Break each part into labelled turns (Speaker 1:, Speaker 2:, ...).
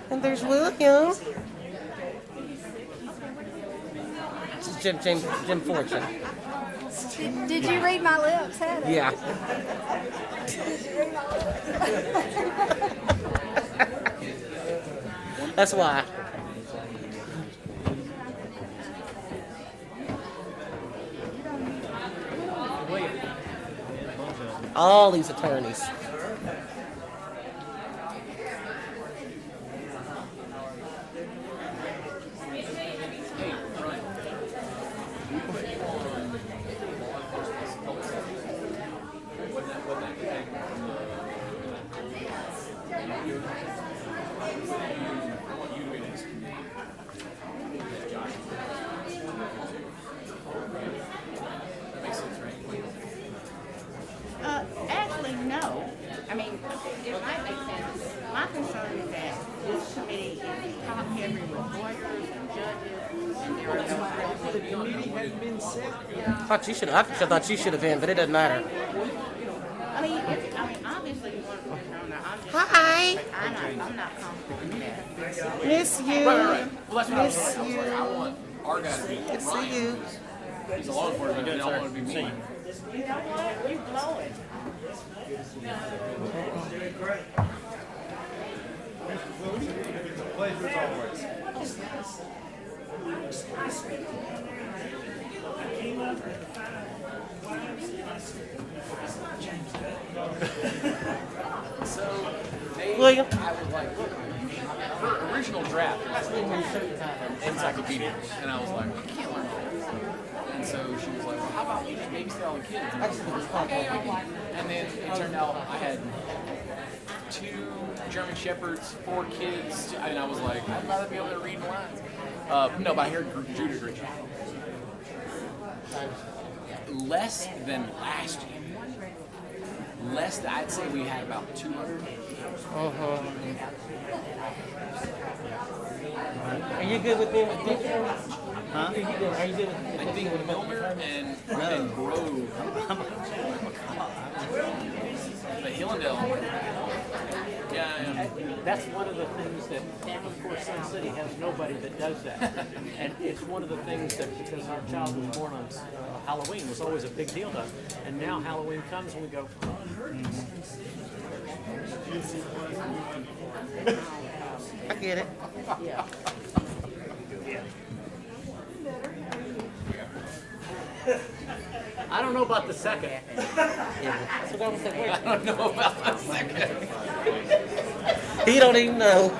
Speaker 1: And there's William. This is Jim Fortune.
Speaker 2: Did you read my lips, Heather?
Speaker 1: Yeah. That's why. All these attorneys.
Speaker 3: Actually, no. I mean, it might make sense. My concern is that this committee is top heavy with lawyers and judges, and there are no.
Speaker 4: The committee hadn't been set.
Speaker 1: I thought you should have been, but it doesn't matter.
Speaker 3: Obviously, you want to be on there.
Speaker 1: Hi.
Speaker 3: I'm not comfortable with that.
Speaker 1: Miss you.
Speaker 5: Well, that's what I was
Speaker 1: Miss
Speaker 5: like.
Speaker 1: you.
Speaker 5: I want our guy to be
Speaker 1: Good to see
Speaker 5: Ryan.
Speaker 1: you.
Speaker 5: He's a law enforcement, and I don't want to be me.
Speaker 3: You know what? You blow it.
Speaker 4: It's a pleasure as always.
Speaker 5: So, they,
Speaker 1: William.
Speaker 5: I was like, look, her original draft was encyclopedia, and I was like, you can't learn all this. And so she was like, well, how about you just babysit all the kids? And I was like, okay, I can. And then it turned out I had 2 German Shepherds, 4 kids. And I was like, I'd rather be able to read lines. No, but I heard Judas Richard. Less than last year. I'd say we had about 200.
Speaker 1: Are you good with being with Dick?
Speaker 4: Huh?
Speaker 1: Are you good with
Speaker 5: I think Milner and Grove. But Hillendale. Yeah.
Speaker 6: That's one of the things that, of course, Sun City has nobody that does that. And it's one of the things that, because our child was born on Halloween, was always a big deal to us. And now Halloween comes and we go,
Speaker 1: I get it.
Speaker 6: yeah. I don't know about the second.
Speaker 1: So that was like, wait.
Speaker 5: I don't know about the second.
Speaker 1: He don't even know.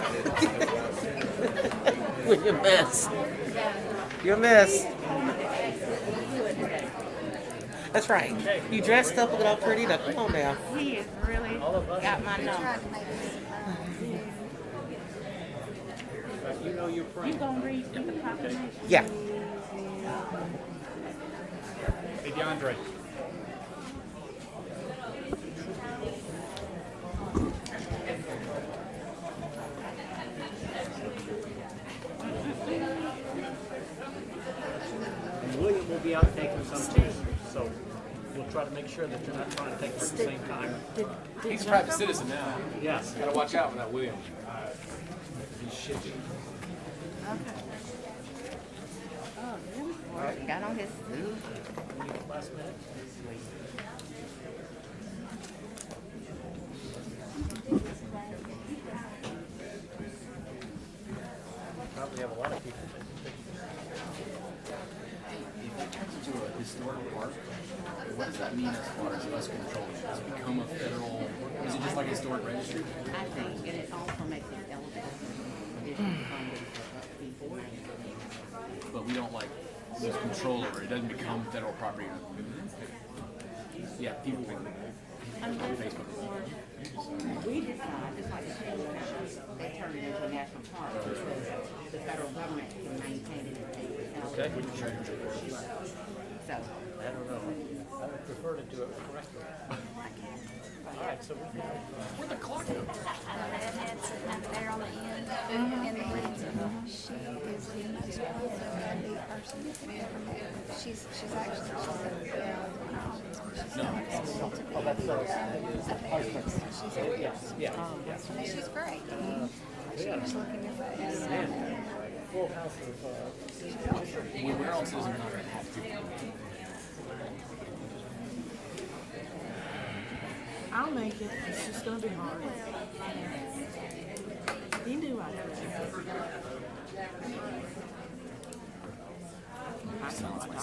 Speaker 1: You're a mess. You're a mess. That's right. You dressed up, looking all pretty. Now, come on now.
Speaker 3: He has really got my number.
Speaker 6: You know your
Speaker 3: You
Speaker 6: friend.
Speaker 3: gonna read the proclamation?
Speaker 1: Yeah.
Speaker 4: Hey, DeAndre.
Speaker 6: And William will be out taking some too. So we'll try to make sure that you're not trying to take her at the same time.
Speaker 5: He's a private citizen now.
Speaker 6: Yes.
Speaker 5: Gotta watch out for that William. He's shifty.
Speaker 3: Okay. Oh, really? Got on his suit.
Speaker 6: Last minute. Probably have a lot of people.
Speaker 5: If it turns into a historic park, what does that mean as far as us controlling it? Does it become a federal, is it just like a historic registry?
Speaker 3: I think it also makes it eligible for additional funding for people.
Speaker 5: But we don't like lose control over it. It doesn't become federal property. Yeah, people can on Facebook.
Speaker 3: We decide, just like the school, they turn it into a national park. The federal government can maintain it and pay it.
Speaker 6: Okay.
Speaker 3: So,
Speaker 6: I don't know. I would prefer to do it correctly. All right, so we can.
Speaker 5: Where'd the clock go?
Speaker 2: Redheads up there on the end, and the leads. She is the most popular. She's actually
Speaker 6: Oh, that's
Speaker 2: she's great. She was looking your face.
Speaker 6: full house of,
Speaker 5: Where else is it not going to have to?
Speaker 7: I'll make it. It's just gonna be hard. You do right.
Speaker 5: Sounds like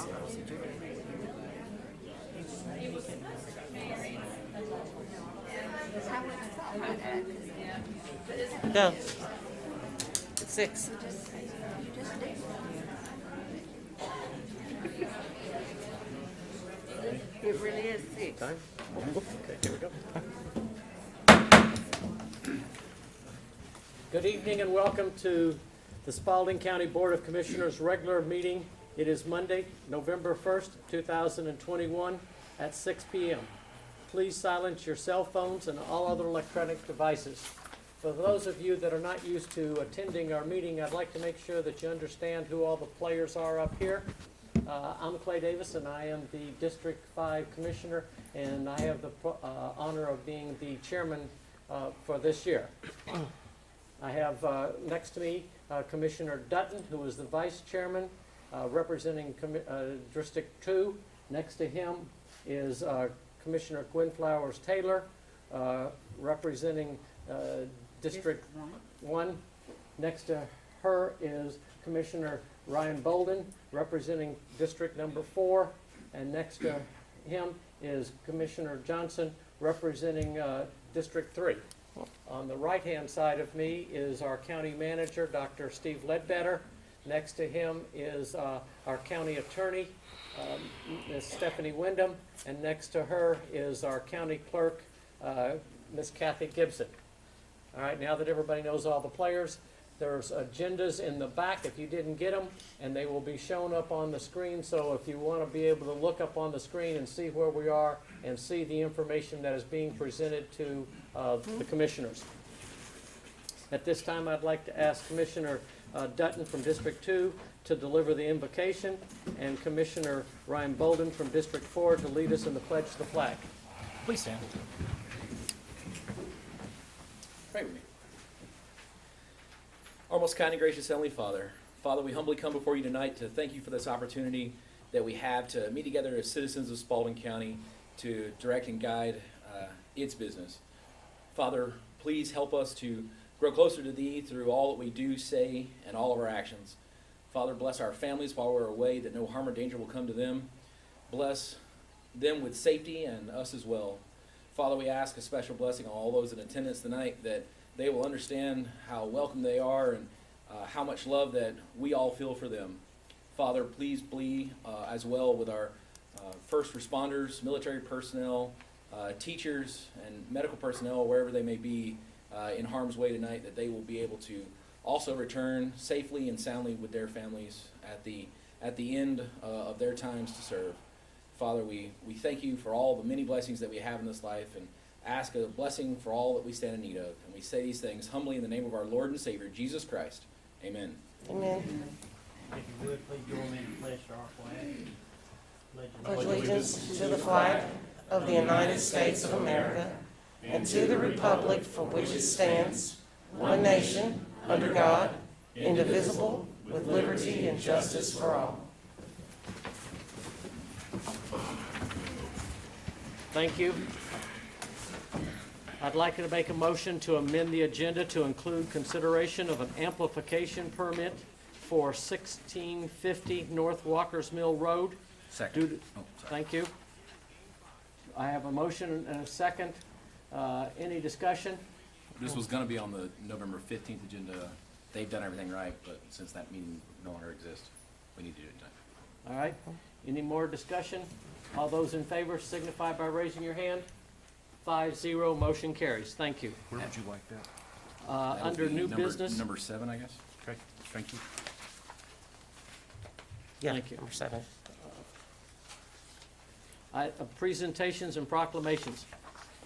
Speaker 2: How would you thought about that?
Speaker 1: Go. It's 6.
Speaker 2: You just did.
Speaker 3: It really is sick.
Speaker 6: time. Okay, here we go. Good evening and welcome to the Spalding County Board of Commissioners regular meeting. It is Monday, November 1st, 2021 at 6 p.m. Please silence your cell phones and all other electronic devices. For those of you that are not used to attending our meeting, I'd like to make sure that you understand who all the players are up here. I'm Clay Davis, and I am the District 5 Commissioner, and I have the honor of being the chairman for this year. I have next to me Commissioner Dutton, who is the vice chairman, representing District 2. Next to him is Commissioner Gwen Flowers Taylor, representing District 1. Next to her is Commissioner Ryan Bolden, representing District Number 4. And next to him is Commissioner Johnson, representing District 3. On the right-hand side of me is our county manager, Dr. Steve Ledbetter. Next to him is our county attorney, Ms. Stephanie Wyndham. And next to her is our county clerk, Ms. Kathy Gibson. All right, now that everybody knows all the players, there's agendas in the back if you didn't get them, and they will be shown up on the screen. So if you want to be able to look up on the screen and see where we are and see the information that is being presented to the commissioners. At this time, I'd like to ask Commissioner Dutton from District 2 to deliver the invocation, and Commissioner Ryan Bolden from District 4 to lead us in the pledge to the flag.
Speaker 5: Please stand. Pray with me. Our most kind and gracious Heavenly Father, Father, we humbly come before you tonight to thank you for this opportunity that we have to meet together as citizens of Spalding County to direct and guide its business. Father, please help us to grow closer to Thee through all that we do, say, and all of our actions. Father, bless our families while we're away, that no harm or danger will come to them. Bless them with safety and us as well. Father, we ask a special blessing on all those in attendance tonight, that they will understand how welcome they are and how much love that we all feel for them. Father, please be as well with our first responders, military personnel, teachers, and medical personnel, wherever they may be in harm's way tonight, that they will be able to also return safely and soundly with their families at the end of their times to serve. Father, we thank you for all the many blessings that we have in this life, and ask a blessing for all that we stand in need of. And we say these things humbly in the name of our Lord and Savior, Jesus Christ. Amen.
Speaker 1: Amen.
Speaker 6: If you would, please join me in pledge to our flag.
Speaker 1: Pledge allegiance to the flag of the United States of America and to the republic for which it stands, one nation, under God, indivisible, with liberty and justice for all.
Speaker 6: Thank you. I'd like to make a motion to amend the agenda to include consideration of an amplification permit for 1650 North Walker's Mill Road.
Speaker 5: Second.
Speaker 6: Thank you. I have a motion and a second. Any discussion?
Speaker 5: This was going to be on the November 15th agenda. They've done everything right, but since that meeting no longer exists, we need to do it tonight.
Speaker 6: All right. Any more discussion? All those in favor signify by raising your hand. 5-0, motion carries. Thank you.
Speaker 4: Where would you like that?
Speaker 5: That'll
Speaker 6: Under
Speaker 5: be
Speaker 6: new business.
Speaker 5: Number 7, I guess.
Speaker 4: Okay, thank you.
Speaker 1: Yeah,
Speaker 6: Thank you.
Speaker 1: number 7.
Speaker 6: Presentations and proclamations.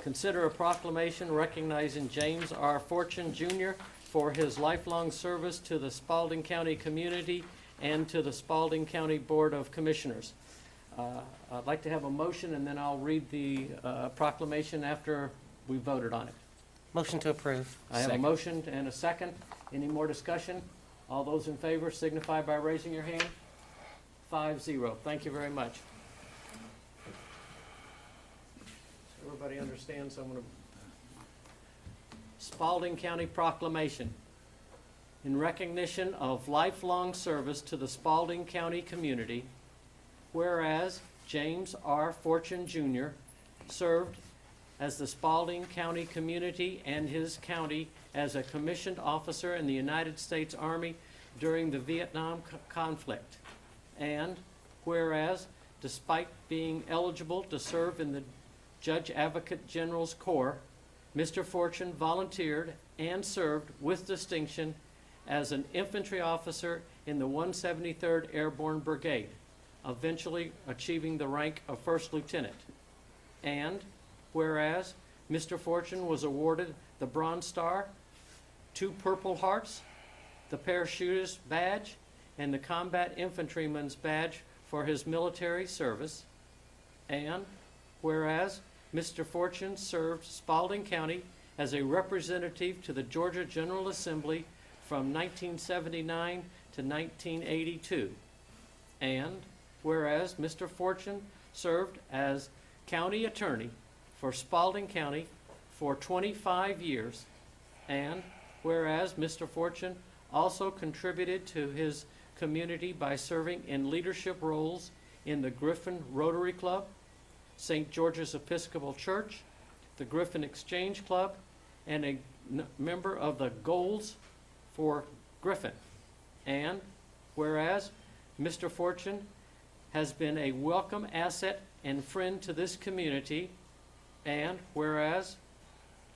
Speaker 6: Consider a proclamation recognizing James R. Fortune, Jr. for his lifelong service to the Spalding County community and to the Spalding County Board of Commissioners. I'd like to have a motion, and then I'll read the proclamation after we voted on it.
Speaker 1: Motion to approve.
Speaker 6: I have a motion and a second. Any more discussion? All those in favor signify by raising your hand. 5-0. Thank you very much. Everybody understands, I'm going to... Spalding County Proclamation. In recognition of lifelong service to the Spalding County community, whereas James R. Fortune, Jr. served as the Spalding County community and his county as a commissioned officer in the United States Army during the Vietnam conflict. And whereas, despite being eligible to serve in the Judge Advocate General's Corps, Mr. Fortune volunteered and served with distinction as an infantry officer in the 173rd Airborne Brigade, eventually achieving the rank of first lieutenant. And whereas Mr. Fortune was awarded the Bronze Star, 2 Purple Hearts, the Parachutist Badge, and the Combat Infantryman's Badge for his military service. And whereas Mr. Fortune served Spalding County as a representative to the Georgia General Assembly from 1979 to 1982. And whereas Mr. Fortune served as county attorney for Spalding County for 25 years. And whereas Mr. Fortune also contributed to his community by serving in leadership roles in the Griffin Rotary Club, St. George's Episcopal Church, the Griffin Exchange Club, and a member of the Goals for Griffin. And whereas Mr. Fortune has been a welcome asset and friend to this community, and whereas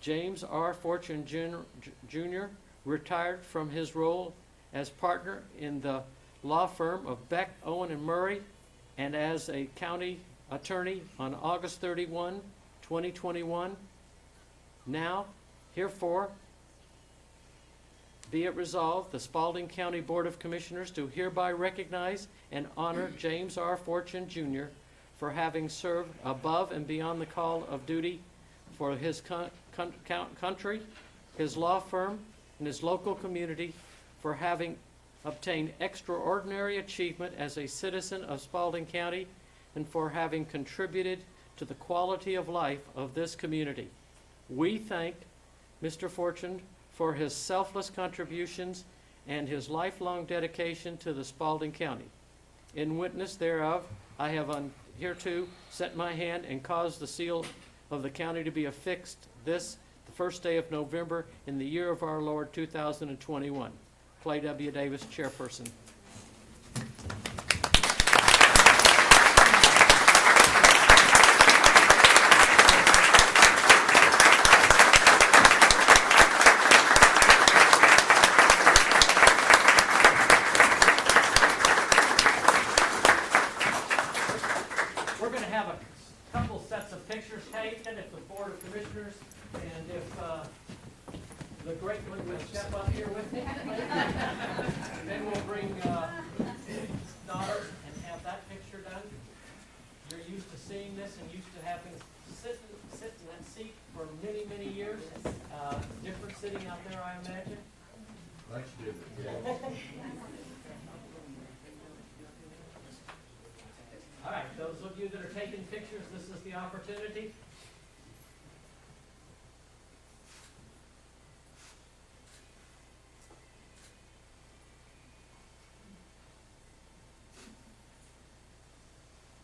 Speaker 6: James R. Fortune Jr. retired from his role as partner in the law firm of Beck, Owen, and Murray, and as a county attorney on August 31, 2021. Now, herefore, be it resolved, the Spalding County Board of Commissioners do hereby recognize and honor James R. Fortune Jr. for having served above and beyond the call of duty for his country, his law firm, and his local community, for having obtained extraordinary achievement as a citizen of Spalding County, and for having contributed to the quality of life of this community. We thank Mr. Fortune for his selfless contributions and his lifelong dedication to the Spalding County. In witness thereof, I have hereto set my hand and caused the seal of the county to be affixed this, the first day of November in the year of our Lord 2021. Clay W. Davis, Chairperson. We're going to have a couple sets of pictures taken if the Board of Commissioners and if the great one would step up here with me. And then we'll bring daughters and have that picture done. You're used to seeing this and used to having sit in that seat for many, many years. Different sitting out there, I imagine.
Speaker 8: Much different.
Speaker 6: All right, those of you that are taking pictures, this is the opportunity.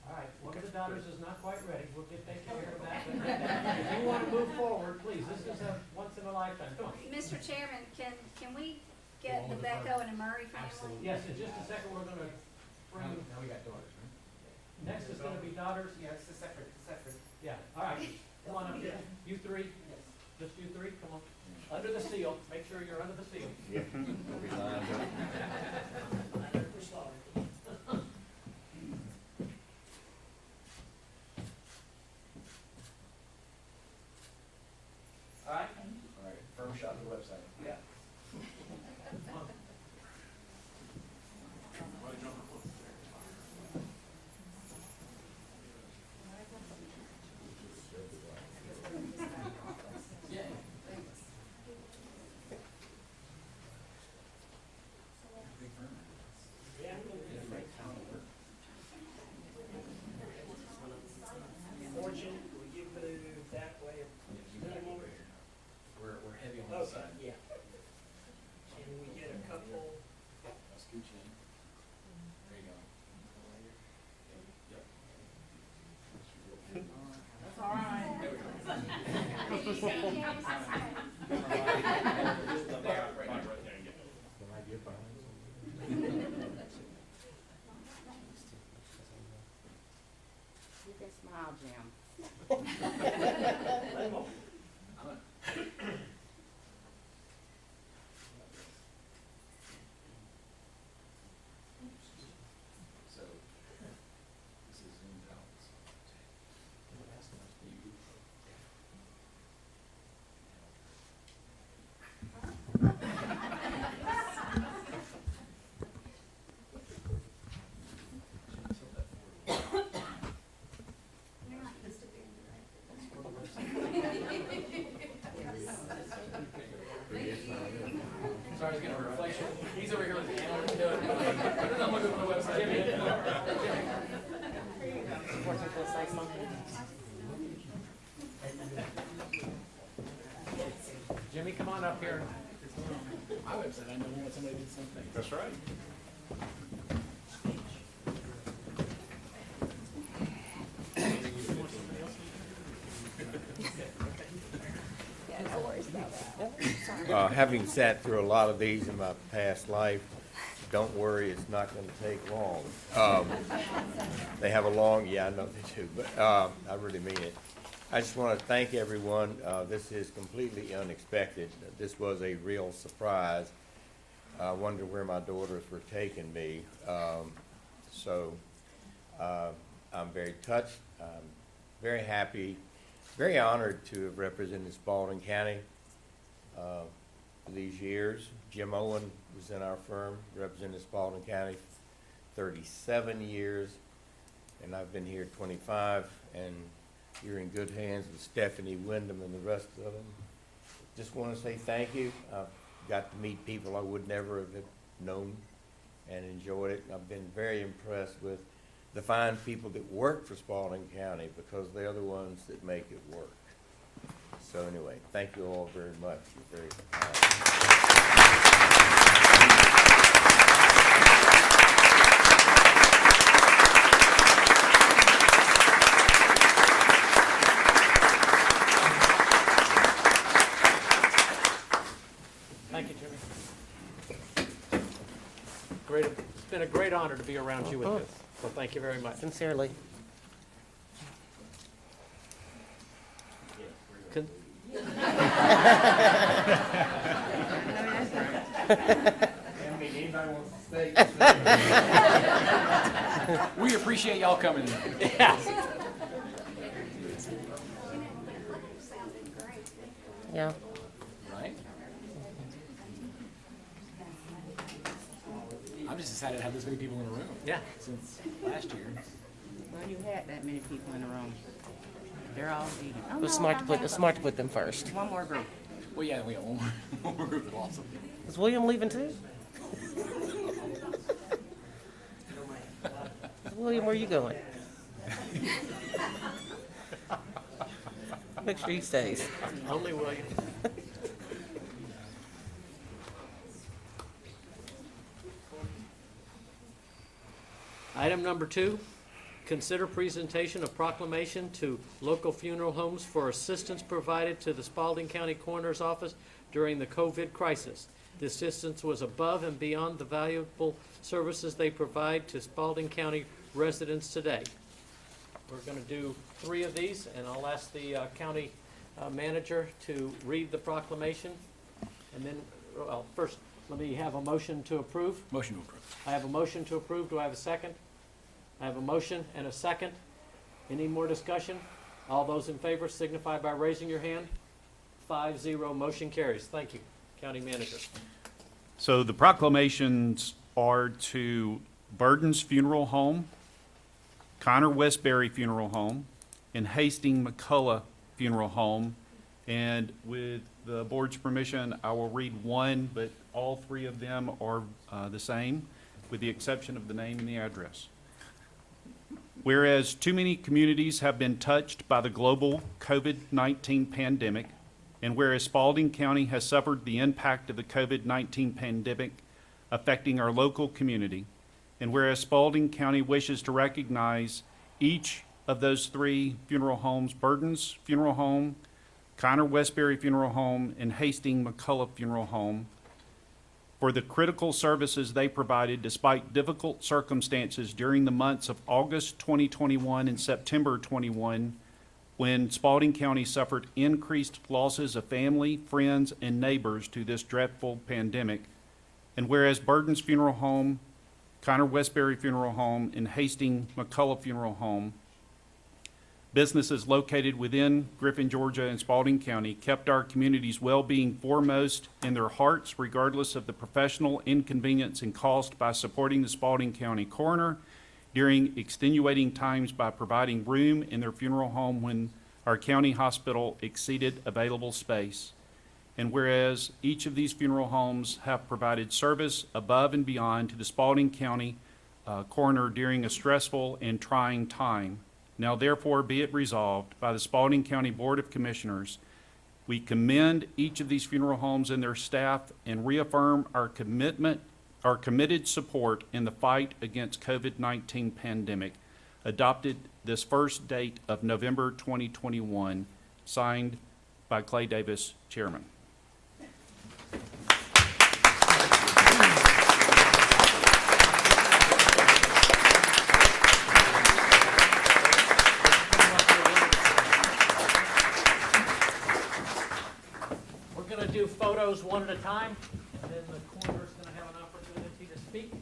Speaker 6: All right, one of the daughters is not quite ready. We'll get taken care of that. If you want to move forward, please. This is a once in a lifetime. Come on.
Speaker 2: Mr. Chairman, can we get the Becko and the Murray family?
Speaker 6: Yes, in just a second, we're going to bring.
Speaker 5: Now we got daughters, right?
Speaker 6: Next is going to be daughters.
Speaker 5: Yeah, it's a separate.
Speaker 6: Yeah, all right. Come on up here. You three. Just you three. Come on. Under the seal. Make sure you're under the seal. All right.
Speaker 5: All right, firm shot of the website.
Speaker 6: Yeah. Come on.
Speaker 3: You can smile, Jim.
Speaker 5: So, this is zoomed out. Sorry, I was getting a reflection. He's over here with the camera doing it. I'm looking at the website.
Speaker 6: Jimmy, come on up here.
Speaker 5: My website, I never want somebody to do something.
Speaker 4: That's right.
Speaker 8: Having sat through a lot of these in my past life, don't worry, it's not going to take long. They have a long, yeah, I know they do, but I really mean it. I just want to thank everyone. This is completely unexpected. This was a real surprise. I wonder where my daughters were taking me. I'm very touched. I'm very happy, very honored to have represented Spalding County for these years. Jim Owen was in our firm, represented Spalding County 37 years, and I've been here 25, and you're in good hands with Stephanie Wyndham and the rest of them. Just want to say thank you. I've got to meet people I would never have known and enjoyed it. I've been very impressed with the fine people that work for Spalding County, because they're the ones that make it work. So anyway, thank you all very much. You're very kind.
Speaker 6: Thank you, Jimmy. It's been a great honor to be around you with this, so thank you very much.
Speaker 1: Sincerely.
Speaker 6: Con-
Speaker 5: We appreciate y'all coming.
Speaker 6: Yeah.
Speaker 1: Yeah.
Speaker 5: Right? I'm just excited to have this many people in a room.
Speaker 6: Yeah.
Speaker 5: Since last year.
Speaker 3: Well, you had that many people in the room. They're all eating. Oh,
Speaker 1: It was
Speaker 3: no,
Speaker 1: smart
Speaker 3: I
Speaker 1: to put,
Speaker 3: have
Speaker 1: it's smart to put them first.
Speaker 3: one more group.
Speaker 5: Well, yeah, we got one more group of awesome.
Speaker 1: Is William leaving too? William, where you going? Make sure he stays.
Speaker 6: Only William. Item number 2, consider presentation of proclamation to local funeral homes for assistance provided to the Spalding County Coroner's Office during the COVID crisis. This assistance was above and beyond the valuable services they provide to Spalding County residents today. We're going to do 3 of these, and I'll ask the county manager to read the proclamation. And then, well, first, let me have a motion to approve.
Speaker 5: Motion to approve.
Speaker 6: I have a motion to approve. Do I have a second? I have a motion and a second. Any more discussion? All those in favor signify by raising your hand. 5-0, motion carries. Thank you, County Manager.
Speaker 4: So the proclamations are to Burton's Funeral Home, Connor Westbury Funeral Home, and Hastings McCullough Funeral Home. And with the board's permission, I will read one, but all 3 of them are the same, with the exception of the name and the address. Whereas too many communities have been touched by the global COVID-19 pandemic, and whereas Spalding County has suffered the impact of the COVID-19 pandemic affecting our local community, and whereas Spalding County wishes to recognize each of those 3 funeral homes, Burton's Funeral Home, Connor Westbury Funeral Home, and Hastings McCullough Funeral Home for the critical services they provided despite difficult circumstances during the months of August 2021 and September 21, when Spalding County suffered increased losses of family, friends, and neighbors to this dreadful pandemic. And whereas Burden's Funeral Home, Connor Westbury Funeral Home, and Hastings McCullough Funeral Home, businesses located within Griffin, Georgia, and Spalding County, kept our community's well-being foremost in their hearts, regardless of the professional inconvenience and cost, by supporting the Spalding County coroner during extenuating times by providing room in their funeral home when our county hospital exceeded available space. And whereas each of these funeral homes have provided service above and beyond to the Spalding County coroner during a stressful and trying time, now therefore be it resolved by the Spalding County Board of Commissioners, we commend each of these funeral homes and their staff and reaffirm our committed support in the fight against COVID-19 pandemic, adopted this first date of November 2021, signed by Clay Davis, Chairman.
Speaker 6: Do photos one at a time, and then the coroner's going to have an opportunity to speak.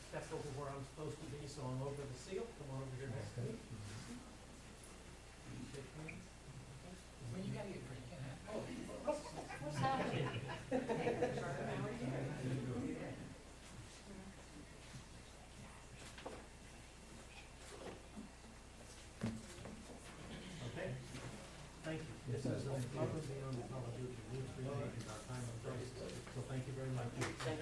Speaker 6: Step over where I'm supposed to be, so I'm over the seal. Come on over here next to me. Shake hands. Well, you got to get pretty. What's happening? Okay. Thank you. This is a public beyond the apology to you for our time of grace. So thank you very much. Thank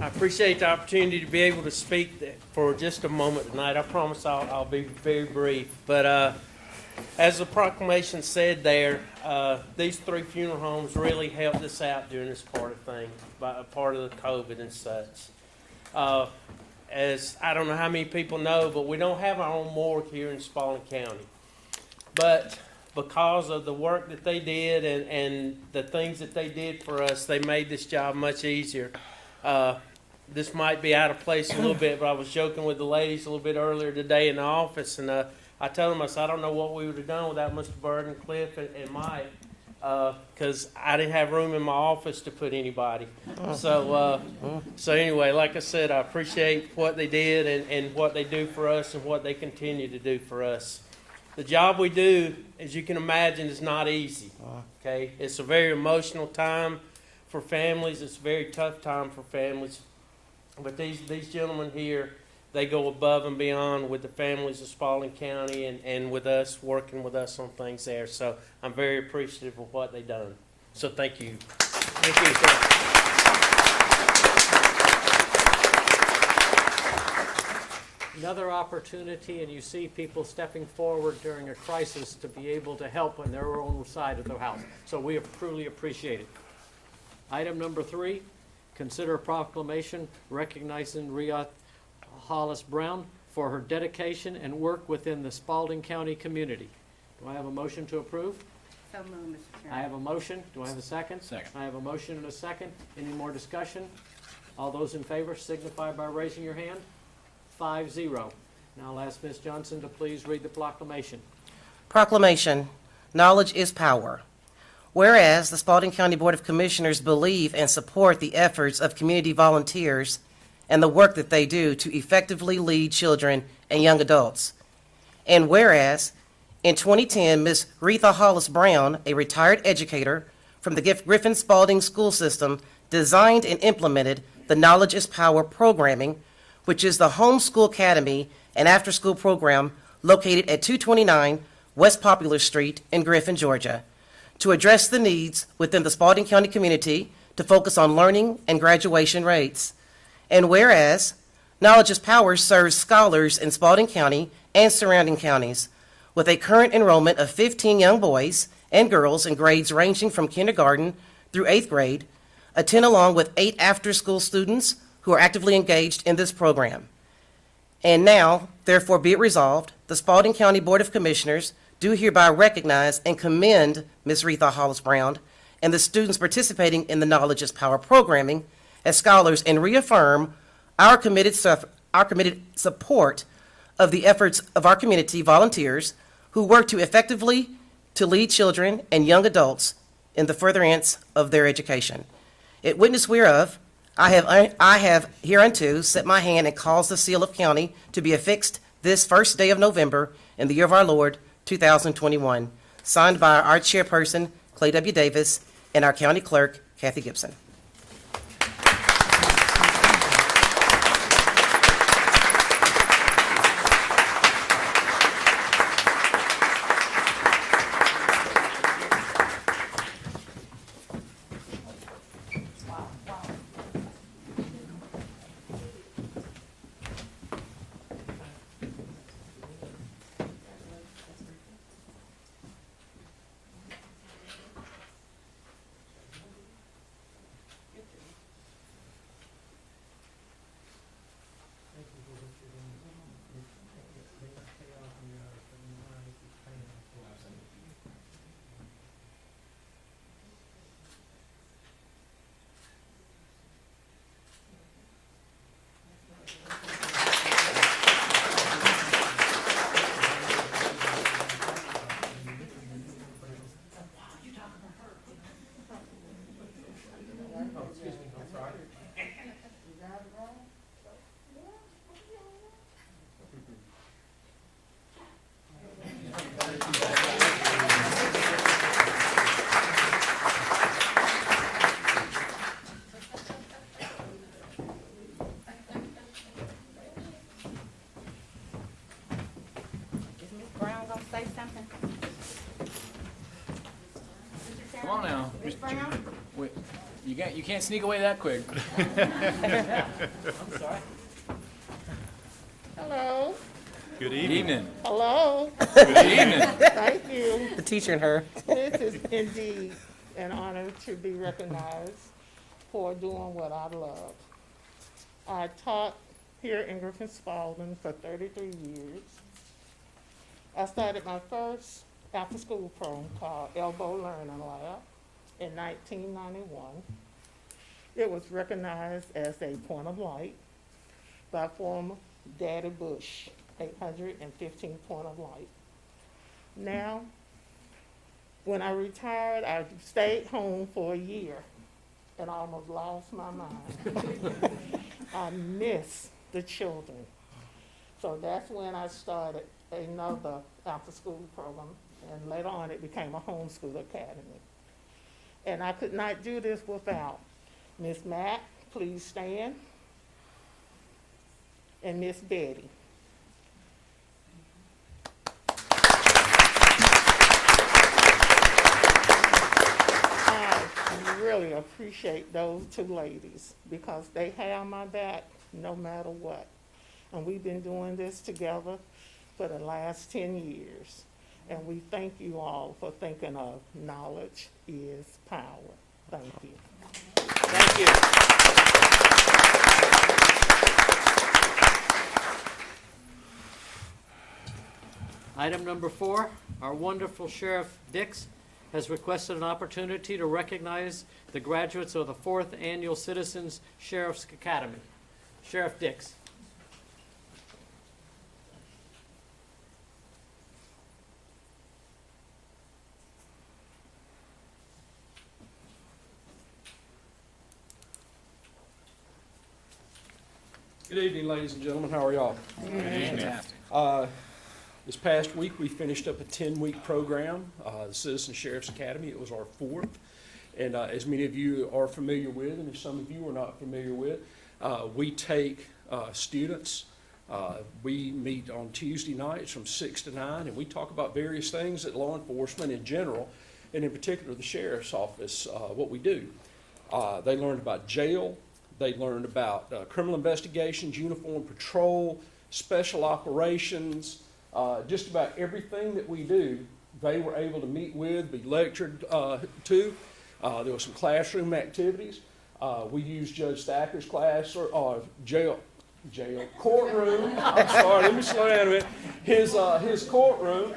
Speaker 9: I appreciate the opportunity to be able to speak for just a moment tonight. I promise I'll be very brief. But as the proclamation said there, these three funeral homes really helped us out during this part of the COVID and such. As I don't know how many people know, but we don't have our own morgue here in Spalding County. But because of the work that they did and the things that they did for us, they made this job much easier. This might be out of place a little bit, but I was joking with the ladies a little bit earlier today in the office, and I told them, I said, I don't know what we would have done without Mr. Burden, Cliff, and Mike, because I didn't have room in my office to put anybody. So anyway, like I said, I appreciate what they did and what they do for us and what they continue to do for us. The job we do, as you can imagine, is not easy. Okay, it's a very emotional time for families. It's a very tough time for families. But these gentlemen here, they go above and beyond with the families of Spalding County and with us, working with us on things there. So I'm very appreciative of what they've done. So thank you. Thank you, sir.
Speaker 6: Another opportunity, and you see people stepping forward during a crisis to be able to help on their own side of the house. So we truly appreciate it. Item number 3, consider a proclamation recognizing Rhea Hollis Brown, for her dedication and work within the Spalding County community. Do I have a motion to approve?
Speaker 3: So moved, Mr.
Speaker 6: I
Speaker 3: Chairman.
Speaker 6: have a motion. Do I have a second?
Speaker 5: Second.
Speaker 6: I have a motion and a second. Any more discussion? All those in favor signify by raising your hand. 5-0. Now I'll ask Ms. Johnson to please read the proclamation.
Speaker 1: Proclamation, knowledge is power. Whereas the Spalding County Board of Commissioners believe and support the efforts of community volunteers and the work that they do to effectively lead children and young adults. And whereas in 2010, Ms. Retha Hollis Brown, a retired educator from the Griffin Spalding School System, designed and implemented the Knowledge is Power programming, which is the homeschool academy and after-school program located at 229 West Popular Street in Griffin, Georgia, to address the needs within the Spalding County community to focus on learning and graduation rates. And whereas Knowledge is Power serves scholars in Spalding County and surrounding counties with a current enrollment of 15 young boys and girls in grades ranging from kindergarten through 8th grade, attend along with 8 after-school students who are actively engaged in this program. And now, therefore be it resolved, the Spalding County Board of Commissioners do hereby recognize and commend Ms. Retha Hollis Brown and the students participating in the Knowledge is Power programming as scholars and reaffirm our committed support of the efforts of our community volunteers who work to effectively to lead children and young adults in the furtherance of their education. It witness whereof, I have hereunto set my hand and caused the seal of county to be affixed this first day of November in the year of our Lord, 2021, signed by our chairperson, Clay W. Davis, and our county clerk, Kathy Gibson.
Speaker 3: Is Ms. Brown gonna say something?
Speaker 5: Come on now.
Speaker 3: Ms. Brown?
Speaker 5: Wait, you can't sneak away that quick.
Speaker 7: Hello,
Speaker 4: Good
Speaker 5: Good
Speaker 4: evening.
Speaker 5: evening.
Speaker 7: hello,
Speaker 5: Good evening.
Speaker 7: thank you.
Speaker 1: The teacher and her.
Speaker 7: This is indeed an honor to be recognized for doing what I love. I taught here in Griffin Spalding for 33 years. I started my first after-school program called Elbow Learning Lab in 1991. It was recognized as a point of light by former Daddy Bush, 815 point of light. Now, when I retired, I stayed home for a year and almost lost my mind. I miss the children. So that's when I started another after-school program, and later on it became a homeschool academy. And I could not do this without Miss Matt, please stand, and Miss Betty. I really appreciate those two ladies because they have my back no matter what. And we've been doing this together for the last 10 years. And we thank you all for thinking of knowledge is power. Thank you.
Speaker 6: Thank you. Item number 4, our wonderful Sheriff Dix has requested an opportunity to recognize the graduates of the 4th Annual Citizens Sheriff's Academy. Sheriff Dix.
Speaker 10: Good evening, ladies and gentlemen. How are y'all?
Speaker 5: Fantastic.
Speaker 10: This past week, we finished up a 10-week program, the Citizen Sheriff's Academy. It was our 4th. And as many of you are familiar with, and if some of you are not familiar with, we take students. We meet on Tuesday nights from 6 to 9, and we talk about various things that law enforcement in general, and in particular the Sheriff's Office, what we do. They learned about jail. They learned about criminal investigations, uniform patrol, special operations, just about everything that we do, they were able to meet with, be lectured to. There were some classroom activities. We used Judge Thacker's class, or courtroom. I'm sorry, let me slow down a minute. His courtroom.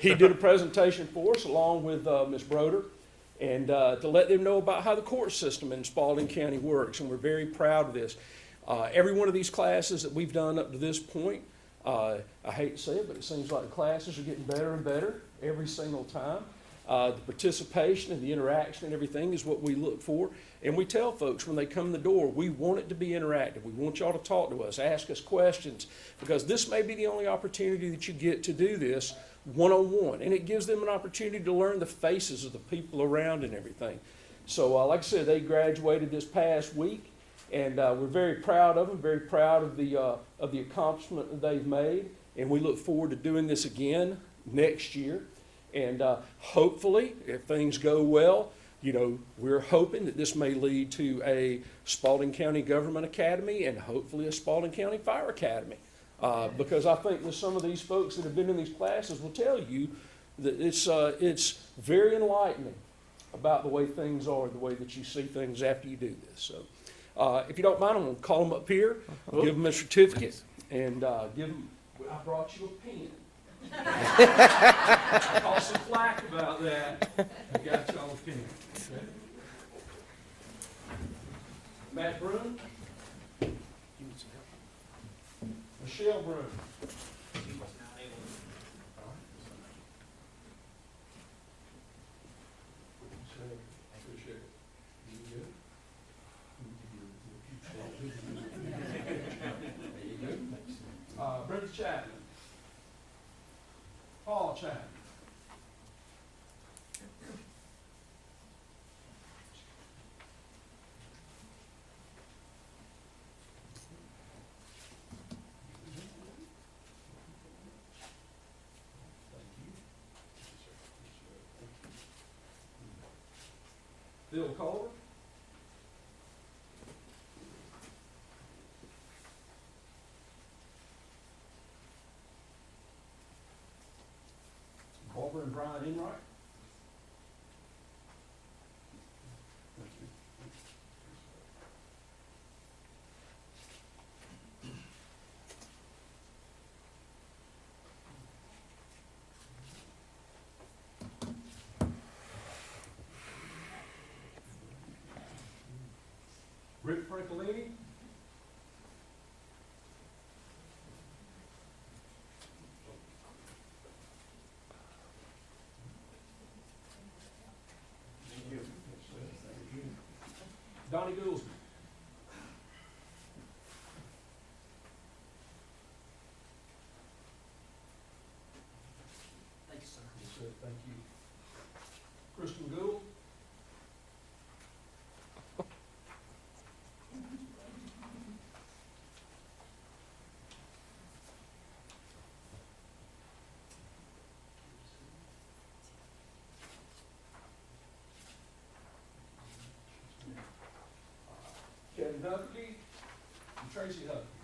Speaker 10: He did a presentation for us along with Ms. Broder, and to let them know about how the court system in Spalding County works, and we're very proud of this. Every one of these classes that we've done up to this point, I hate to say it, but it seems like the classes are getting better and better every single time. The participation and the interaction and everything is what we look for. And we tell folks when they come in the door, we want it to be interactive. We want y'all to talk to us, ask us questions, because this may be the only opportunity that you get to do this one-on-one. And it gives them an opportunity to learn the faces of the people around and everything. So like I said, they graduated this past week, and we're very proud of them, very proud of the accomplishment that they've made. And we look forward to doing this again next year. And hopefully, if things go well, you know, we're hoping that this may lead to a Spalding County Government Academy and hopefully a Spalding County Fire Academy. Because I think that some of these folks that have been in these classes will tell you that it's very enlightening about the way things are, the way that you see things after you do this. So if you don't mind, I'm going to call them up here, give them a certificate, and give them, I brought you a pen. I caught some flack about that. I got y'all a pen. Matt Broom. Michelle Broom. Brenda Chapman. Paul Chapman. Bill Culver. Barbara and Brian Enright. Rick Francolini. Donnie Goolsby. Thank you, sir. Yes, sir. Thank you. Kristen Gould. Kevin Huckabee and Tracy Huckabee.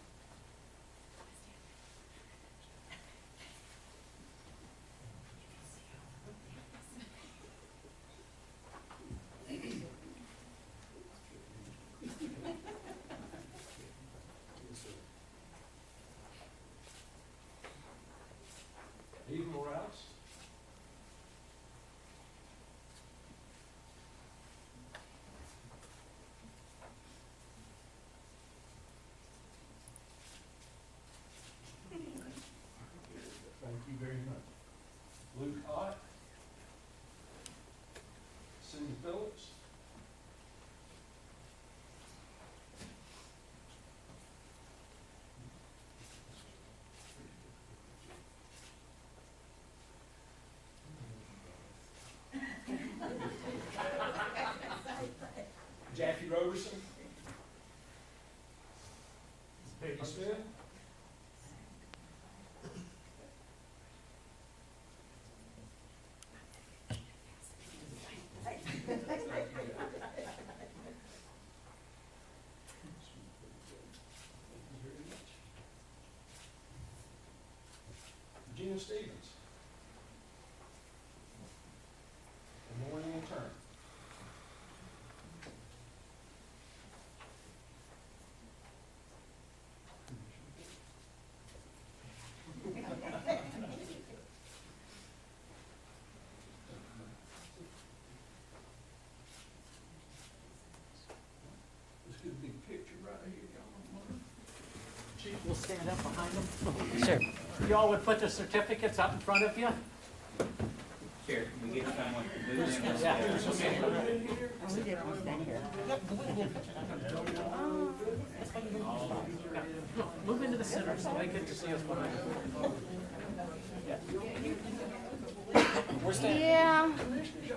Speaker 10: Peggy Smith. Gina Stevens. And Lauren Ann Turner. Let's get a big picture right here, y'all.
Speaker 6: Chief, we'll stand up behind them.
Speaker 1: Sure.
Speaker 6: You all would put the certificates up in front of you?
Speaker 5: Here, can we get someone to do this?
Speaker 6: Yeah. Move into the center so they get to see us behind you.
Speaker 5: We're standing.
Speaker 3: Yeah.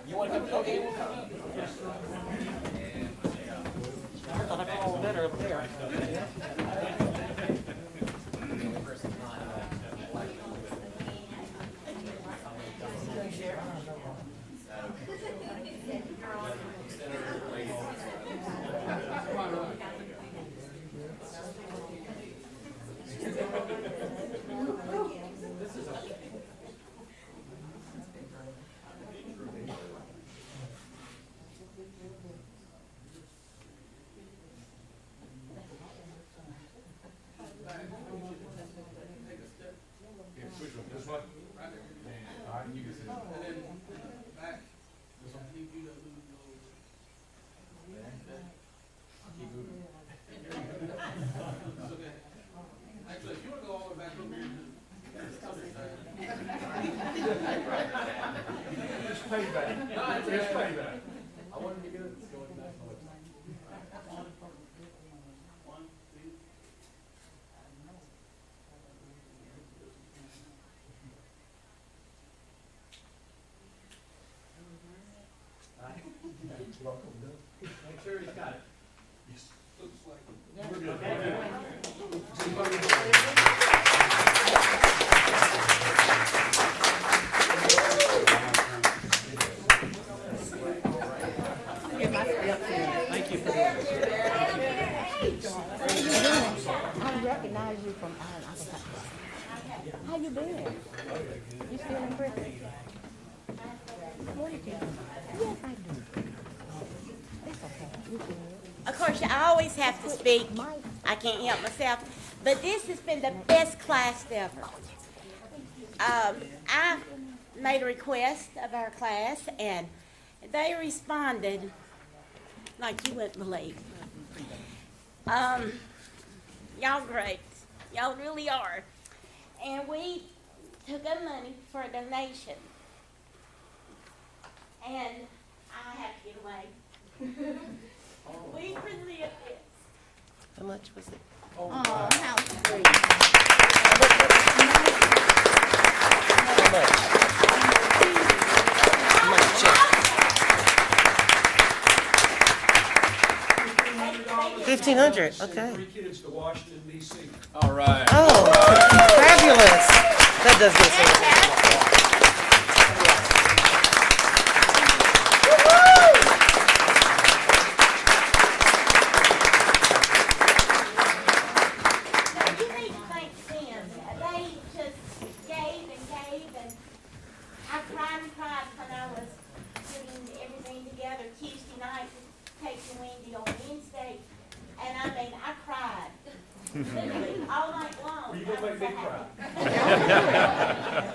Speaker 5: You want to come? Okay, we'll come.
Speaker 6: I thought I called better up there.
Speaker 5: I wanted to get it going back.
Speaker 6: Make sure he's got it.
Speaker 10: We're good.
Speaker 6: Thank you for doing this.
Speaker 2: I recognize you from how you been? You still in prison? What did you do? Yes, I do. It's okay. You good.
Speaker 11: Of course, I always have to speak. I can't help myself. But this has been the best class ever. I made a request of our class, and they responded like you wouldn't believe. Y'all great. Y'all really are. And we took our money for a donation. And I have to get away. We present this.
Speaker 1: How much was it?
Speaker 2: Oh, how sweet.
Speaker 1: How much? How much check? $1,500, okay.
Speaker 10: 3 kids to Washington, D.C.
Speaker 5: All right.
Speaker 1: Oh, fabulous. That does make sense.
Speaker 11: Now, you need to thank them. They just gave and gave, and I cried and cried when I was putting everything together Tuesday night, taking Wendy on Wednesday. And I mean, I cried, literally, all night long.
Speaker 10: Well, you gonna make me cry.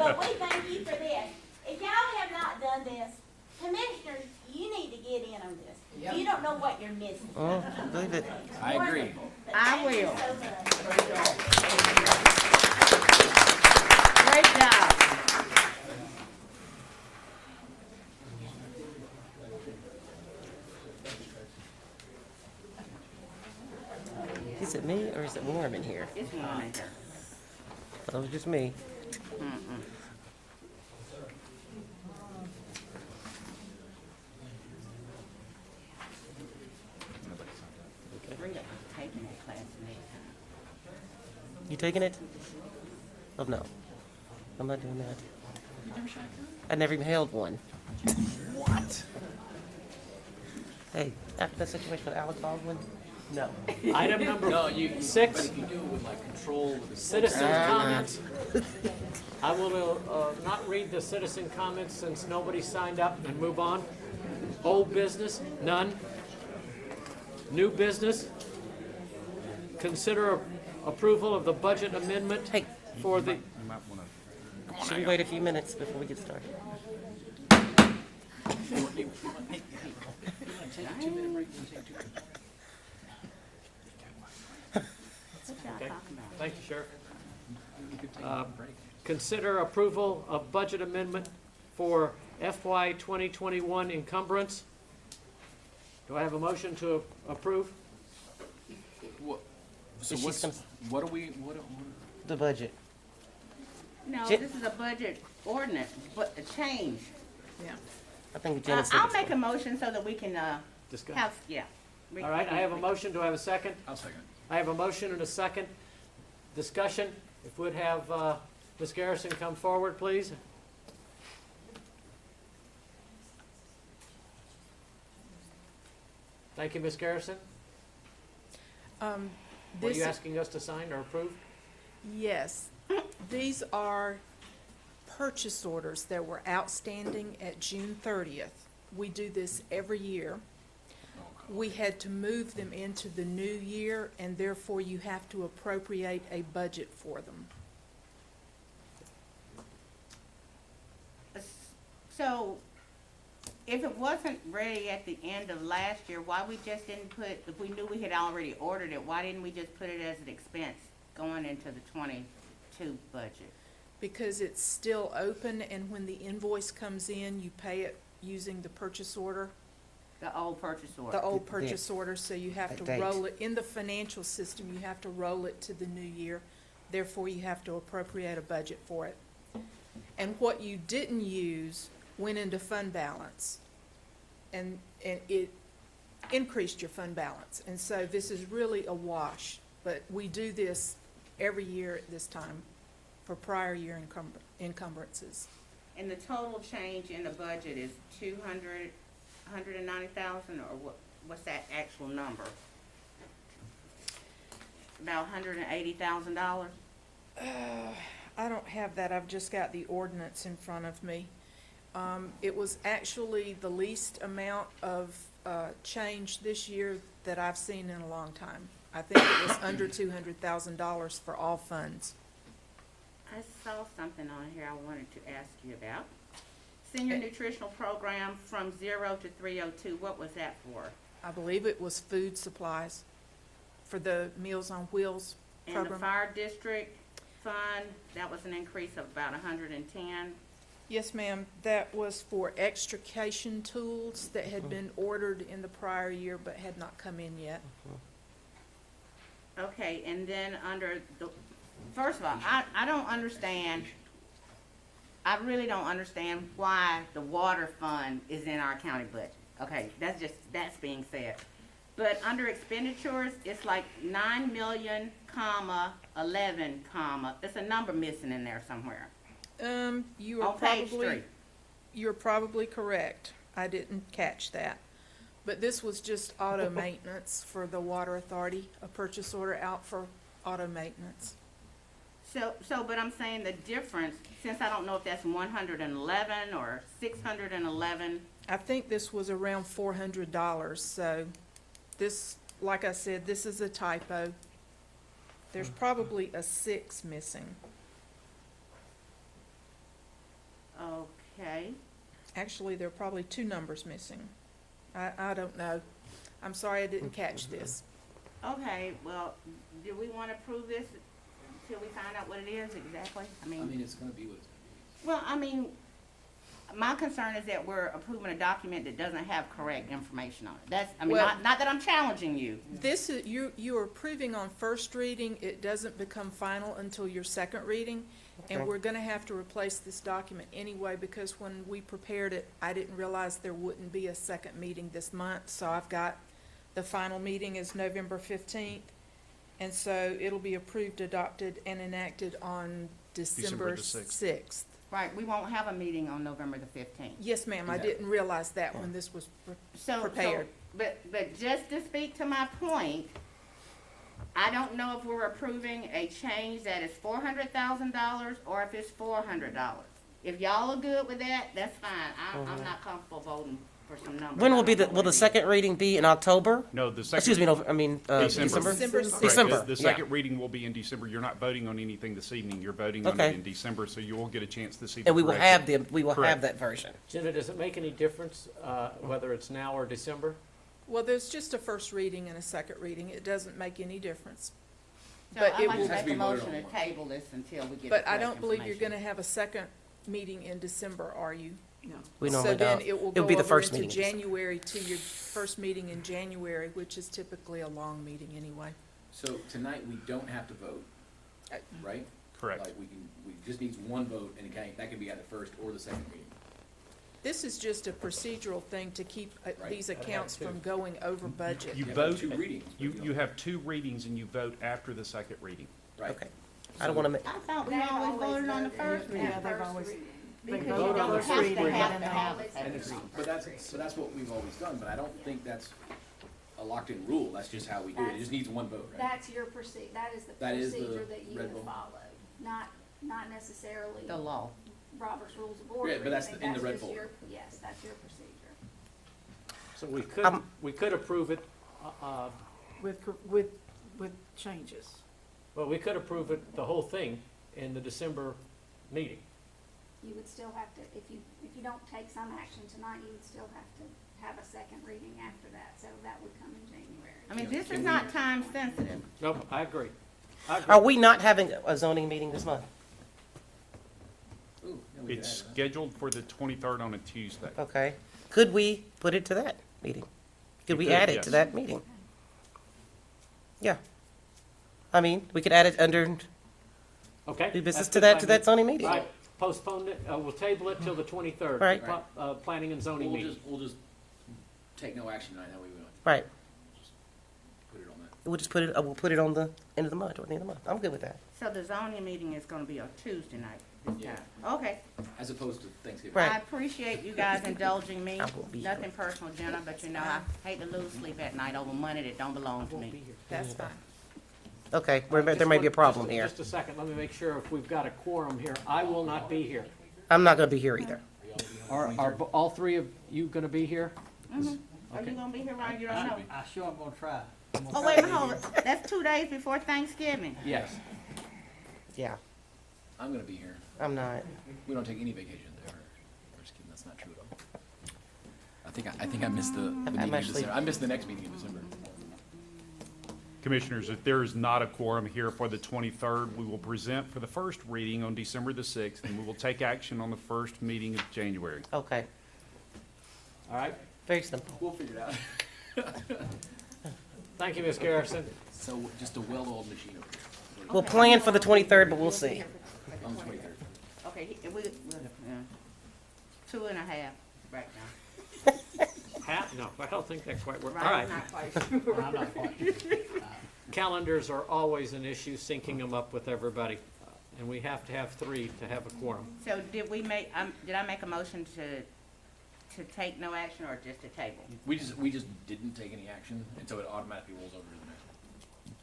Speaker 11: But we thank you for this. If y'all have not done this, commissioners, you need to get in on this. You don't know what you're missing.
Speaker 1: Oh, believe it.
Speaker 5: I agree.
Speaker 11: Wonderful. But
Speaker 3: I
Speaker 11: thank you
Speaker 3: will.
Speaker 11: so much.
Speaker 3: Great job.
Speaker 1: Is it me or is it warm in here?
Speaker 3: It's mine.
Speaker 1: Oh, it's just me.
Speaker 3: Bring up the tape in the class next time.
Speaker 1: You taking it? Oh, no. I'm not doing that. I never even held one. What? Hey, after that situation with Alec Baldwin, no.
Speaker 6: Item number
Speaker 5: No, you, but
Speaker 6: 6,
Speaker 5: if you do it with like control with the
Speaker 6: citizen comments. I will not read the citizen comments since nobody signed up and move on. Old business, none. New business, consider approval of the budget amendment
Speaker 1: Hey.
Speaker 6: for the,
Speaker 4: You might wanna,
Speaker 1: Should we wait a few minutes before we get started?
Speaker 6: okay, thank you, Sheriff. Consider approval of budget amendment for FY 2021 encumbrance. Do I have a motion to approve?
Speaker 5: What, so
Speaker 1: She's
Speaker 5: what's,
Speaker 1: gonna-
Speaker 5: what are we, what,
Speaker 1: The budget.
Speaker 3: No,
Speaker 1: Jen-
Speaker 3: this is a budget ordinance, but a change.
Speaker 1: I think Jenna said
Speaker 3: I'll
Speaker 1: it's-
Speaker 3: make a motion so that we can,
Speaker 6: Discuss.
Speaker 3: have, yeah.
Speaker 6: All right, I have a motion. Do I have a second?
Speaker 5: I'll second.
Speaker 6: I have a motion and a second. Discussion. If we'd have Ms. Garrison come forward, please. Thank you, Ms. Garrison. What are
Speaker 12: This,
Speaker 6: you asking us to sign or approve?
Speaker 12: yes, these are purchase orders that were outstanding at June 30th. We do this every year. We had to move them into the new year, and therefore you have to appropriate a budget for them.
Speaker 3: So, if it wasn't ready at the end of last year, why we just didn't put, if we knew we had already ordered it, why didn't we just put it as an expense going into the 22 budget?
Speaker 12: Because it's still open, and when the invoice comes in, you pay it using the purchase order,
Speaker 3: The old purchase order?
Speaker 12: the old purchase order, so you have to
Speaker 1: That date.
Speaker 12: roll it, in the financial system, you have to roll it to the new year. Therefore, you have to appropriate a budget for it. And what you didn't use went into fund balance, and it increased your fund balance. And so this is really a wash, but we do this every year at this time for prior year encumbrances.
Speaker 3: And the total change in the budget is 190,000, or what's that actual number? About $180,000?
Speaker 12: I don't have that, I've just got the ordinance in front of me. It was actually the least amount of change this year that I've seen in a long time. I think it was under $200,000 for all funds.
Speaker 3: I saw something on here I wanted to ask you about. Senior nutritional program from 0 to 302, what was that for?
Speaker 12: I believe it was food supplies for the Meals on Wheels
Speaker 3: And the
Speaker 12: program.
Speaker 3: fire district fund, that was an increase of about 110.
Speaker 12: Yes, ma'am, that was for extrication tools that had been ordered in the prior year but had not come in yet.
Speaker 3: Okay, and then under the, first of all, I don't understand, I really don't understand why the water fund is in our county budget. Okay, that's being said. But under expenditures, it's like 9 million, comma, 11, comma, there's a number missing in there somewhere.
Speaker 12: You are
Speaker 3: On page
Speaker 12: probably,
Speaker 3: 3.
Speaker 12: you're probably correct. I didn't catch that. But this was just auto maintenance for the water authority, a purchase order out for auto maintenance.
Speaker 3: So, but I'm saying the difference, since I don't know if that's 111 or 611,
Speaker 12: I think this was around $400, so this, like I said, this is a typo. There's probably a 6 missing.
Speaker 3: okay.
Speaker 12: Actually, there are probably 2 numbers missing. I don't know. I'm sorry I didn't catch this.
Speaker 3: Okay, well, do we want to prove this until we find out what it is exactly?
Speaker 5: I mean, it's gonna be what it's gonna
Speaker 3: Well, I mean, my concern is that we're approving a document that doesn't have correct information on it. That's, I mean,
Speaker 12: Well-
Speaker 3: not that I'm challenging you.
Speaker 12: This is, you are approving on first reading. It doesn't become final until your second reading. And
Speaker 1: Okay.
Speaker 12: we're gonna have to replace this document anyway, because when we prepared it, I didn't realize there wouldn't be a second meeting this month. So I've got, the final meeting is November 15th, And so it'll be approved, adopted, and enacted on
Speaker 4: December
Speaker 12: December
Speaker 4: the 6th.
Speaker 12: 6th.
Speaker 3: Right, we won't have a meeting on November the 15th.
Speaker 12: Yes, ma'am, I didn't realize that when this was prepared.
Speaker 3: But just to speak to my point, I don't know if we're approving a change that is $400,000 or if it's $400. If y'all are good with that, that's fine. I'm not comfortable voting for some numbers.
Speaker 1: When will the second reading be in October?
Speaker 4: No, the second.
Speaker 1: Excuse me, no, I mean,
Speaker 4: December.
Speaker 1: December?
Speaker 12: December
Speaker 4: Correct.
Speaker 1: December,
Speaker 4: The
Speaker 1: yeah.
Speaker 4: second reading will be in December. You're not voting on anything this evening. You're voting on
Speaker 1: Okay.
Speaker 4: it in December, so you will get a chance to see.
Speaker 1: And we will have
Speaker 4: correction.
Speaker 1: we will
Speaker 4: Correct.
Speaker 1: have that version.
Speaker 6: Jenna, does it make any difference, whether it's now or December?
Speaker 12: Well, there's just a first reading and a second reading. It doesn't make any difference.
Speaker 3: So
Speaker 12: But
Speaker 3: I'd
Speaker 12: it
Speaker 3: like
Speaker 12: will-
Speaker 3: to make a motion to table this until we get the
Speaker 12: But I
Speaker 3: correct
Speaker 12: don't believe you're
Speaker 3: information.
Speaker 12: gonna have a second meeting in December, are you?
Speaker 1: We
Speaker 12: So
Speaker 1: normally
Speaker 12: then
Speaker 1: don't.
Speaker 12: it will
Speaker 1: It'll
Speaker 12: go
Speaker 1: be the
Speaker 12: over
Speaker 1: first
Speaker 12: into
Speaker 1: meeting. in December.
Speaker 12: January to your first meeting in January, which is typically a long meeting anyway.
Speaker 5: So tonight, we don't have to vote, right?
Speaker 4: Correct.
Speaker 5: Like, we just needs one vote, and that can be at the first or the second reading.
Speaker 12: This is just a procedural thing to keep
Speaker 5: Right.
Speaker 12: these accounts from going over budget.
Speaker 4: You
Speaker 5: Yeah,
Speaker 4: vote.
Speaker 5: but 2 readings.
Speaker 4: You have 2 readings and you vote after the second reading.
Speaker 5: Right.
Speaker 1: Okay. I don't want to.
Speaker 3: I thought we always voted on the first reading. Because you
Speaker 6: voted on
Speaker 3: don't
Speaker 6: the
Speaker 3: have
Speaker 6: first
Speaker 3: to
Speaker 6: reading.
Speaker 3: have to have a
Speaker 5: And
Speaker 3: second
Speaker 5: it's,
Speaker 3: reading.
Speaker 5: but that's what we've always done, but I don't think that's a locked-in rule, that's just how we do it, it just needs one vote, right?
Speaker 11: That's your that is the
Speaker 5: That is the
Speaker 11: procedure that you
Speaker 5: Red
Speaker 11: have
Speaker 5: Bull.
Speaker 11: followed, not necessarily
Speaker 3: The law.
Speaker 11: Robert's Rules of Order.
Speaker 5: Yeah, but
Speaker 11: or
Speaker 5: that's
Speaker 11: anything.
Speaker 5: in the red
Speaker 11: just
Speaker 5: folder.
Speaker 11: Yes, that's your procedure.
Speaker 6: So we could approve it,
Speaker 2: With changes.
Speaker 6: well, we could approve it, the whole thing, in the December meeting.
Speaker 11: You would still have to, if you don't take some action tonight, you would still have to have a second reading after that, so that would come in January.
Speaker 3: I mean, this is not time sensitive.
Speaker 6: No, I agree. I agree.
Speaker 1: Are we not having a zoning meeting this month?
Speaker 5: Ooh, yeah, we could
Speaker 4: It's
Speaker 5: add that.
Speaker 4: scheduled for the 23rd on a Tuesday.
Speaker 1: Okay. Could we put it to that meeting? Could we
Speaker 4: could,
Speaker 1: add it to
Speaker 4: yes.
Speaker 1: that meeting? Yeah. I mean, we could add it under
Speaker 6: Okay.
Speaker 1: new business
Speaker 6: that's
Speaker 1: to
Speaker 6: good by
Speaker 1: that
Speaker 6: me.
Speaker 1: zoning meeting.
Speaker 6: All right, postpone it, we'll table it till the 23rd.
Speaker 1: Right.
Speaker 6: Planning and zoning meeting.
Speaker 5: We'll just take no action tonight, that way we don't
Speaker 1: Right.
Speaker 5: put it on that.
Speaker 1: We'll just put it, we'll put it on the end of the month, or the end of the month. I'm good with that.
Speaker 3: So the zoning meeting is gonna be on Tuesday night this
Speaker 5: Yeah.
Speaker 3: time. Okay.
Speaker 5: As opposed to Thanksgiving.
Speaker 1: Right.
Speaker 3: I appreciate you guys indulging me.
Speaker 1: I won't be here.
Speaker 3: Nothing personal, Jenna, but you know, I hate to lose sleep at night over money that don't belong to me.
Speaker 12: That's fine.
Speaker 1: Okay,
Speaker 6: Just
Speaker 1: there may be a
Speaker 6: one-
Speaker 1: problem
Speaker 6: just-
Speaker 1: here.
Speaker 6: Just a second, let me make sure if we've got a quorum here. I will not be here.
Speaker 1: I'm not gonna be here either.
Speaker 6: Are all 3 of you gonna be here?
Speaker 3: Are you gonna be here, Ron? You don't know?
Speaker 13: I sure am gonna try.
Speaker 3: Oh, wait a minute, hold it. That's 2 days before Thanksgiving.
Speaker 6: Yes.
Speaker 1: Yeah,
Speaker 5: I'm gonna be here.
Speaker 1: I'm not.
Speaker 5: We don't take any vacation there. Just kidding, that's not true at all. I think I missed the meeting in
Speaker 1: actually-
Speaker 5: December. I missed the next meeting in December.
Speaker 4: Commissioners, if there is not a quorum here for the 23rd, we will present for the first reading on December the 6th, and we will take action on the first meeting of January.
Speaker 1: Okay,
Speaker 6: All right.
Speaker 1: very simple.
Speaker 5: We'll figure it out.
Speaker 6: Thank you, Ms. Garrison.
Speaker 5: So, just a well-oiled machine over here.
Speaker 1: We'll plan for the 23rd, but we'll see.
Speaker 5: On the 23rd.
Speaker 3: Okay, we'll 2.5 right now.
Speaker 6: Half? No, I don't think that quite works. All
Speaker 3: Right,
Speaker 6: right.
Speaker 3: not quite sure.
Speaker 13: I'm not quite sure.
Speaker 6: Calendars are always an issue, syncing them up with everybody. And we have to have 3 to have a quorum.
Speaker 3: So did I make a motion to take no action or just to table?
Speaker 5: We just didn't take any action, and so it automatically rolls over to the next one.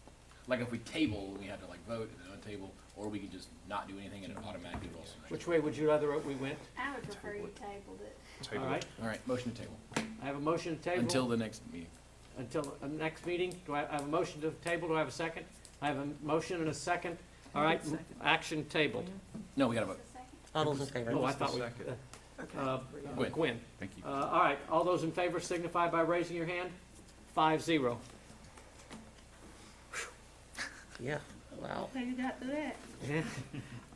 Speaker 5: Like if we table, we have to like vote and then untable, or we could just not do anything and it automatically rolls to the next
Speaker 6: Which way would you rather we went?
Speaker 11: I would prefer you tabled it.
Speaker 4: Table
Speaker 6: All
Speaker 4: it.
Speaker 6: right.
Speaker 5: one. All right, motion to table.
Speaker 6: I have a motion to table.
Speaker 5: Until the next meeting.
Speaker 6: Until the next meeting. Do I have a motion to table? Do I have a second? I have a motion and a second. All right, action tabled.
Speaker 5: No, we gotta vote.
Speaker 11: The second.
Speaker 1: All those in favor?
Speaker 6: Oh, I thought we,
Speaker 5: Gwen.
Speaker 6: Gwen.
Speaker 5: Thank you.
Speaker 6: All right, all those in favor signify by raising your hand. 5-0.
Speaker 1: Yeah, wow.
Speaker 3: Okay, you got through that.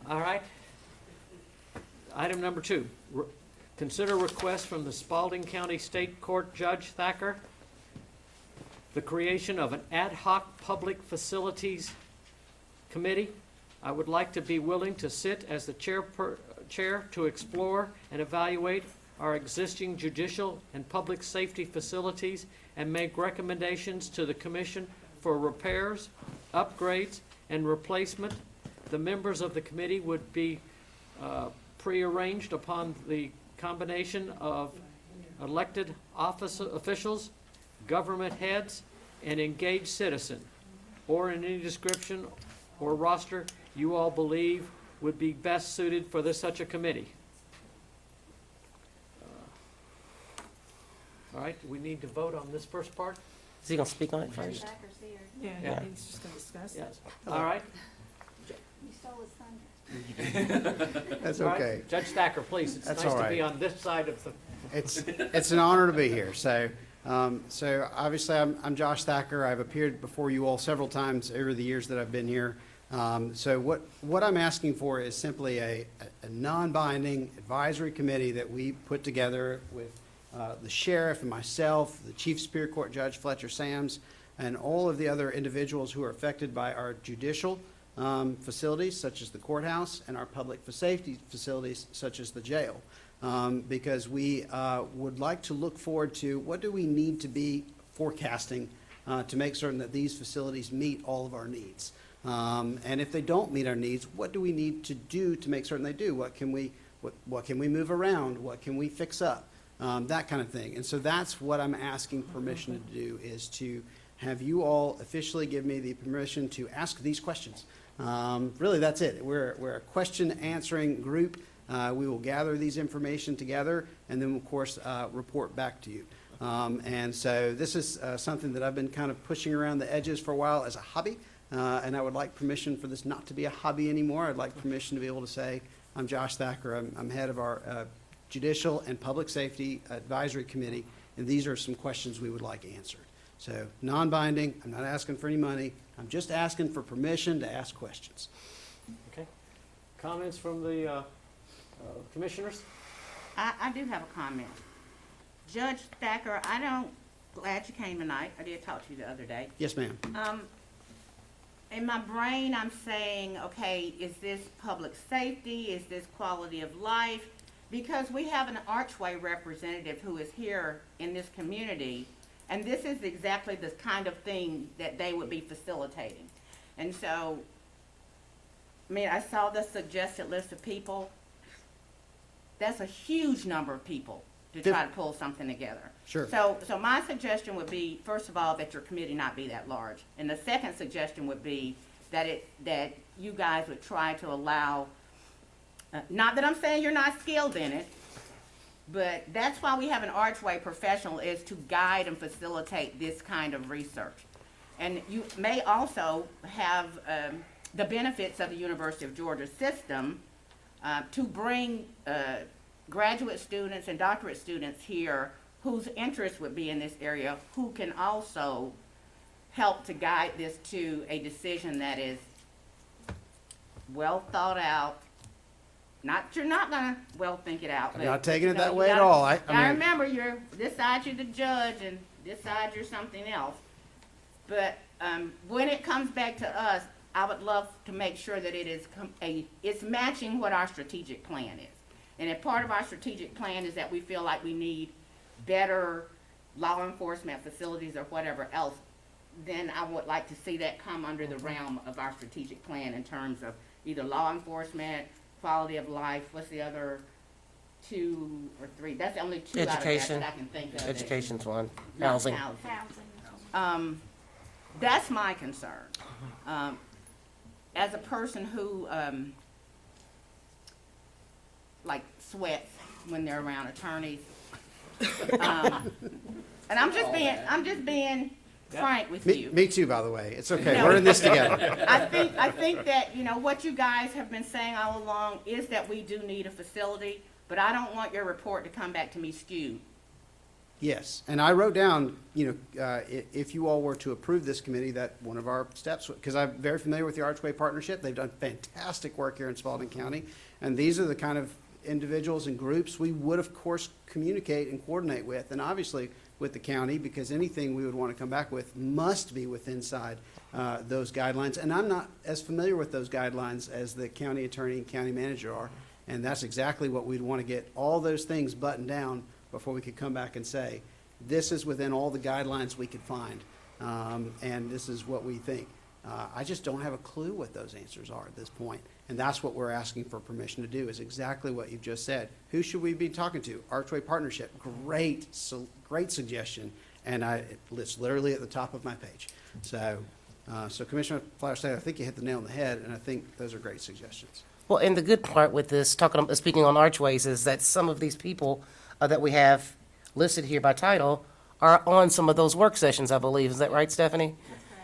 Speaker 6: All right. Item number 2, consider request from the Spalding County State Court Judge Thacker, the creation of an ad hoc public facilities committee. I would like to be willing to sit as the chair to explore and evaluate our existing judicial and public safety facilities and make recommendations to the commission for repairs upgrades, and replacement. The members of the committee would be prearranged upon the combination of elected office officials, government heads, and engaged citizen, or in any description or roster you all believe would be best suited for such a committee. All right, we need to vote on this first part?
Speaker 1: Is he gonna speak on it first?
Speaker 6: Yeah.
Speaker 12: He's just gonna discuss
Speaker 6: Yes.
Speaker 12: it.
Speaker 6: All right.
Speaker 11: You stole his thunder.
Speaker 13: That's
Speaker 6: All right.
Speaker 13: okay.
Speaker 6: Judge Thacker, please, it's
Speaker 13: That's
Speaker 6: nice
Speaker 13: all
Speaker 6: to be
Speaker 13: right.
Speaker 6: on this side of the,
Speaker 13: It's an honor to be here. So obviously I'm Josh Thacker. I've appeared before you all several times over the years that I've been here. So what I'm asking for is simply a non-binding advisory committee that we put together with the sheriff and myself, the Chief Superior Court Judge Fletcher Sams, and all of the other individuals who are affected by our judicial facilities, such as the courthouse, and our public safety facilities, such as the jail. Because we would like to look forward to what do we need to be forecasting to make certain that these facilities meet all of our needs. And if they don't meet our needs, what do we need to do to make certain they do? What can we move around? What can we fix up? That kind of thing. And so that's what I'm asking permission to do, is to have you all officially give me the permission to ask these questions. Really, that's it. We're a question answering group. We will gather these information together and then, of course, report back to you. And so this is something that I've been kind of pushing around the edges for a while as a hobby. And I would like permission for this not to be a hobby anymore. I'd like permission to be able to say, I'm Josh Thacker. I'm head of our Judicial and Public Safety Advisory Committee, and these are some questions we would like answered. So non-binding, I'm not asking for any money. I'm just asking for permission to ask questions.
Speaker 6: okay. Comments from the commissioners?
Speaker 3: I do have a comment. Judge Thacker, glad you came tonight. I did talk to you the other day.
Speaker 13: Yes, ma'am.
Speaker 3: In my brain, I'm saying, okay, is this public safety? Is this quality of life? Because we have an Archway representative who is here in this community, and this is exactly the kind of thing that they would be facilitating. And so, I mean, I saw the suggested list of people. That's a huge number of people to try to pull something together.
Speaker 13: Sure.
Speaker 3: So my suggestion would be, first of all, that your committee not be that large. And the second suggestion would be that you guys would try to allow, not that I'm saying you're not skilled in it, but that's why we have an Archway professional, is to guide and facilitate this kind of research. And you may also have the benefits of the University of Georgia system to bring graduate students and doctorate students here whose interest would be in this area, who can also help to guide this to a decision that is well thought out. You're not gonna well think it out.
Speaker 13: I'm not taking it that way at all. I mean,
Speaker 3: remember, this side you're the judge and this side you're something else. But when it comes back to us, I would love to make sure that it's matching what our strategic plan is. And if part of our strategic plan is that we feel like we need better law enforcement facilities or whatever else, then I would like to see that come under the realm of our strategic plan in terms of either law enforcement, quality of life. What's the other 2 or 3? That's the only 2 out of
Speaker 1: Education.
Speaker 3: that I can think of.
Speaker 1: Education's one.
Speaker 3: Not
Speaker 1: Housing.
Speaker 3: That's my concern. As a person who like sweats when they're around attorneys, and I'm just being frank with you.
Speaker 13: me too, by the way. It's okay.
Speaker 3: No.
Speaker 13: We're in this together.
Speaker 3: I think that, what you guys have been saying all along is that we do need a facility, but I don't want your report to come back to me skewed.
Speaker 13: Yes, and I wrote down, if you all were to approve this committee, that one of our steps, because I'm very familiar with the Archway Partnership. They've done fantastic work here in Spalding County, and these are the kind of individuals and groups we would, of course, communicate and coordinate with, and obviously with the county, because anything we would want to come back with must be within those guidelines. And I'm not as familiar with those guidelines as the county attorney and county manager are, and that's exactly what we'd want to get all those things buttoned down before we could come back and say, this is within all the guidelines we could find, and this is what we think. I just don't have a clue what those answers are at this point. And that's what we're asking for permission to do, is exactly what you've just said. Who should we be talking to? Archway Partnership, great suggestion, and it's literally at the top of my page. So Commissioner Flower-State, I think you hit the nail on the head, and I think those are great suggestions.
Speaker 1: Well, and the good part with this, speaking on Archways, is that some of these people that we have listed here by title are on some of those work sessions, I believe. Is that right, Stephanie?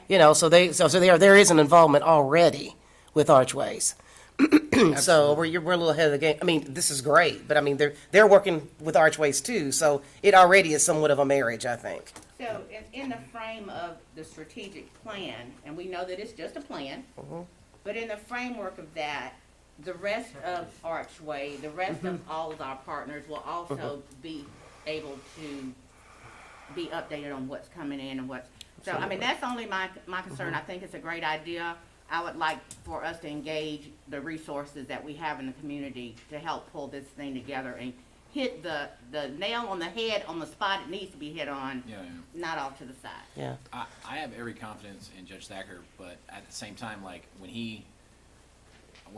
Speaker 1: You know, so there is an involvement already with Archways. So we're a little ahead of the game. I mean, this is great, but I mean, they're working with Archways too, so it already is somewhat of a marriage, I think.
Speaker 3: So in the frame of the strategic plan, and we know that it's just a plan, but in the framework of that, the rest of Archway, the rest of all of our partners will also be able to be updated on what's coming in and what's, so, I mean, that's only my concern. I think it's a great idea. I would like for us to engage the resources that we have in the community to help pull this thing together and hit the nail on the head on the spot it needs to be hit on, not off to the side.
Speaker 1: Yeah.
Speaker 5: I have every confidence in Judge Thacker, but at the same time, like, when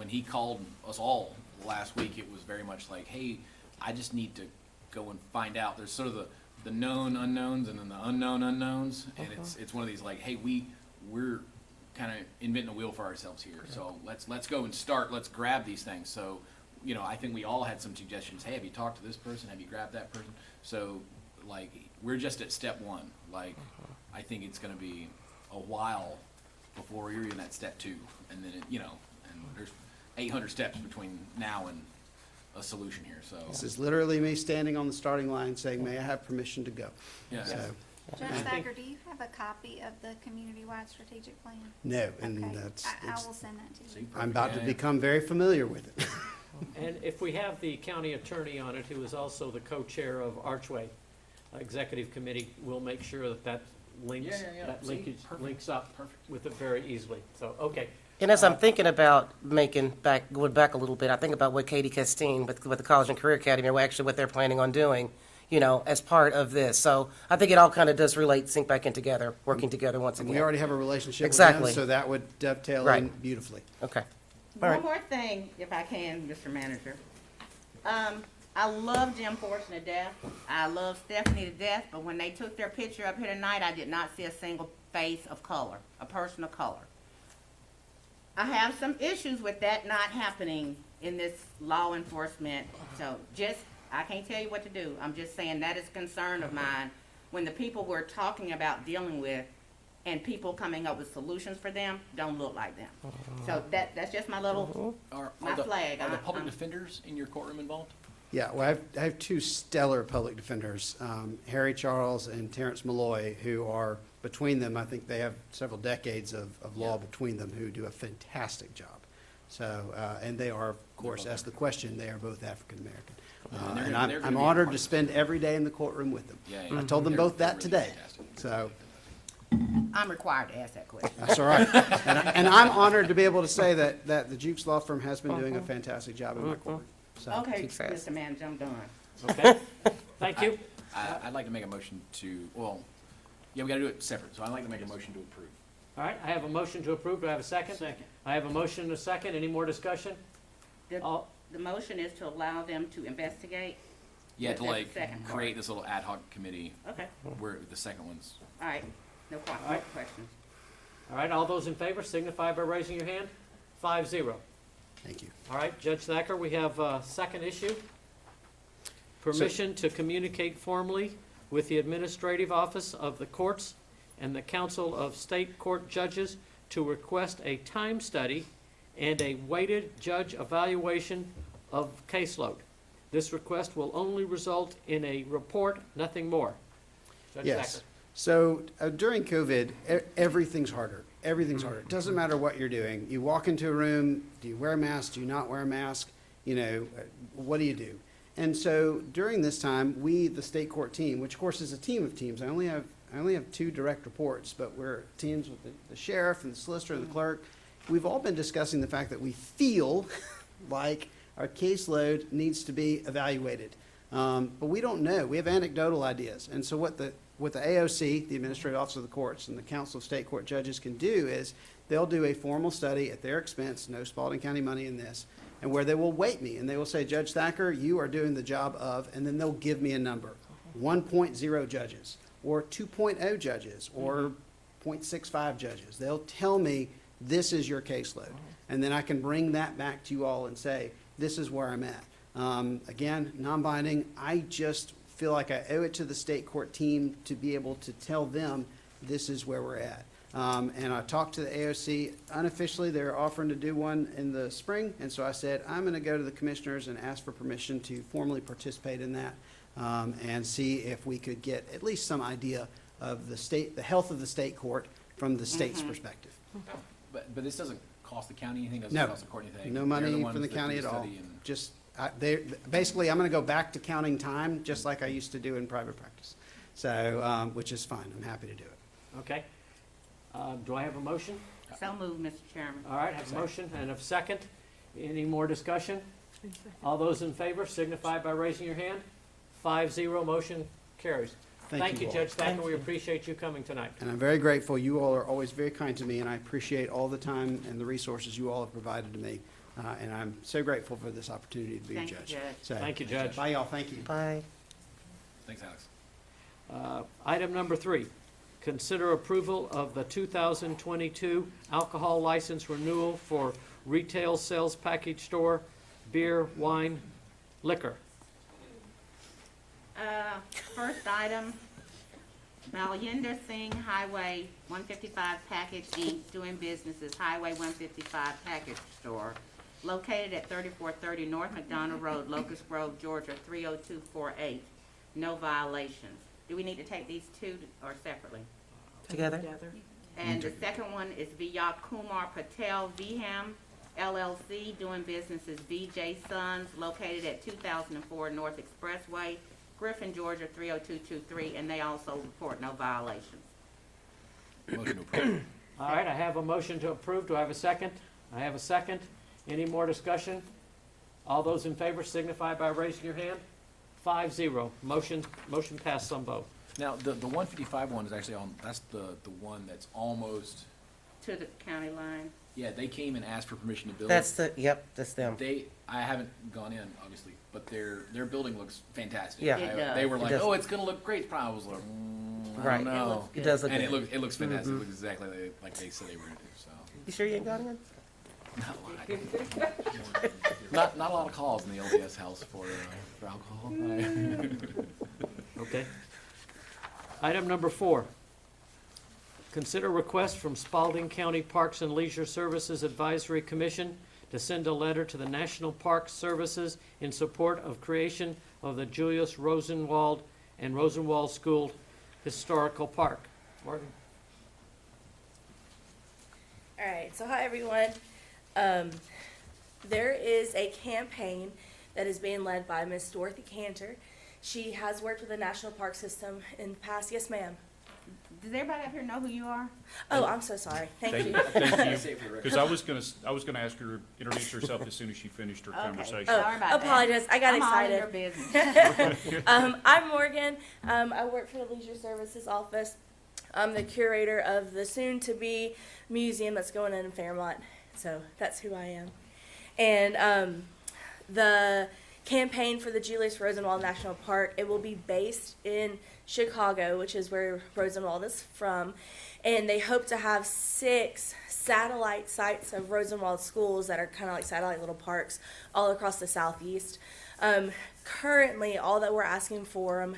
Speaker 5: he called us all last week, it was very much like, hey, I just need to go and find out. There's sort of the known unknowns and then the unknown unknowns, and it's one of these like, hey, we're kind of inventing a wheel for ourselves here. So let's go and start. Let's grab these things. So, you know, I think we all had some suggestions. Hey, have you talked to this person? Have you grabbed that person? So, like, we're just at step one. Like, I think it's going to be a while before you're even at step two, and then and there's 800 steps between now and a solution here. So
Speaker 13: This is literally me standing on the starting line saying, may I have permission to go?
Speaker 5: yeah.
Speaker 13: So,
Speaker 14: Judge Thacker, do you have a copy of the community-wide strategic plan?
Speaker 13: no, and
Speaker 14: Okay.
Speaker 13: that's,
Speaker 14: I will send that to you.
Speaker 13: I'm about to become very familiar with it.
Speaker 6: And if we have the county attorney on it, who is also the co-chair of Archway Executive Committee, we'll make sure that links, that linkage links up with it very easily. So, okay.
Speaker 1: And as I'm thinking about going back a little bit, I think about what Katie Castine with the College and Career Academy, or actually what they're planning on doing, as part of this. So I think it all kind of does sync back in together, working together once again.
Speaker 13: We already have a relationship with
Speaker 1: Exactly.
Speaker 13: them, so that would dovetail
Speaker 1: Right.
Speaker 13: in beautifully.
Speaker 1: Okay.
Speaker 3: One more thing, if I can, Mr. Manager. I love Jim Fortune to death. I love Stephanie to death, but when they took their picture up here tonight, I did not see a single face of color, a person of color. I have some issues with that not happening in this law enforcement, so I can't tell you what to do. I'm just saying that is a concern of mine when the people we're talking about dealing with and people coming up with solutions for them don't look like them. So that's just my little, my flag.
Speaker 5: Are the public defenders in your courtroom involved?
Speaker 13: Yeah, well, I have two stellar public defenders, Harry Charles and Terrence Malloy, who are, between them, I think they have several decades of law between them, who do a fantastic job. So, and they are, of course, asked the question, they are both African-American. And I'm honored to spend every day in the courtroom with them. I told them both that today. So,
Speaker 3: I'm required to ask that question.
Speaker 13: that's all right. And I'm honored to be able to say that the Jukes Law Firm has been doing a fantastic job in my court. So,
Speaker 3: Okay,
Speaker 1: keep fast.
Speaker 3: Mr. Manager, I'm done.
Speaker 6: Okay. Thank you.
Speaker 5: I'd like to make a motion to, we gotta do it separate, so I'd like to make a motion to approve.
Speaker 6: All right, I have a motion to approve. Do I have a second? Second. I have a motion and a second. Any more discussion? All-
Speaker 3: The motion is to allow them to investigate?
Speaker 5: Yeah, to
Speaker 3: That's
Speaker 5: like
Speaker 3: the second part.
Speaker 5: create this little ad hoc committee
Speaker 3: Okay,
Speaker 5: where the second one's,
Speaker 3: all right, no
Speaker 6: All right.
Speaker 3: questions.
Speaker 6: All right, all those in favor signify by raising your hand. 5-0.
Speaker 13: thank you.
Speaker 6: All right, Judge Thacker, we have a second issue. Permission to communicate formally with the Administrative Office of the Courts and the Council of State Court Judges to request a time study and a weighted judge evaluation of caseload. This request will only result in a report, nothing more. Judge
Speaker 13: Yes.
Speaker 6: Thacker.
Speaker 13: So during COVID, everything's harder. Everything's harder. It doesn't matter what you're doing. You walk into a room, do you wear a mask? Do you not wear a mask? What do you do? And so during this time, we, the state court team, which of course is a team of teams, I only have 2 direct reports, but we're teams with the sheriff and the solicitor and the clerk. We've all been discussing the fact that we feel like our caseload needs to be evaluated. But we don't know. We have anecdotal ideas. And so what the AOC, the Administrative Office of the Courts, and the Council of State Court Judges can do is they'll do a formal study at their expense, no Spalding County money in this, and where they will weight me, and they will say, Judge Thacker, you are doing the job of, and then they'll give me a number, 1.0 judges, or 2.0 judges, or 0.65 judges. They'll tell me, this is your caseload, and then I can bring that back to you all and say, this is where I'm at. Again, non-binding, I just feel like I owe it to the state court team to be able to tell them, this is where we're at. And I talked to the AOC. Unofficially, they're offering to do one in the spring, and so I said, I'm going to go to the commissioners and ask for permission to formally participate in that, and see if we could get at least some idea of the health of the state court from the state's perspective.
Speaker 5: But this doesn't cost the county anything, doesn't
Speaker 13: No,
Speaker 5: cost the court anything?
Speaker 13: no
Speaker 5: They're
Speaker 13: money
Speaker 5: ones
Speaker 13: from the
Speaker 5: that do
Speaker 13: county at all.
Speaker 5: study and-
Speaker 13: Just, basically, I'm going to go back to counting time, just like I used to do in private practice. So, which is fine. I'm happy to do it.
Speaker 6: Okay. Do I have a motion?
Speaker 3: So moved, Mr. Chairman.
Speaker 6: All right, I have a motion and a second. Any more discussion? All those in favor signify by raising your hand. 5-0, motion carries. Thank you,
Speaker 13: all.
Speaker 6: Judge Thacker. We appreciate you coming tonight.
Speaker 13: And I'm very grateful. You all are always very kind to me, and I appreciate all the time and the resources you all have provided to me. And I'm so grateful for this opportunity to be a
Speaker 3: Thank you,
Speaker 13: judge.
Speaker 3: Judge.
Speaker 13: So,
Speaker 6: Thank you, Judge.
Speaker 13: bye, y'all. Thank you.
Speaker 1: Bye.
Speaker 5: Thanks, Alex.
Speaker 6: Item number 3, consider approval of the 2022 alcohol license renewal for retail sales package store, beer, wine, liquor.
Speaker 3: First item, Malinder Singh Highway 155 Package Inc., doing business as Highway 155 Package Store, located at 3430 North McDonald Road, Locust Grove, Georgia 30248. No violations. Do we need to take these two or separately?
Speaker 1: Together?
Speaker 3: And the second one is Vijay Kumar Patel Viham LLC, doing business as VJ Sons, located at 2004 North Expressway, Griffin, Georgia 30223, and they also report no violations.
Speaker 5: Motion to approve.
Speaker 6: All right, I have a motion to approve. Do I have a second? I have a second. Any more discussion? All those in favor signify by raising your hand. 5-0. Motion passed on both.
Speaker 5: Now, the 155 one is actually on, that's the one that's almost,
Speaker 3: To the county line.
Speaker 5: yeah, they came and asked for permission to build.
Speaker 1: That's that's them.
Speaker 5: I haven't gone in, obviously, but their building looks fantastic.
Speaker 1: Yeah.
Speaker 3: It does.
Speaker 5: They were
Speaker 1: It
Speaker 5: like,
Speaker 1: does.
Speaker 5: oh, it's gonna look great. Probably was like, I
Speaker 1: Right.
Speaker 5: don't
Speaker 1: It
Speaker 5: know.
Speaker 3: looks good.
Speaker 1: It does look
Speaker 5: And
Speaker 1: good.
Speaker 5: it looks fantastic. It looks exactly like they said they were gonna do, so.
Speaker 1: You sure you ain't gone in?
Speaker 5: Not a lot. Not a lot of calls in the LDS house for alcohol.
Speaker 6: Okay. Item number 4, consider request from Spalding County Parks and Leisure Services Advisory Commission to send a letter to the National Park Services in support of creation of the Julius Rosenwald and Rosenwald School Historical Park. Morgan?
Speaker 15: All right, so hi everyone. There is a campaign that is being led by Miss Dorothy Cantor. She has worked with the National Park System in the past. Yes, ma'am.
Speaker 3: Does everybody up here know who you are?
Speaker 15: Oh, I'm so sorry. Thank you.
Speaker 4: Thank you. Because I was gonna ask her to introduce herself as soon as she finished her
Speaker 3: Okay.
Speaker 4: conversation.
Speaker 3: Sorry about that.
Speaker 15: Apologize, I got
Speaker 3: I'm all in
Speaker 15: excited.
Speaker 3: your business.
Speaker 15: I'm Morgan. I work for the Leisure Services Office. I'm the curator of the soon-to-be museum that's going in Fairmont. So that's who I am. And the campaign for the Julius Rosenwald National Park, it will be based in Chicago, which is where Rosenwald is from. And they hope to have 6 satellite sites of Rosenwald schools that are kind of like satellite little parks all across the southeast. Currently, all that we're asking for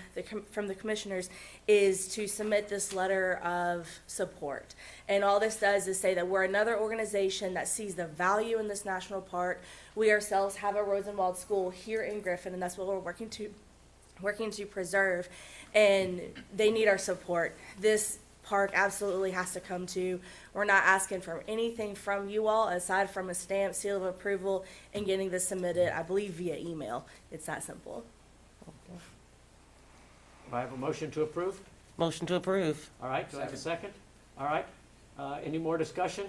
Speaker 15: from the commissioners is to submit this letter of support. And all this does is say that we're another organization that sees the value in this national park. We ourselves have a Rosenwald school here in Griffin, and that's what we're working to preserve. And they need our support. This park absolutely has to come to. We're not asking for anything from you all aside from a stamp, seal of approval, and getting this submitted, I believe, via email. It's that simple.
Speaker 6: Do I have a motion to approve?
Speaker 1: Motion to approve.
Speaker 6: All right, do I have a second? All right, any more discussion?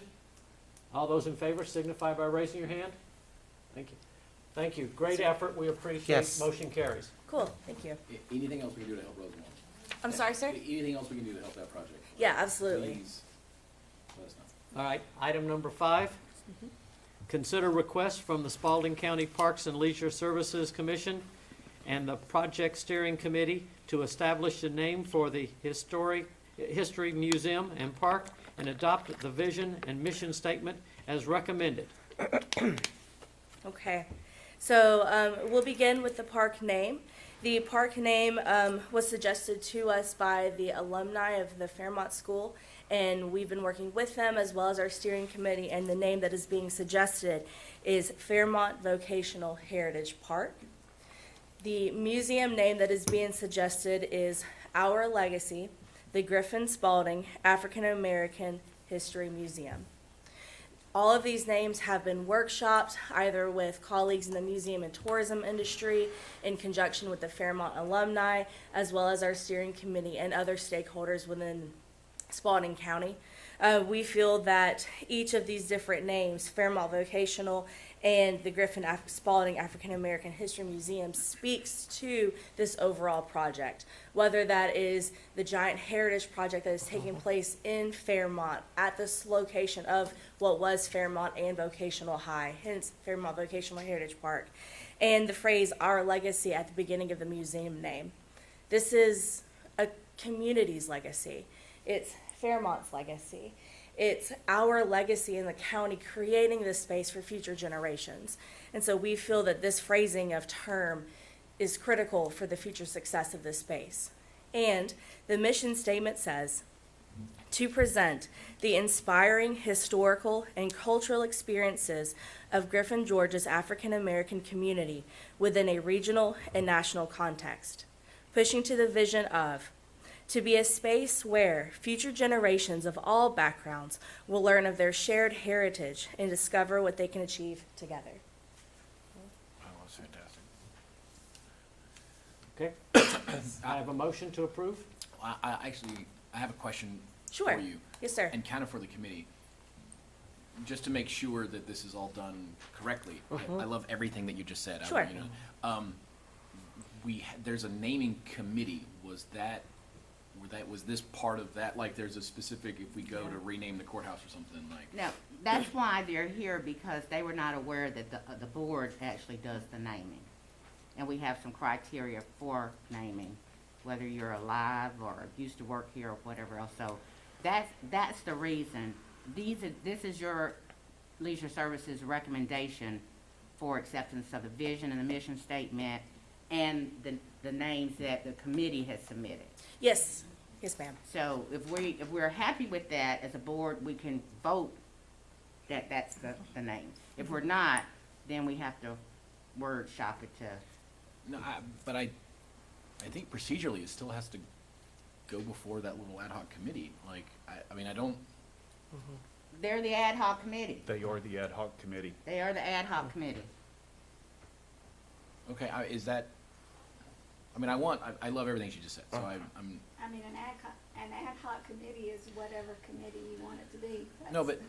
Speaker 6: All those in favor signify by raising your hand. Thank you. Thank you. Great effort. We appreciate.
Speaker 1: Yes.
Speaker 6: Motion carries.
Speaker 15: Cool, thank you.
Speaker 5: Anything else we can do to help Rosenwald?
Speaker 15: I'm sorry, sir?
Speaker 5: Anything else we can do to help that project?
Speaker 15: Yeah, absolutely.
Speaker 5: Please let us know.
Speaker 6: All right, item number 5. Consider request from the Spalding County Parks and Leisure Services Commission and the Project Steering Committee to establish a name for the History Museum and Park and adopt the vision and mission statement as recommended.
Speaker 15: Okay, so we'll begin with the park name. The park name was suggested to us by the alumni of the Fairmont School, and we've been working with them as well as our steering committee, and the name that is being suggested is Fairmont Vocational Heritage Park. The museum name that is being suggested is Our Legacy, the Griffin Spalding African American History Museum. All of these names have been workshopped either with colleagues in the museum and tourism industry in conjunction with the Fairmont alumni, as well as our steering committee and other stakeholders within Spalding County. We feel that each of these different names, Fairmont Vocational and the Griffin Spalding African American History Museum, speaks to this overall project, whether that is the giant heritage project that is taking place in Fairmont at this location of what was Fairmont and Vocational High, hence Fairmont Vocational Heritage Park, and the phrase Our Legacy at the beginning of the museum name. This is a community's legacy. It's Fairmont's legacy. It's our legacy in the county creating this space for future generations. And so we feel that this phrasing of term is critical for the future success of this space. And the mission statement says, to present the inspiring historical and cultural experiences of Griffin, Georgia's African American community within a regional and national context, pushing to the vision of to be a space where future generations of all backgrounds will learn of their shared heritage and discover what they can achieve together.
Speaker 5: Oh, that's fantastic.
Speaker 6: Okay. I have a motion to approve.
Speaker 5: I have a question
Speaker 15: Sure.
Speaker 5: for you.
Speaker 15: Yes, sir.
Speaker 5: And kind of for the committee. Just to make sure that this is all done correctly. I love everything that you just said.
Speaker 15: Sure.
Speaker 5: There's a naming committee. Was this part of that? Like, there's a specific, if we go to rename the courthouse or something, like.
Speaker 3: No, that's why they're here, because they were not aware that the board actually does the naming. And we have some criteria for naming, whether you're alive or used to work here or whatever else. So that's the reason. This is your Leisure Services recommendation for acceptance of the vision and the mission statement and the names that the committee has submitted.
Speaker 15: Yes. Yes, ma'am.
Speaker 3: So if we're happy with that as a board, we can vote that that's the name. If we're not, then we have to word shop it to.
Speaker 5: No, but I think procedurally it still has to go before that little ad hoc committee. Like, I don't.
Speaker 3: They're the ad hoc committee.
Speaker 4: They are the ad hoc committee.
Speaker 3: They are the ad hoc committee.
Speaker 5: Okay, is that? I love everything she just said. So I'm.
Speaker 14: I mean, an ad hoc committee is whatever committee you want it to be.
Speaker 5: No, but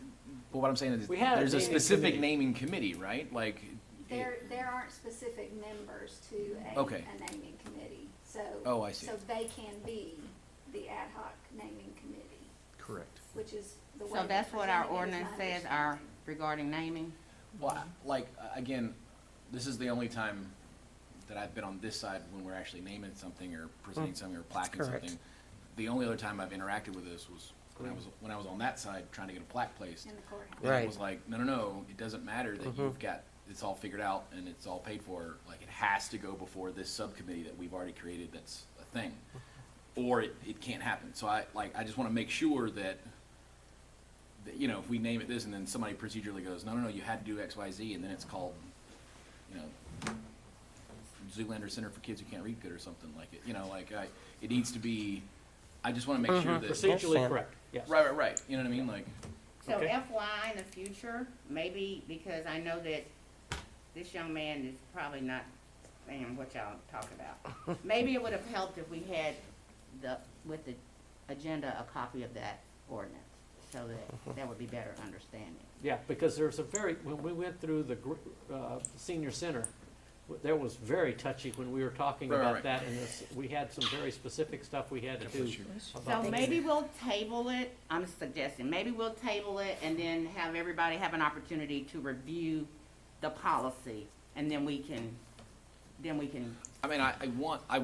Speaker 5: what I'm saying is
Speaker 6: We have a
Speaker 5: there's a
Speaker 6: naming
Speaker 5: specific
Speaker 6: committee.
Speaker 5: naming committee, right? Like.
Speaker 14: There aren't specific members to
Speaker 5: Okay.
Speaker 14: a naming committee, so.
Speaker 5: Oh, I see.
Speaker 14: So they can be the ad hoc naming committee,
Speaker 4: Correct.
Speaker 14: which is the way.
Speaker 3: So
Speaker 14: they're
Speaker 3: that's what our
Speaker 14: presenting it, is
Speaker 3: ordinance
Speaker 14: my
Speaker 3: says,
Speaker 14: understanding.
Speaker 3: regarding naming.
Speaker 5: Well, again, this is the only time that I've been on this side when we're actually naming something or presenting something or plaquing
Speaker 7: correct.
Speaker 5: something. The only other time I've interacted with this was when I was on that side trying to get a plaque placed.
Speaker 14: In the courthouse.
Speaker 5: And
Speaker 7: Right.
Speaker 5: it was like, no, it doesn't matter that you've got, it's all figured out and it's all paid for. Like, it has to go before this subcommittee that we've already created that's a thing. Or it can't happen. So I just want to make sure that, if we name it this and then somebody procedurally goes, no, you had to do X, Y, Z, and then it's called, Zoolander Center for Kids Who Can't Read Good or something like it. It needs to be, I just want to make sure that.
Speaker 6: Procedurally correct, yes.
Speaker 5: Right. You know what I mean? Like.
Speaker 3: So
Speaker 6: Okay.
Speaker 3: FYI in the future, maybe, because I know that this young man is probably not saying what y'all talk about. Maybe it would have helped if we had with the agenda, a copy of that ordinance, so that would be better understanding.
Speaker 6: Yeah, because there's when we went through the senior center, there was very touchy when we were talking
Speaker 5: Right,
Speaker 6: about
Speaker 5: right.
Speaker 6: that, and we had some very specific stuff we had to do.
Speaker 3: So
Speaker 6: about
Speaker 3: maybe we'll table it, I'm suggesting, maybe we'll table it and then have everybody have an opportunity to review the policy, and then we can.
Speaker 5: I mean, I want
Speaker 3: I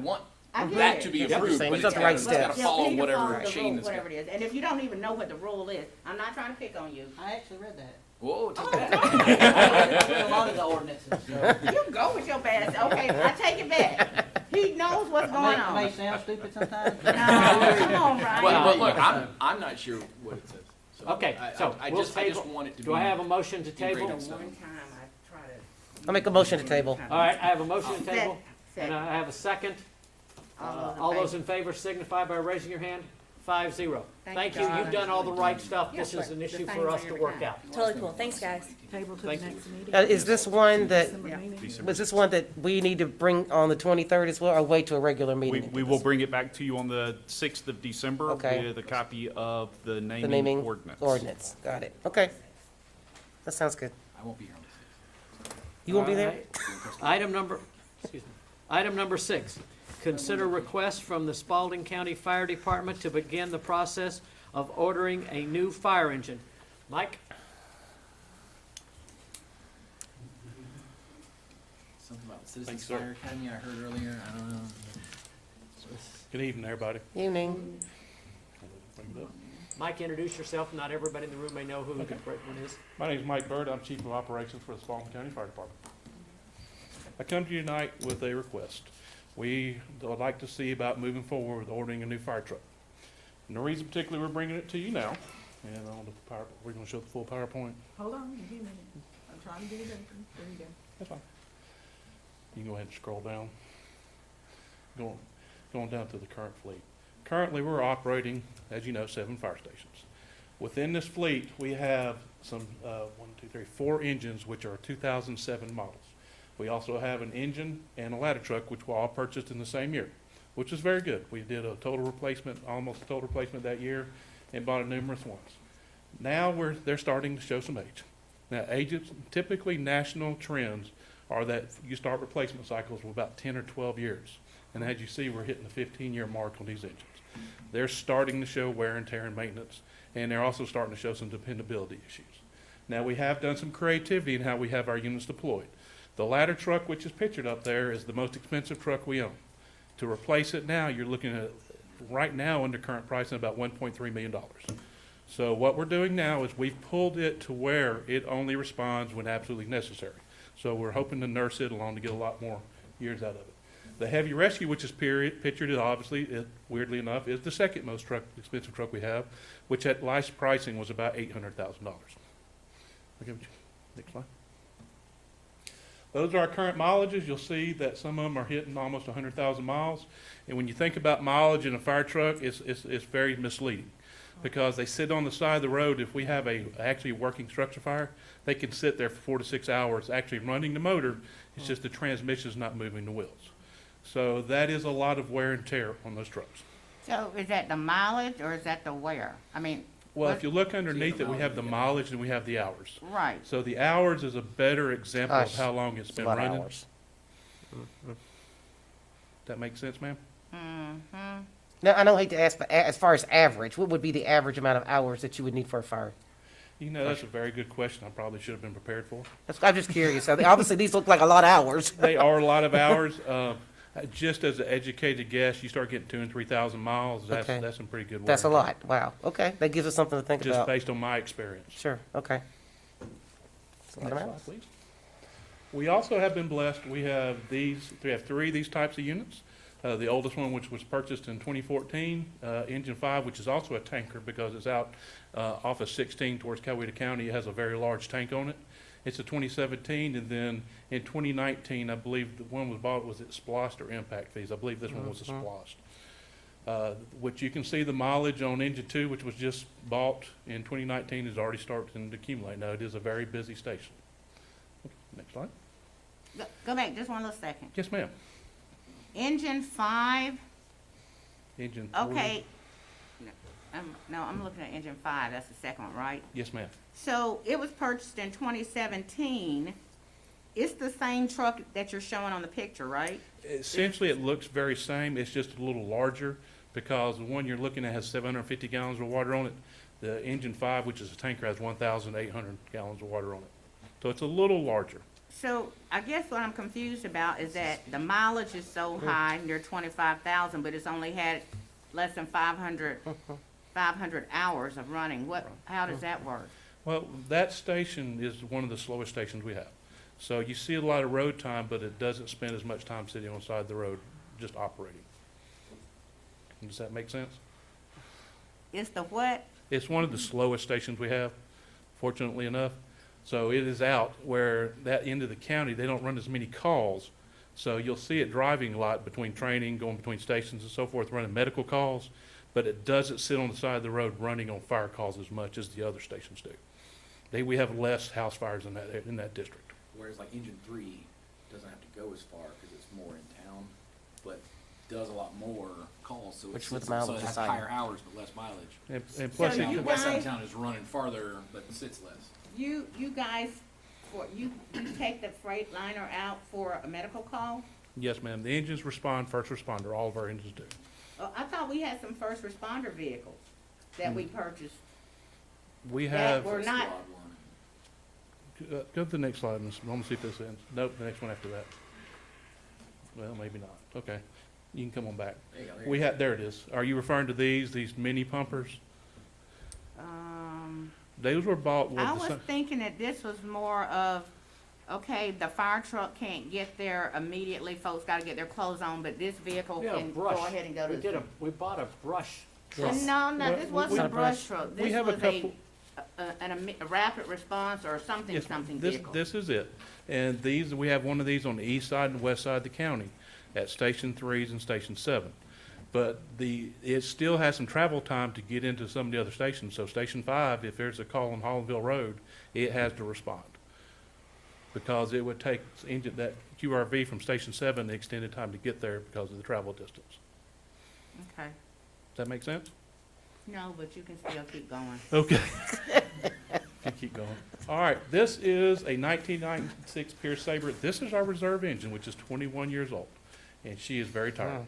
Speaker 3: get
Speaker 5: that
Speaker 3: it.
Speaker 5: to be
Speaker 1: Yep.
Speaker 5: approved,
Speaker 1: Saying
Speaker 5: but
Speaker 1: these
Speaker 5: it's
Speaker 1: are the right
Speaker 5: gotta
Speaker 1: steps.
Speaker 3: Yeah, we
Speaker 5: follow
Speaker 3: need to
Speaker 5: whatever
Speaker 3: follow the
Speaker 5: chain
Speaker 3: rule,
Speaker 5: is.
Speaker 3: whatever it is. And if you don't even know what the rule is, I'm not trying to pick on you.
Speaker 16: I actually read that.
Speaker 5: Whoa, take
Speaker 3: Oh,
Speaker 5: that.
Speaker 16: I read a lot of the ordinances, so.
Speaker 3: You go with your best. Okay, I take it back. He knows what's going
Speaker 16: I may
Speaker 3: on.
Speaker 16: sound stupid sometimes.
Speaker 3: No, come on, Brian.
Speaker 5: But look, I'm not sure what it says. So
Speaker 6: Okay, so
Speaker 5: I
Speaker 6: we'll
Speaker 5: just
Speaker 6: table.
Speaker 5: want it to be.
Speaker 6: Do I have a motion to
Speaker 5: in great
Speaker 6: table?
Speaker 3: The
Speaker 5: extent.
Speaker 3: one time I try to.
Speaker 1: I'll make a motion to table.
Speaker 6: All right, I have a motion to
Speaker 3: Second.
Speaker 6: table, and I have a second. All those in favor signify by raising your hand. 5-0. Thank you, you've done all the right stuff. This is an issue for us to work out.
Speaker 15: Totally cool. Thanks, guys.
Speaker 2: Table to
Speaker 6: Thank
Speaker 2: the
Speaker 6: you.
Speaker 2: next meeting.
Speaker 1: Is this one that,
Speaker 4: December.
Speaker 1: was this one that we need to bring on the 23rd as well, or wait to a regular
Speaker 4: We,
Speaker 1: meeting?
Speaker 4: we will bring it back to you on the 6th of December
Speaker 1: Okay.
Speaker 4: with a copy of the
Speaker 1: The
Speaker 4: naming
Speaker 1: naming
Speaker 4: ordinance.
Speaker 1: ordinance, got it, okay. That sounds good.
Speaker 5: I won't be here on the 6th.
Speaker 1: You won't be
Speaker 6: All
Speaker 1: there?
Speaker 6: right. Item number 6, consider request from the Spalding County Fire Department to begin the process of ordering a new fire engine. Mike?
Speaker 5: Something about Citizens
Speaker 10: Thanks, sir.
Speaker 5: Fire Academy I heard earlier. I don't know.
Speaker 10: Good evening, everybody.
Speaker 1: Evening.
Speaker 10: Bring it up.
Speaker 6: Mike, introduce yourself. Not everybody in the room may know who the great one is.
Speaker 10: My name is Mike Bird. I'm Chief of Operations for the Spalding County Fire Department. I come to you tonight with a request. We would like to see about moving forward with ordering a new fire truck. And the reason particularly we're bringing it to you now, and on the power, we're gonna show the full PowerPoint.
Speaker 2: Hold on, give me a minute. I'm trying to get it open. There you go.
Speaker 10: That's fine. You can go ahead and scroll down. Going down to the current fleet. Currently, we're operating, as you know, 7 fire stations. Within this fleet, we have some, 4 engines, which are 2007 models. We also have an engine and a ladder truck, which were all purchased in the same year, which is very good. We did a total replacement, almost a total replacement that year, and bought numerous ones. Now they're starting to show some age. Now, ages, typically national trends are that you start replacement cycles with about 10 or 12 years. And as you see, we're hitting the 15-year mark on these engines. They're starting to show wear and tear and maintenance, and they're also starting to show some dependability issues. Now, we have done some creativity in how we have our units deployed. The ladder truck, which is pictured up there, is the most expensive truck we own. To replace it now, you're looking at, right now, under current pricing, about $1.3 million. So what we're doing now is we've pulled it to where it only responds when absolutely necessary. So we're hoping to nurse it along to get a lot more years out of it. The heavy rescue, which is pictured, obviously, weirdly enough, is the second most expensive truck we have, which at last pricing was about $800,000. Okay, next slide. Those are our current mileages. You'll see that some of them are hitting almost 100,000 miles. And when you think about mileage in a fire truck, it's very misleading because they sit on the side of the road. If we have a actually working structure fire, they can sit there for 4 to 6 hours actually running the motor. It's just the transmission is not moving the wheels. So that is a lot of wear and tear on those trucks.
Speaker 3: So is that the mileage or is that the wear? I mean,
Speaker 10: Well, if you look underneath it, we have the mileage and we have the hours.
Speaker 3: right.
Speaker 10: So the hours is a better example of how long it's been
Speaker 1: A lot of
Speaker 10: running.
Speaker 1: hours.
Speaker 10: That makes sense, ma'am?
Speaker 3: Mm-hmm.
Speaker 1: Now, I don't hate to ask, but as far as average, what would be the average amount of hours that you would need for a fire?
Speaker 10: You know, that's a very good question. I probably should have been prepared for.
Speaker 1: I'm just curious. Obviously, these look like a lot of hours.
Speaker 10: They are a lot of hours. Just as an educated guess, you start getting 2,000 and 3,000 miles.
Speaker 1: Okay.
Speaker 10: That's some pretty good work.
Speaker 1: That's a lot. Wow. Okay. That gives us something to think
Speaker 10: Just
Speaker 1: about.
Speaker 10: based on my experience.
Speaker 1: Sure. Okay. That's a lot of
Speaker 10: Next
Speaker 1: hours.
Speaker 10: slide, please. We also have been blessed. We have 3 of these types of units. The oldest one, which was purchased in 2014, Engine 5, which is also a tanker because it's out off of 16 towards Coweta County. It has a very large tank on it. It's a 2017, and then in 2019, I believe the one was bought, was it splost or impact fees? I believe this one was a splost. Which you can see the mileage on Engine 2, which was just bought in 2019, is already starting to accumulate. Now, it is a very busy station. Okay, next slide.
Speaker 3: Go back just one little second.
Speaker 10: Yes, ma'am.
Speaker 3: Engine 5,
Speaker 10: Engine 3.
Speaker 3: okay. No, I'm looking at engine 5, that's the second one, right?
Speaker 10: Yes, ma'am.
Speaker 3: So it was purchased in 2017, it's the same truck that you're showing on the picture, right?
Speaker 17: Essentially, it looks very same, it's just a little larger, because the one you're looking at has 750 gallons of water on it. The engine 5, which is a tanker, has 1,800 gallons of water on it. So it's a little larger.
Speaker 3: So I guess what I'm confused about is that the mileage is so high, near 25,000, but it's only had less than 500 hours of running. How does that work?
Speaker 17: Well, that station is one of the slowest stations we have. So you see a lot of road time, but it doesn't spend as much time sitting on the side of the road, just operating. Does that make sense?
Speaker 3: It's the what?
Speaker 17: It's one of the slowest stations we have, fortunately enough. So it is out where that end of the county, they don't run as many calls. So you'll see it driving a lot between training, going between stations and so forth, running medical calls, but it doesn't sit on the side of the road running on fire calls as much as the other stations do. We have less house fires in that district.
Speaker 5: Whereas like engine 3 doesn't have to go as far because it's more in town, but does a lot more calls, so
Speaker 1: Which
Speaker 5: it's,
Speaker 1: with
Speaker 5: so
Speaker 1: mileage
Speaker 5: it has
Speaker 1: is higher.
Speaker 5: higher hours but less mileage.
Speaker 17: And plus,
Speaker 3: So
Speaker 17: it
Speaker 3: you
Speaker 5: The west side
Speaker 3: guys-
Speaker 5: of town is running farther but sits less.
Speaker 3: You guys, you take the Freightliner out for a medical call?
Speaker 17: yes, ma'am, the engines respond, first responder, all of our engines do.
Speaker 3: Oh, I thought we had some first responder vehicles that we purchased.
Speaker 17: We
Speaker 3: That
Speaker 17: have,
Speaker 3: were not,
Speaker 17: go to the next slide, Miss. I'm gonna see if this ends. Nope, the next one after that. Well, maybe not. Okay, you can come on back.
Speaker 5: There you go,
Speaker 17: We had, there it is. Are you referring to these mini pumpers? Those were bought with
Speaker 3: I
Speaker 17: the
Speaker 3: was
Speaker 17: same.
Speaker 3: thinking that this was more of, okay, the fire truck can't get there immediately, folks gotta get their clothes on, but this vehicle
Speaker 6: We had a
Speaker 3: can
Speaker 6: brush.
Speaker 3: go ahead and go to the.
Speaker 6: We bought a brush.
Speaker 3: No, this wasn't a brush truck.
Speaker 17: we
Speaker 3: This
Speaker 17: have a
Speaker 3: was
Speaker 17: couple-
Speaker 3: a rapid response or something
Speaker 17: Yes, this,
Speaker 3: vehicle.
Speaker 17: this is it. And these, we have one of these on the east side and west side of the county at Station 3s and Station 7. But it still has some travel time to get into some of the other stations. So Station 5, if there's a call on Hollandville Road, it has to respond. Because it would take that QRV from Station 7 the extended time to get there because of the travel distance.
Speaker 3: Okay,
Speaker 17: Does that make sense?
Speaker 3: no, but you can still keep going.
Speaker 17: Okay. You keep going. All right, this is a 1996 Pierce Sabre. This is our reserve engine, which is 21 years old, and she is very tired.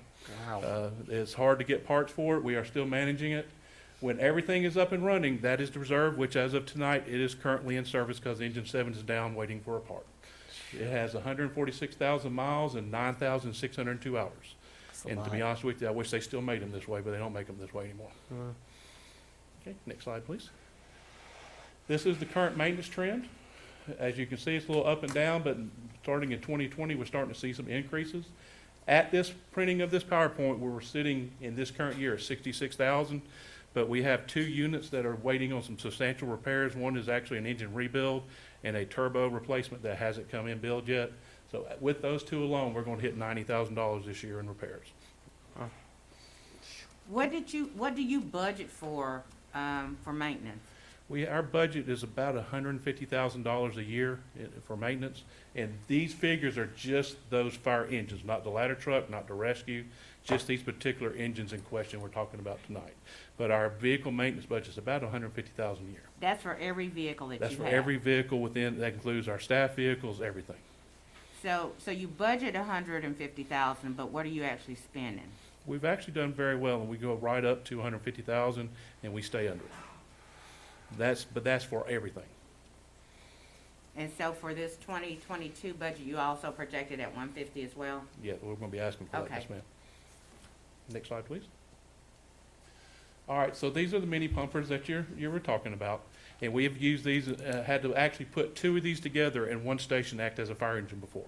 Speaker 17: It's hard to get parts for it. We are still managing it. When everything is up and running, that is the reserve, which as of tonight, it is currently in service because engine 7 is down waiting for a part. It has 146,000 miles and 9,602 hours. And to be honest with you, I wish they still made them this way, but they don't make them this way anymore. Okay, next slide, please. This is the current maintenance trend. As you can see, it's a little up and down, but starting in 2020, we're starting to see some increases. At this printing of this PowerPoint, where we're sitting in this current year at 66,000, but we have 2 units that are waiting on some substantial repairs. One is actually an engine rebuild and a turbo replacement that hasn't come in build yet. So with those 2 alone, we're going to hit $90,000 this year in repairs.
Speaker 3: What do you budget for maintenance?
Speaker 17: Our budget is about $150,000 a year for maintenance, and these figures are just those fire engines, not the ladder truck, not the rescue, just these particular engines in question we're talking about tonight. But our vehicle maintenance budget is about $150,000 a year.
Speaker 3: That's for every vehicle that you have?
Speaker 17: That's for every vehicle within, that includes our staff vehicles, everything.
Speaker 3: So you budget 150,000, but what are you actually spending?
Speaker 17: We've actually done very well, and we go right up to 150,000, and we stay under it. But that's for everything.
Speaker 3: And so for this 2022 budget, you also projected at 150 as well?
Speaker 17: Yeah, we're gonna be asking for that,
Speaker 3: Okay.
Speaker 17: yes, ma'am. Next slide, please. All right, so these are the mini pumpers that you were talking about, and we have used these, had to actually put 2 of these together in one station to act as a fire engine before,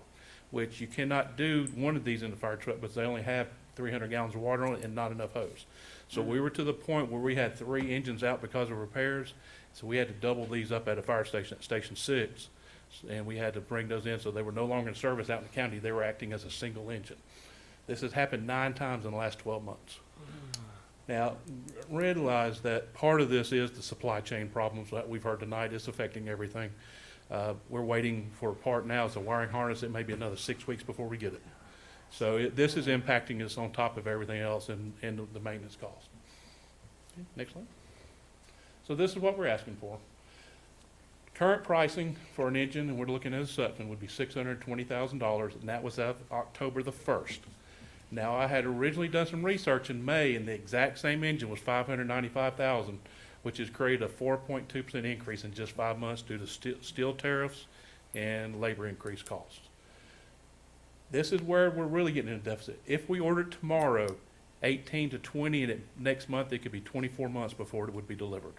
Speaker 17: which you cannot do one of these in the fire truck, but they only have 300 gallons of water on it and not enough hose. So we were to the point where we had 3 engines out because of repairs, so we had to double these up at a fire station at Station 6, and we had to bring those in, so they were no longer in service out in the county, they were acting as a single engine. This has happened 9 times in the last 12 months. Now, realize that part of this is the supply chain problems that we've heard tonight. It's affecting everything. We're waiting for a part now. It's a wiring harness. It may be another 6 weeks before we get it. So this is impacting us on top of everything else and the maintenance cost. Okay, next slide. So this is what we're asking for. Current pricing for an engine, and we're looking at a Sutphen, would be $620,000, and that was of October the 1st. Now, I had originally done some research in May, and the exact same engine was $595,000, which has created a 4.2% increase in just 5 months due to steel tariffs and labor increase costs. This is where we're really getting in a deficit. If we ordered tomorrow, 18 to 20, and next month it could be 24 months before it would be delivered.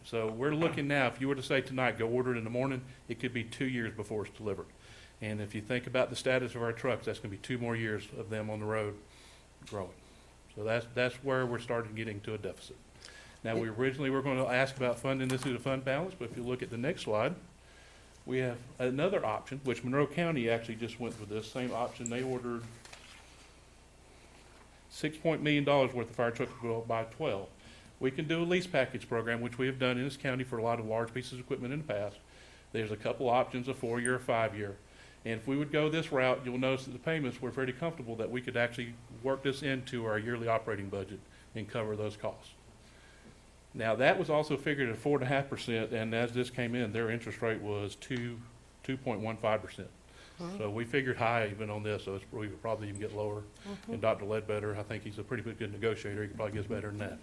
Speaker 17: So we're looking now, if you were to say tonight, go order it in the morning, it could be 2 years before it's delivered. And if you think about the status of our trucks, that's gonna be 2 more years of them on the road growing. So that's where we're starting getting to a deficit. Now, we originally were gonna ask about funding this through the fund balance, but if you look at the next slide, we have another option, which Monroe County actually just went with this same option. They ordered $6 million worth of fire trucks to go by 12. We can do a lease package program, which we have done in this county for a lot of large pieces of equipment in the past. There's a couple options, a 4-year, a 5-year. And if we would go this route, you'll notice that the payments were pretty comfortable, that we could actually work this into our yearly operating budget and cover those costs. Now, that was also figured at 4.5%, and as this came in, their interest rate was 2.15%. So we figured high even on this, so we would probably even get lower. And Dr. Ledbetter, I think he's a pretty good negotiator. He could probably get better than that.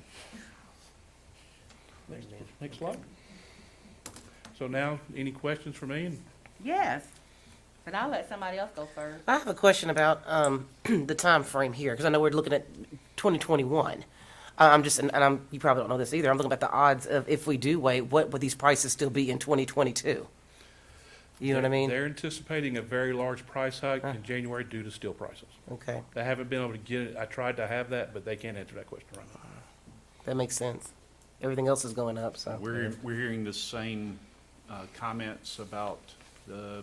Speaker 17: Next slide. So now, any questions for me?
Speaker 3: Yes, but I'll let somebody else go first.
Speaker 1: I have a question about the time frame here, because I know we're looking at 2021. You probably don't know this either. I'm looking at the odds of if we do wait, what would these prices still be in 2022? You know what I mean?
Speaker 17: They're anticipating a very large price hike in January due to steel prices.
Speaker 1: Okay,
Speaker 17: They haven't been able to get it. I tried to have that, but they can't answer that question right now.
Speaker 1: that makes sense. Everything else is going up, so.
Speaker 4: We're hearing the same comments about the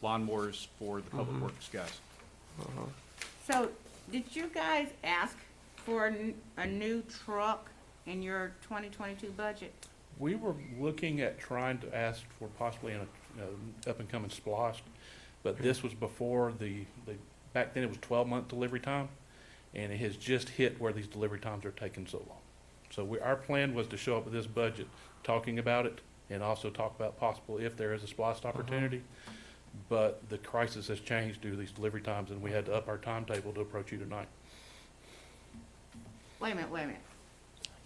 Speaker 4: lawnmowers for the public works guys.
Speaker 3: So, did you guys ask for a new truck in your 2022 budget?
Speaker 17: We were looking at trying to ask for possibly an up-and-coming Splost, but this was before back then it was 12-month delivery time, and it has just hit where these delivery times are taking so long. So our plan was to show up with this budget, talking about it, and also talk about possible if there is a Splost opportunity. But the crisis has changed due to these delivery times, and we had to up our timetable to approach you tonight.
Speaker 3: Wait a minute.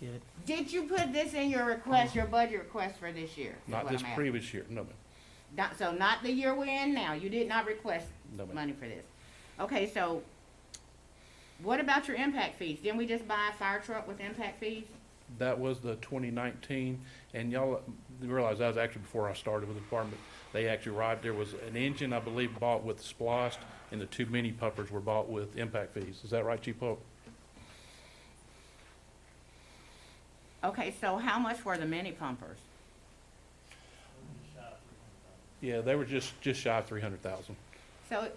Speaker 1: Yeah.
Speaker 3: Did you put this in your request, your budget request for this year? is
Speaker 17: Not
Speaker 3: what
Speaker 17: this
Speaker 3: I'm asking.
Speaker 17: previous year, no, ma'am.
Speaker 3: So not the year we're in now, you did not request
Speaker 17: No, ma'am.
Speaker 3: money for this. Okay, so what about your impact fees? Didn't we just buy a fire truck with impact fees?
Speaker 17: That was the 2019, and y'all realize that was actually before I started with the department. They actually arrived, there was an engine, I believe, bought with Splost, and the 2 mini pumpers were bought with impact fees. Is that right, Chief Pope?
Speaker 3: Okay, so how much were the mini pumpers?
Speaker 17: Yeah, they were just shy of 300,000.
Speaker 3: So,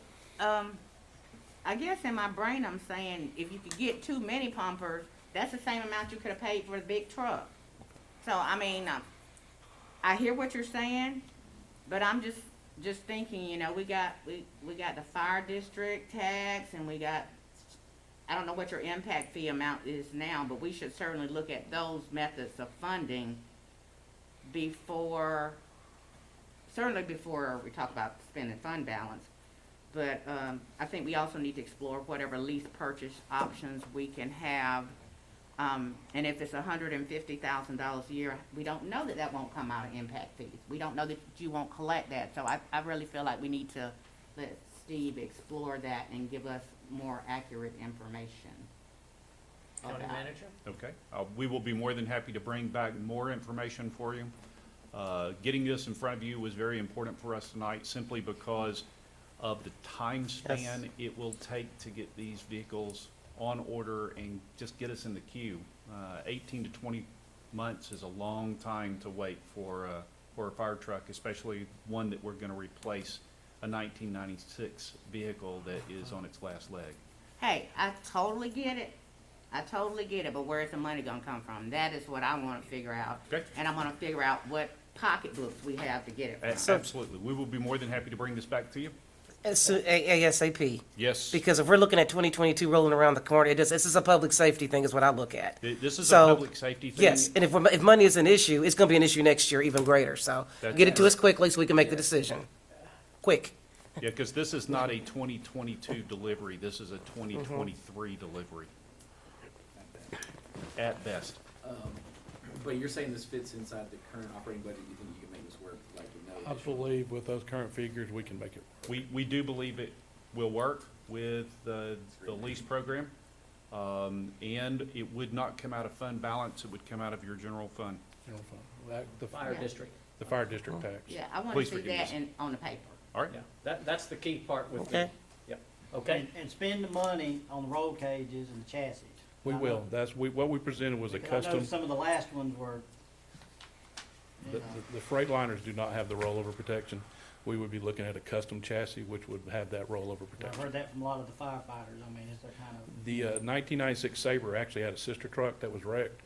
Speaker 3: I guess in my brain, I'm saying if you could get 2 mini pumpers, that's the same amount you could have paid for the big truck. So, I mean, I hear what you're saying, but I'm just thinking, you know, we got the fire district tax, and we got, I don't know what your impact fee amount is now, but we should certainly look at those methods of funding certainly before we talk about spending fund balance. But I think we also need to explore whatever lease purchase options we can have. And if it's $150,000 a year, we don't know that won't come out of impact fees. We don't know that you won't collect that. So I really feel like we need to let Steve explore that and give us more accurate information.
Speaker 6: County manager?
Speaker 4: Okay, we will be more than happy to bring back more information for you. Getting this in front of you was very important for us tonight, simply because of the time span it will take to get these vehicles on order and just get us in the queue. 18 to 20 months is a long time to wait for a fire truck, especially one that we're going to replace a 1996 vehicle that is on its last leg.
Speaker 3: Hey, I totally get it. But where's the money gonna come from? That is what I wanna figure out.
Speaker 4: Okay.
Speaker 3: And I wanna figure out what pocketbooks we have to get it from.
Speaker 4: Absolutely. We will be more than happy to bring this back to you.
Speaker 1: ASAP.
Speaker 4: Yes.
Speaker 1: Because if we're looking at 2022 rolling around the corner, this is a public safety thing is what I look at.
Speaker 4: This is a
Speaker 1: So,
Speaker 4: public safety thing.
Speaker 1: Yes, and if money is an issue, it's gonna be an issue next year even greater, so
Speaker 4: That's
Speaker 1: get it to us
Speaker 4: correct.
Speaker 1: quickly so we can make the decision. Quick.
Speaker 4: Yeah, because this is not a 2022 delivery, this is a 2023 delivery. At best.
Speaker 5: But you're saying this fits inside the current operating budget, you think you can make this work, like, with no
Speaker 17: I
Speaker 5: additional?
Speaker 17: believe with those current figures, we can make it.
Speaker 4: We do believe it will work with the lease program. And it would not come out of fund balance, it would come out of your general fund.
Speaker 17: General fund. The
Speaker 6: Fire district.
Speaker 17: The fire district tax.
Speaker 3: Yeah, I want to
Speaker 4: Please
Speaker 3: see
Speaker 4: forgive
Speaker 3: that
Speaker 4: us.
Speaker 3: on the paper.
Speaker 4: All right?
Speaker 6: Yeah, that's the key part with the,
Speaker 1: Okay.
Speaker 6: yep, okay?
Speaker 16: And spend the money on the roll cages and the chassis.
Speaker 17: We
Speaker 16: I
Speaker 17: will.
Speaker 16: know-
Speaker 17: That's, what we presented was a
Speaker 16: because I know
Speaker 17: custom,
Speaker 16: some of the last ones were, you know,
Speaker 17: the Freightliners do not have the rollover protection. We would be looking at a custom chassis, which would have that rollover
Speaker 16: I've
Speaker 17: protection.
Speaker 16: heard that from a lot of the firefighters. I mean, it's their kind of.
Speaker 17: The 1996 Sabre actually had a sister truck that was wrecked,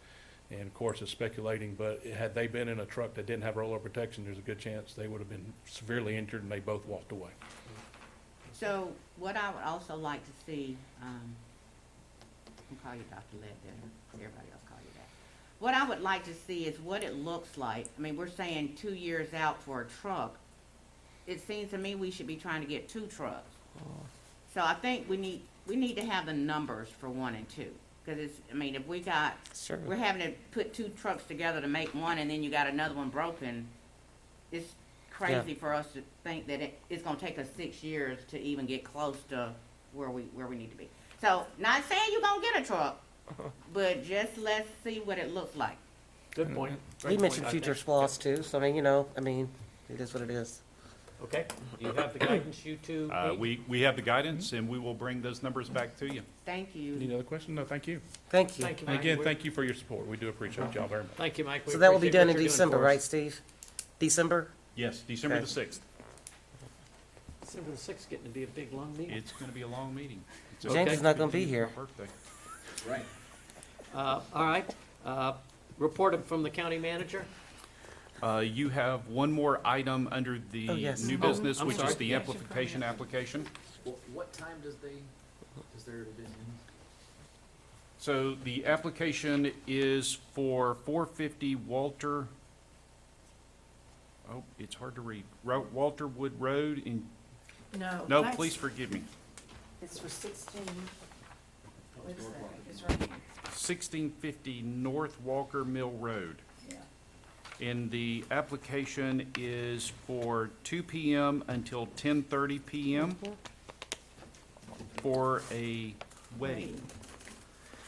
Speaker 17: and of course, it's speculating, but had they been in a truck that didn't have rollover protection, there's a good chance they would have been severely injured, and they both walked away.
Speaker 3: So what I would also like to see, I'll call you Dr. Ledbetter, everybody else call you that. What I would like to see is what it looks like. I mean, we're saying 2 years out for a truck. It seems to me we should be trying to get 2 trucks. So I think we need to have the numbers for 1 and 2. Cause it's, I mean, if we got,
Speaker 1: Sure.
Speaker 3: we're having to put 2 trucks together to make one and then you got another one broken, it's crazy for us to think that it's gonna take us 6 years to even get close to where we need to be. So, not saying you're gonna get a truck, but just let's see what it looks like.
Speaker 6: Good point.
Speaker 1: He
Speaker 6: Great
Speaker 1: mentioned
Speaker 6: point, I
Speaker 1: future
Speaker 6: think.
Speaker 1: flaws too, so it is what it is.
Speaker 6: Okay, do you have the guidance you two need?
Speaker 4: We have the guidance, and we will bring those numbers back to you.
Speaker 3: Thank you.
Speaker 17: Any other questions? No, thank you.
Speaker 1: Thank you.
Speaker 6: Thank you,
Speaker 17: And
Speaker 6: Mike.
Speaker 17: again, thank you for your support. We do appreciate y'all very much.
Speaker 6: Thank you, Mike. We
Speaker 1: So that will be
Speaker 6: appreciate
Speaker 1: done
Speaker 6: what
Speaker 1: in
Speaker 6: you're doing
Speaker 1: December,
Speaker 6: for us.
Speaker 1: right, Steve? December?
Speaker 4: Yes, December
Speaker 1: Okay.
Speaker 4: the 6th.
Speaker 6: December the 6th getting to be a big, long meeting.
Speaker 4: It's gonna be a long meeting. It's
Speaker 1: James
Speaker 6: Okay.
Speaker 1: is not gonna be here.
Speaker 4: My birthday.
Speaker 5: Right.
Speaker 6: All right, reported from the county manager.
Speaker 4: You have one more item under the
Speaker 1: Oh, yes.
Speaker 4: new
Speaker 1: Oh,
Speaker 4: business,
Speaker 6: I'm
Speaker 4: which
Speaker 6: sorry.
Speaker 4: is the
Speaker 6: Yes.
Speaker 4: amplification application.
Speaker 5: What time does their event end?
Speaker 4: So the application is for 450 Walter, oh, it's hard to read, Walter Wood Road in,
Speaker 15: No.
Speaker 4: no, please forgive me,
Speaker 15: It's for 16. What's that? It's right here.
Speaker 4: 1650 North Walker Mill Road.
Speaker 15: Yeah.
Speaker 4: And the application is for 2 PM until 10:30 PM for a wedding.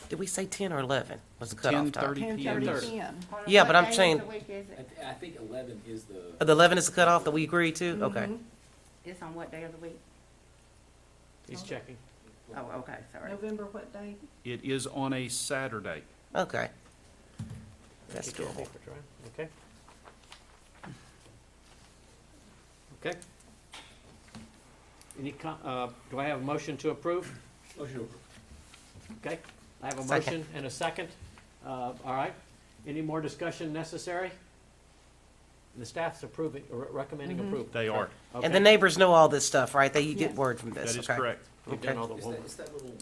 Speaker 1: Did we say 10 or 11? Was the cutoff time?
Speaker 4: 10:30 PM.
Speaker 1: Yeah, but I'm
Speaker 3: What day
Speaker 1: saying-
Speaker 3: of the week is it?
Speaker 5: I think 11 is the.
Speaker 1: The 11 is the cutoff that we agreed to? Okay.
Speaker 3: It's on what day of the week?
Speaker 6: He's checking.
Speaker 3: Oh, okay, sorry.
Speaker 15: November what day?
Speaker 4: It is on a Saturday.
Speaker 1: Okay. That's
Speaker 6: Thank you, Kathy,
Speaker 1: doable.
Speaker 6: for trying. Okay. Okay. Do I have a motion to approve?
Speaker 5: Motion to approve.
Speaker 6: Okay, I have a
Speaker 1: Second.
Speaker 6: motion and a second. All right, any more discussion necessary? The staff's approving, or recommending approval.
Speaker 4: They are.
Speaker 6: Okay.
Speaker 1: And the neighbors know all this stuff, right? They get word from this,
Speaker 4: That is
Speaker 1: okay?
Speaker 4: correct.
Speaker 6: You've done all the homework.
Speaker 5: It's that little.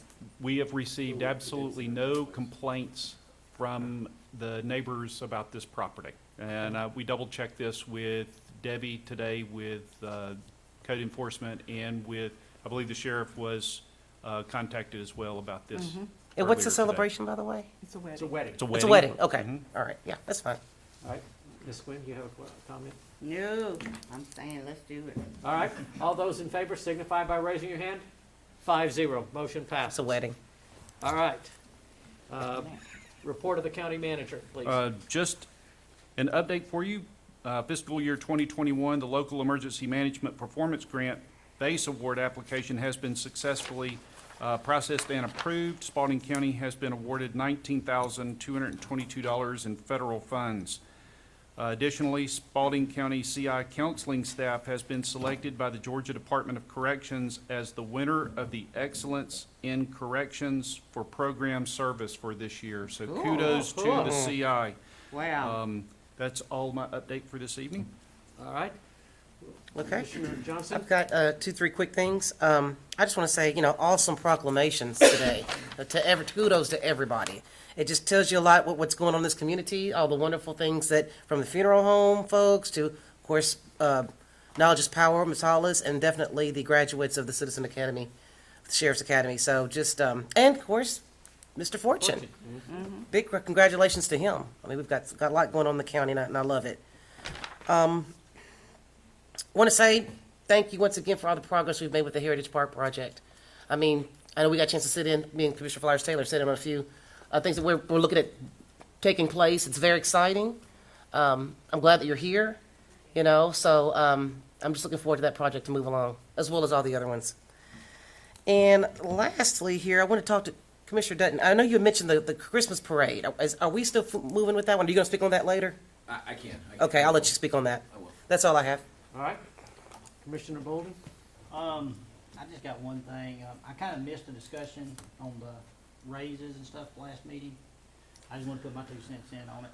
Speaker 4: We have received absolutely no complaints from the neighbors about this property. And we double-checked this with Debbie today with code enforcement and with, I believe the sheriff was contacted as well about this.
Speaker 1: And what's
Speaker 4: earlier
Speaker 1: the
Speaker 4: today.
Speaker 1: celebration, by the way?
Speaker 15: It's a wedding.
Speaker 6: It's a wedding.
Speaker 4: It's a
Speaker 1: It's
Speaker 4: wedding.
Speaker 1: a wedding, okay.
Speaker 4: Mhm.
Speaker 1: All right, yeah, that's fine.
Speaker 6: All right, Ms. Quinn, you have a comment?
Speaker 3: No, I'm saying let's do it.
Speaker 6: All right, all those in favor signify by raising your hand. 5-0, motion passes.
Speaker 1: It's a wedding.
Speaker 6: All right. Report of the county manager, please.
Speaker 4: Just an update for you. Fiscal year 2021, the Local Emergency Management Performance Grant Base Award application has been successfully processed and approved. Spalding County has been awarded $19,222 in federal funds. Additionally, Spalding County CI counseling staff has been selected by the Georgia Department of Corrections as the winner of the Excellence in Corrections for Program Service for this year. So kudos to
Speaker 6: cool.
Speaker 4: the CI.
Speaker 3: Wow.
Speaker 4: That's all my update for this evening.
Speaker 6: All right.
Speaker 1: Okay.
Speaker 6: Commissioner Johnson?
Speaker 1: I've got 2, 3 quick things. I just want to say, awesome proclamations today. Kudos to everybody. It just tells you a lot what's going on in this community, all the wonderful things that, from the funeral home folks to, of course, Knowledge is Power, Ms. Hollis, and definitely the graduates of the Citizen Academy, the Sheriff's Academy. So just, and of course, Mr. Fortune. Big congratulations to him. I mean, we've got a lot going on in the county, and I love it. Want to say thank you once again for all the progress we've made with the Heritage Park project. I mean, I know we got a chance to sit in, me and Commissioner Flowers Taylor sit in on a few things that we're looking at taking place. It's very exciting. I'm glad that you're here, so I'm just looking forward to that project to move along, as well as all the other ones. And lastly here, I want to talk to Commissioner Dutton. I know you mentioned the Christmas parade. Are we still moving with that one? Are you going to speak on that later?
Speaker 5: I can.
Speaker 1: Okay, I'll let you speak on that.
Speaker 5: I will.
Speaker 1: That's all I have.
Speaker 6: All right. Commissioner Bolden?
Speaker 16: I just got one thing. I kind of missed the discussion on the raises and stuff last meeting. I just want to put my 2 cents in on it.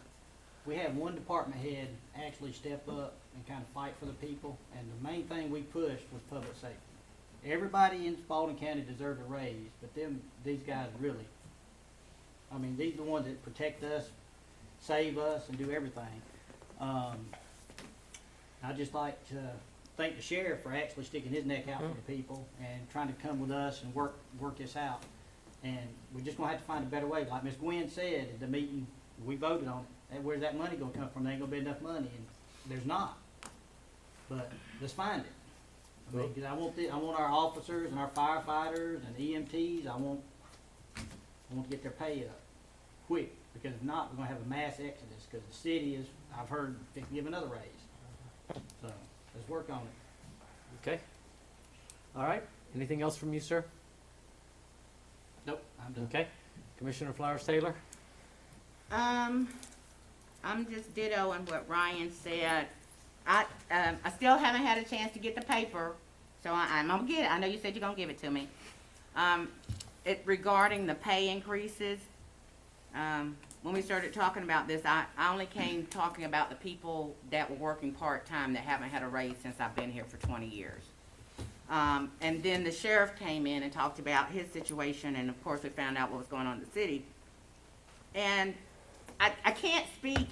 Speaker 16: We had one department head actually step up and kind of fight for the people, and the main thing we pushed was public safety. Everybody in Spalding County deserved a raise, but these guys really, these are the ones that protect us, save us, and do everything. I'd just like to thank the sheriff for actually sticking his neck out for the people and trying to come with us and work this out. And we're just gonna have to find a better way. Like Ms. Gwen said at the meeting, we voted on it. And where's that money gonna come from? There ain't gonna be enough money, and there's not. But let's find it. 'Cause I want our officers and our firefighters and EMTs, I want to get their pay up quick, because if not, we're gonna have a mass exodus, because the city is, I've heard, they can give another raise. So, let's work on it.
Speaker 6: Okay. All right. Anything else from you, sir?
Speaker 16: Nope, I'm done.
Speaker 6: Okay. Commissioner Flowers Taylor?
Speaker 3: I'm just dittoing what Ryan said. I still haven't had a chance to get the paper, so I'm gonna get it. I know you said you're gonna give it to me. Regarding the pay increases, when we started talking about this, I only came talking about the people that were working part-time that haven't had a raise since I've been here for 20 years. And then the sheriff came in and talked about his situation, and of course we found out what was going on in the city. And I can't speak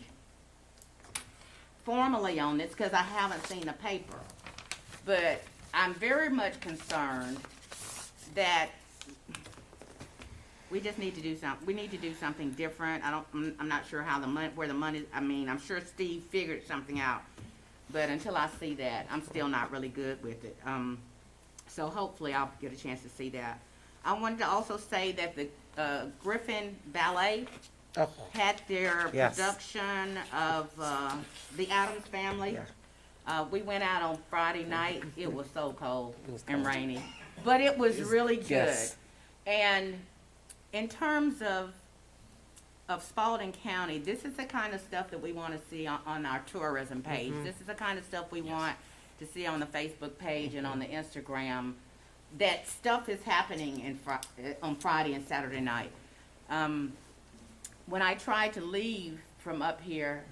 Speaker 3: formally on this because I haven't seen the paper, but I'm very much concerned that we just need to do something. We need to do something different. I'm not sure how where the money, I'm sure Steve figured something out, but until I see that, I'm still not really good with it. So hopefully I'll get a chance to see that. I wanted to also say that the Griffin Ballet had their production of the Addams Family. We went out on Friday night. It was so cold and rainy, but it was really good.
Speaker 1: Yes.
Speaker 3: And in terms of Spalding County, this is the kind of stuff that we want to see on our tourism page. This is the kind of stuff we want to see on the Facebook page and on the Instagram. That stuff is happening on Friday and Saturday night. When I tried to leave from up here,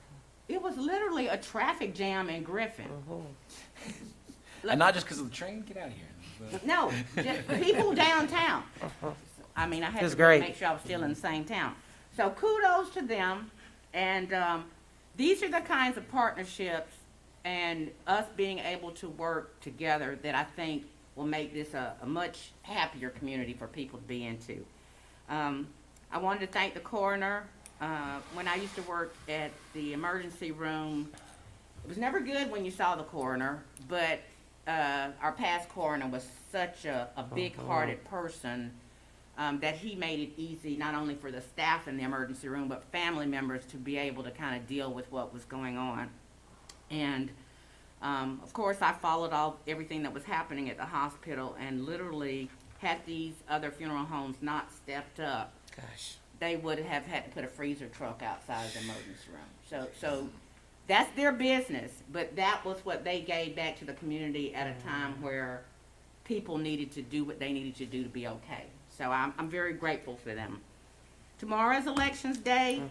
Speaker 3: it was literally a traffic jam in Griffin.
Speaker 5: And not just because of the train. Get out of here.
Speaker 3: No, just people downtown. I had
Speaker 1: It's
Speaker 3: to
Speaker 1: great.
Speaker 3: make sure I was still in the same town. So kudos to them. And these are the kinds of partnerships and us being able to work together that I think will make this a much happier community for people to be into. I wanted to thank the coroner. When I used to work at the emergency room, it was never good when you saw the coroner, but our past coroner was such a big-hearted person that he made it easy not only for the staff in the emergency room, but family members to be able to kind of deal with what was going on. And of course, I followed everything that was happening at the hospital, and literally, had these other funeral homes not stepped up, they would have had to put a freezer truck outside the emergency room. So that's their business, but that was what they gave back to the community at a time where people needed to do what they needed to do to be okay. So I'm very grateful for them. Tomorrow's Elections Day.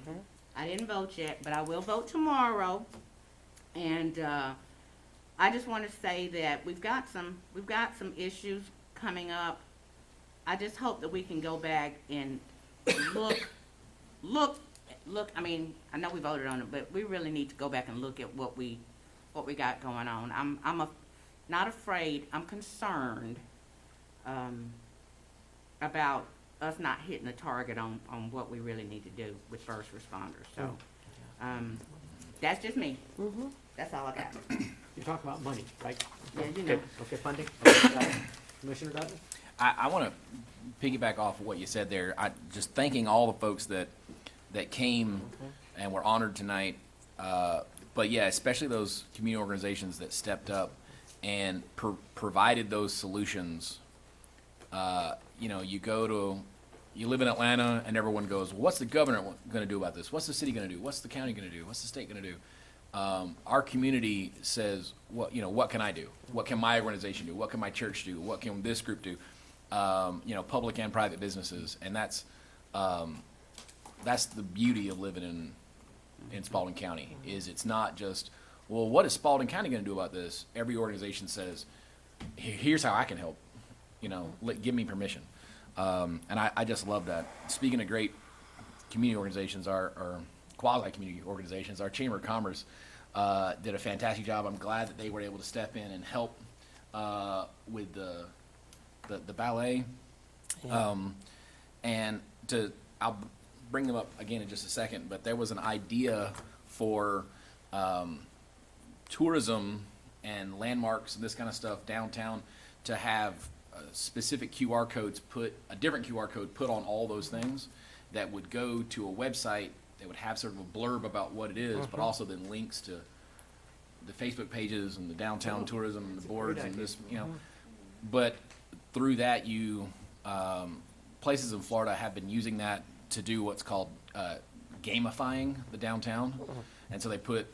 Speaker 3: I didn't vote yet, but I will vote tomorrow. And I just want to say that we've got some issues coming up. I just hope that we can go back and look, I mean, I know we voted on it, but we really need to go back and look at what we got going on. I'm not afraid, I'm concerned, about us not hitting the target on what we really need to do with first responders, so, that's just me. That's all I got.
Speaker 6: You're talking about money, right?
Speaker 3: Yeah, you know.
Speaker 6: Okay, funding. Okay, Commissioner Dudley?
Speaker 5: I want to piggyback off of what you said there. Just thanking all the folks that came and were honored tonight. But yeah, especially those community organizations that stepped up and provided those solutions. You know, you live in Atlanta and everyone goes, well, what's the governor going to do about this? What's the city going to do? What's the county going to do? What's the state going to do? Our community says, what can I do? What can my organization do? What can my church do? What can this group do? Public and private businesses. And that's the beauty of living in Spalding County, is it's not just, well, what is Spalding County going to do about this? Every organization says, here's how I can help. Give me permission. And I just love that. Speaking of great community organizations, our quasi-community organizations, our Chamber of Commerce did a fantastic job. I'm glad that they were able to step in and help with the ballet.
Speaker 1: Yeah.
Speaker 5: I'll bring them up again in just a second, but there was an idea for tourism and landmarks and this kind of stuff downtown to have specific QR codes a different QR code put on all those things that would go to a website that would have sort of a blurb about what it is, but also then links to the Facebook pages and the downtown tourism and the boards and this, But through that, places in Florida have been using that to do what's called gamifying the downtown, and so they put,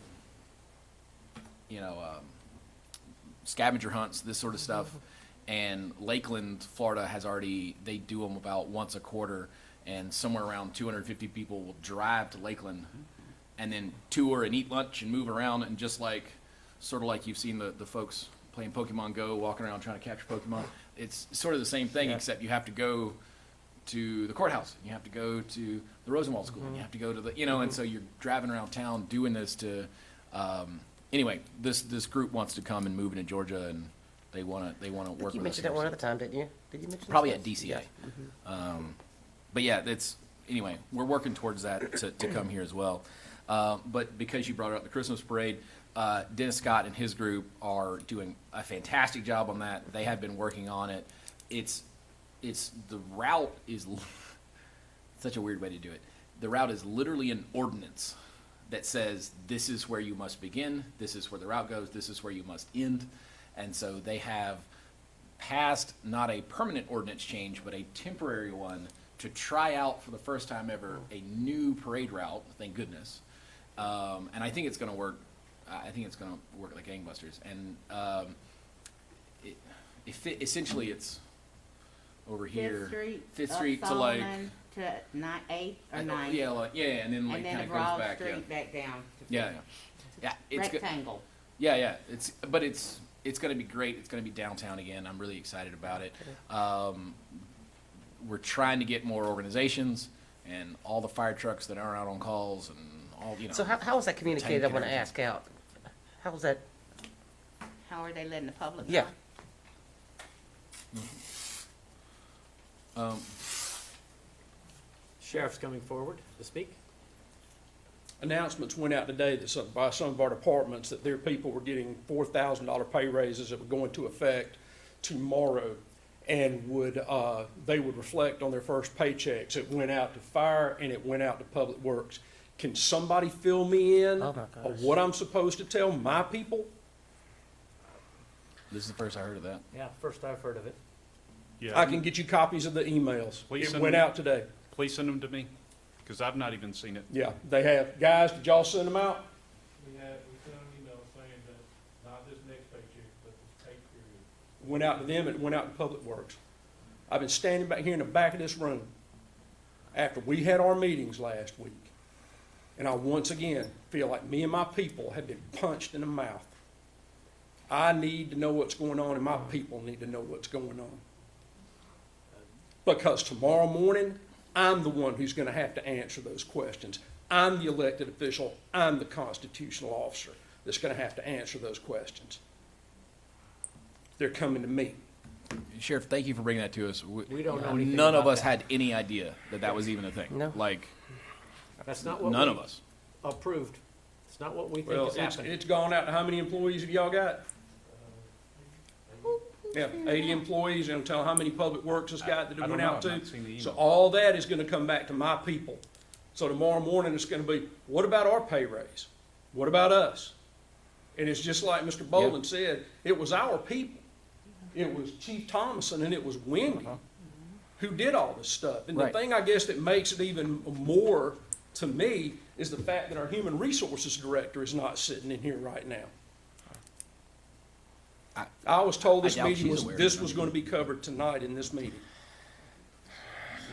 Speaker 5: scavenger hunts, this sort of stuff. And Lakeland, Florida they do them about once a quarter, and somewhere around 250 people will drive to Lakeland and then tour and eat lunch and move around, and just sort of like you've seen the folks playing Pokemon Go, walking around trying to capture Pokemon. It's sort of the same thing, except you have to go to the courthouse, you have to go to the Rosenwald School, you have to go to the, and so you're driving around town doing this to, anyway, this group wants to come and move into Georgia, and they want to work with us.
Speaker 1: You mentioned that one other time, didn't you? Did you mention
Speaker 5: Probably
Speaker 1: that?
Speaker 5: at DCA.
Speaker 1: Yeah.
Speaker 5: But yeah, anyway, we're working towards that to come here as well. But because you brought up the Christmas parade, Dennis Scott and his group are doing a fantastic job on that. They have been working on it. The route is such a weird way to do it. The route is literally an ordinance that says this is where you must begin, this is where the route goes, this is where you must end. And so they have passed not a permanent ordinance change, but a temporary one to try out for the first time ever a new parade route, thank goodness. And I think it's going to work. I think it's going to work like gangbusters. And essentially it's over here. Fifth Street to
Speaker 3: Solomon to 8th or 9th.
Speaker 5: Yeah, and then kind of goes
Speaker 3: Broad
Speaker 5: back.
Speaker 3: Street back down.
Speaker 5: Yeah. It's
Speaker 3: rectangle.
Speaker 5: Yeah. It's going to be great. It's going to be downtown again. I'm really excited about it. We're trying to get more organizations and all the fire trucks that aren't out on calls and all,
Speaker 1: So how was that communicated? I want to ask out. How was that?
Speaker 3: How are they letting the public know?
Speaker 1: Yeah.
Speaker 6: Sheriff's coming forward to speak.
Speaker 10: Announcements went out today by some of our departments that their people were getting $4,000 pay raises that would go into effect tomorrow, and they would reflect on their first paychecks. It went out to fire and it went out to Public Works. Can somebody fill me in
Speaker 1: Oh my gosh.
Speaker 10: on what I'm supposed to tell my people?
Speaker 5: This is the first I heard of that.
Speaker 6: Yeah, first I've heard of it.
Speaker 4: Yeah.
Speaker 10: I can get you copies of the emails.
Speaker 4: Please
Speaker 10: It
Speaker 4: send
Speaker 10: went
Speaker 4: them.
Speaker 10: out today.
Speaker 4: Please send them to me, because I've not even seen it.
Speaker 10: Yeah, they have. Guys, did y'all send them out?
Speaker 17: We sent an email saying that not this next paycheck, but this pay period.
Speaker 10: Went out to them, and it went out to Public Works. I've been standing back here in the back of this room after we had our meetings last week, and I once again feel like me and my people have been punched in the mouth. I need to know what's going on, and my people need to know what's going on. Because tomorrow morning, I'm the one who's gonna have to answer those questions. I'm the elected official, I'm the constitutional officer that's gonna have to answer those questions. They're coming to me.
Speaker 5: Sheriff, thank you for bringing that to us.
Speaker 6: We don't know anything
Speaker 5: None of
Speaker 6: about
Speaker 5: us
Speaker 6: that.
Speaker 5: had any idea that that was even a thing.
Speaker 1: No.
Speaker 5: Like,
Speaker 6: That's not what
Speaker 5: none
Speaker 6: we
Speaker 5: of us.
Speaker 6: approved. It's not what we think
Speaker 10: Well,
Speaker 6: is happening.
Speaker 10: it's gone out to how many employees have y'all got? Yeah, 80 employees, and tell how many Public Works has got that
Speaker 4: I
Speaker 10: it
Speaker 4: don't
Speaker 10: went
Speaker 4: know.
Speaker 10: out
Speaker 4: I've
Speaker 10: to.
Speaker 4: not seen the email.
Speaker 10: So all that is gonna come back to my people. So tomorrow morning, it's gonna be, what about our pay raise? What about us? And it's just like Mr. Boland said, it was our people. It was Chief Thomason and it was Wendy who did all this stuff. And the
Speaker 5: Right.
Speaker 10: thing I guess that makes it even more to me is the fact that our Human Resources Director is not sitting in here right now. I was told this
Speaker 5: I doubt
Speaker 10: meeting
Speaker 5: she's
Speaker 10: was,
Speaker 5: aware.
Speaker 10: this was gonna be covered tonight in this meeting.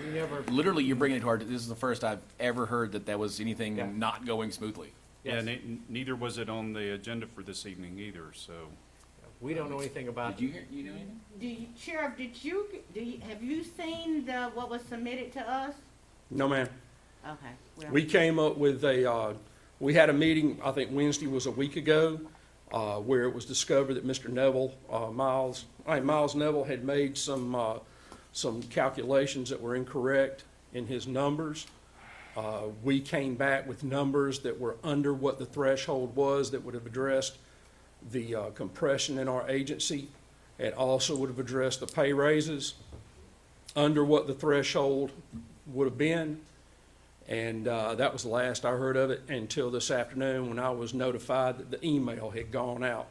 Speaker 6: We never,
Speaker 5: Literally, you're bringing it to our, this is the first I've ever heard that there was anything
Speaker 6: Yeah.
Speaker 5: not going smoothly.
Speaker 4: Yeah,
Speaker 6: yes,
Speaker 4: neither was it on the agenda for this evening either, so.
Speaker 6: we don't know anything about.
Speaker 5: Did you know anything?
Speaker 3: Sheriff, have you seen what was submitted to us?
Speaker 10: No, ma'am.
Speaker 3: Okay. well,
Speaker 10: We came up with we had a meeting, I think Wednesday was a week ago, where it was discovered that Mr. Neville, Miles Neville had made some calculations that were incorrect in his numbers. We came back with numbers that were under what the threshold was that would have addressed the compression in our agency. It also would have addressed the pay raises under what the threshold would have been. And that was the last I heard of it until this afternoon when I was notified that the email had gone out.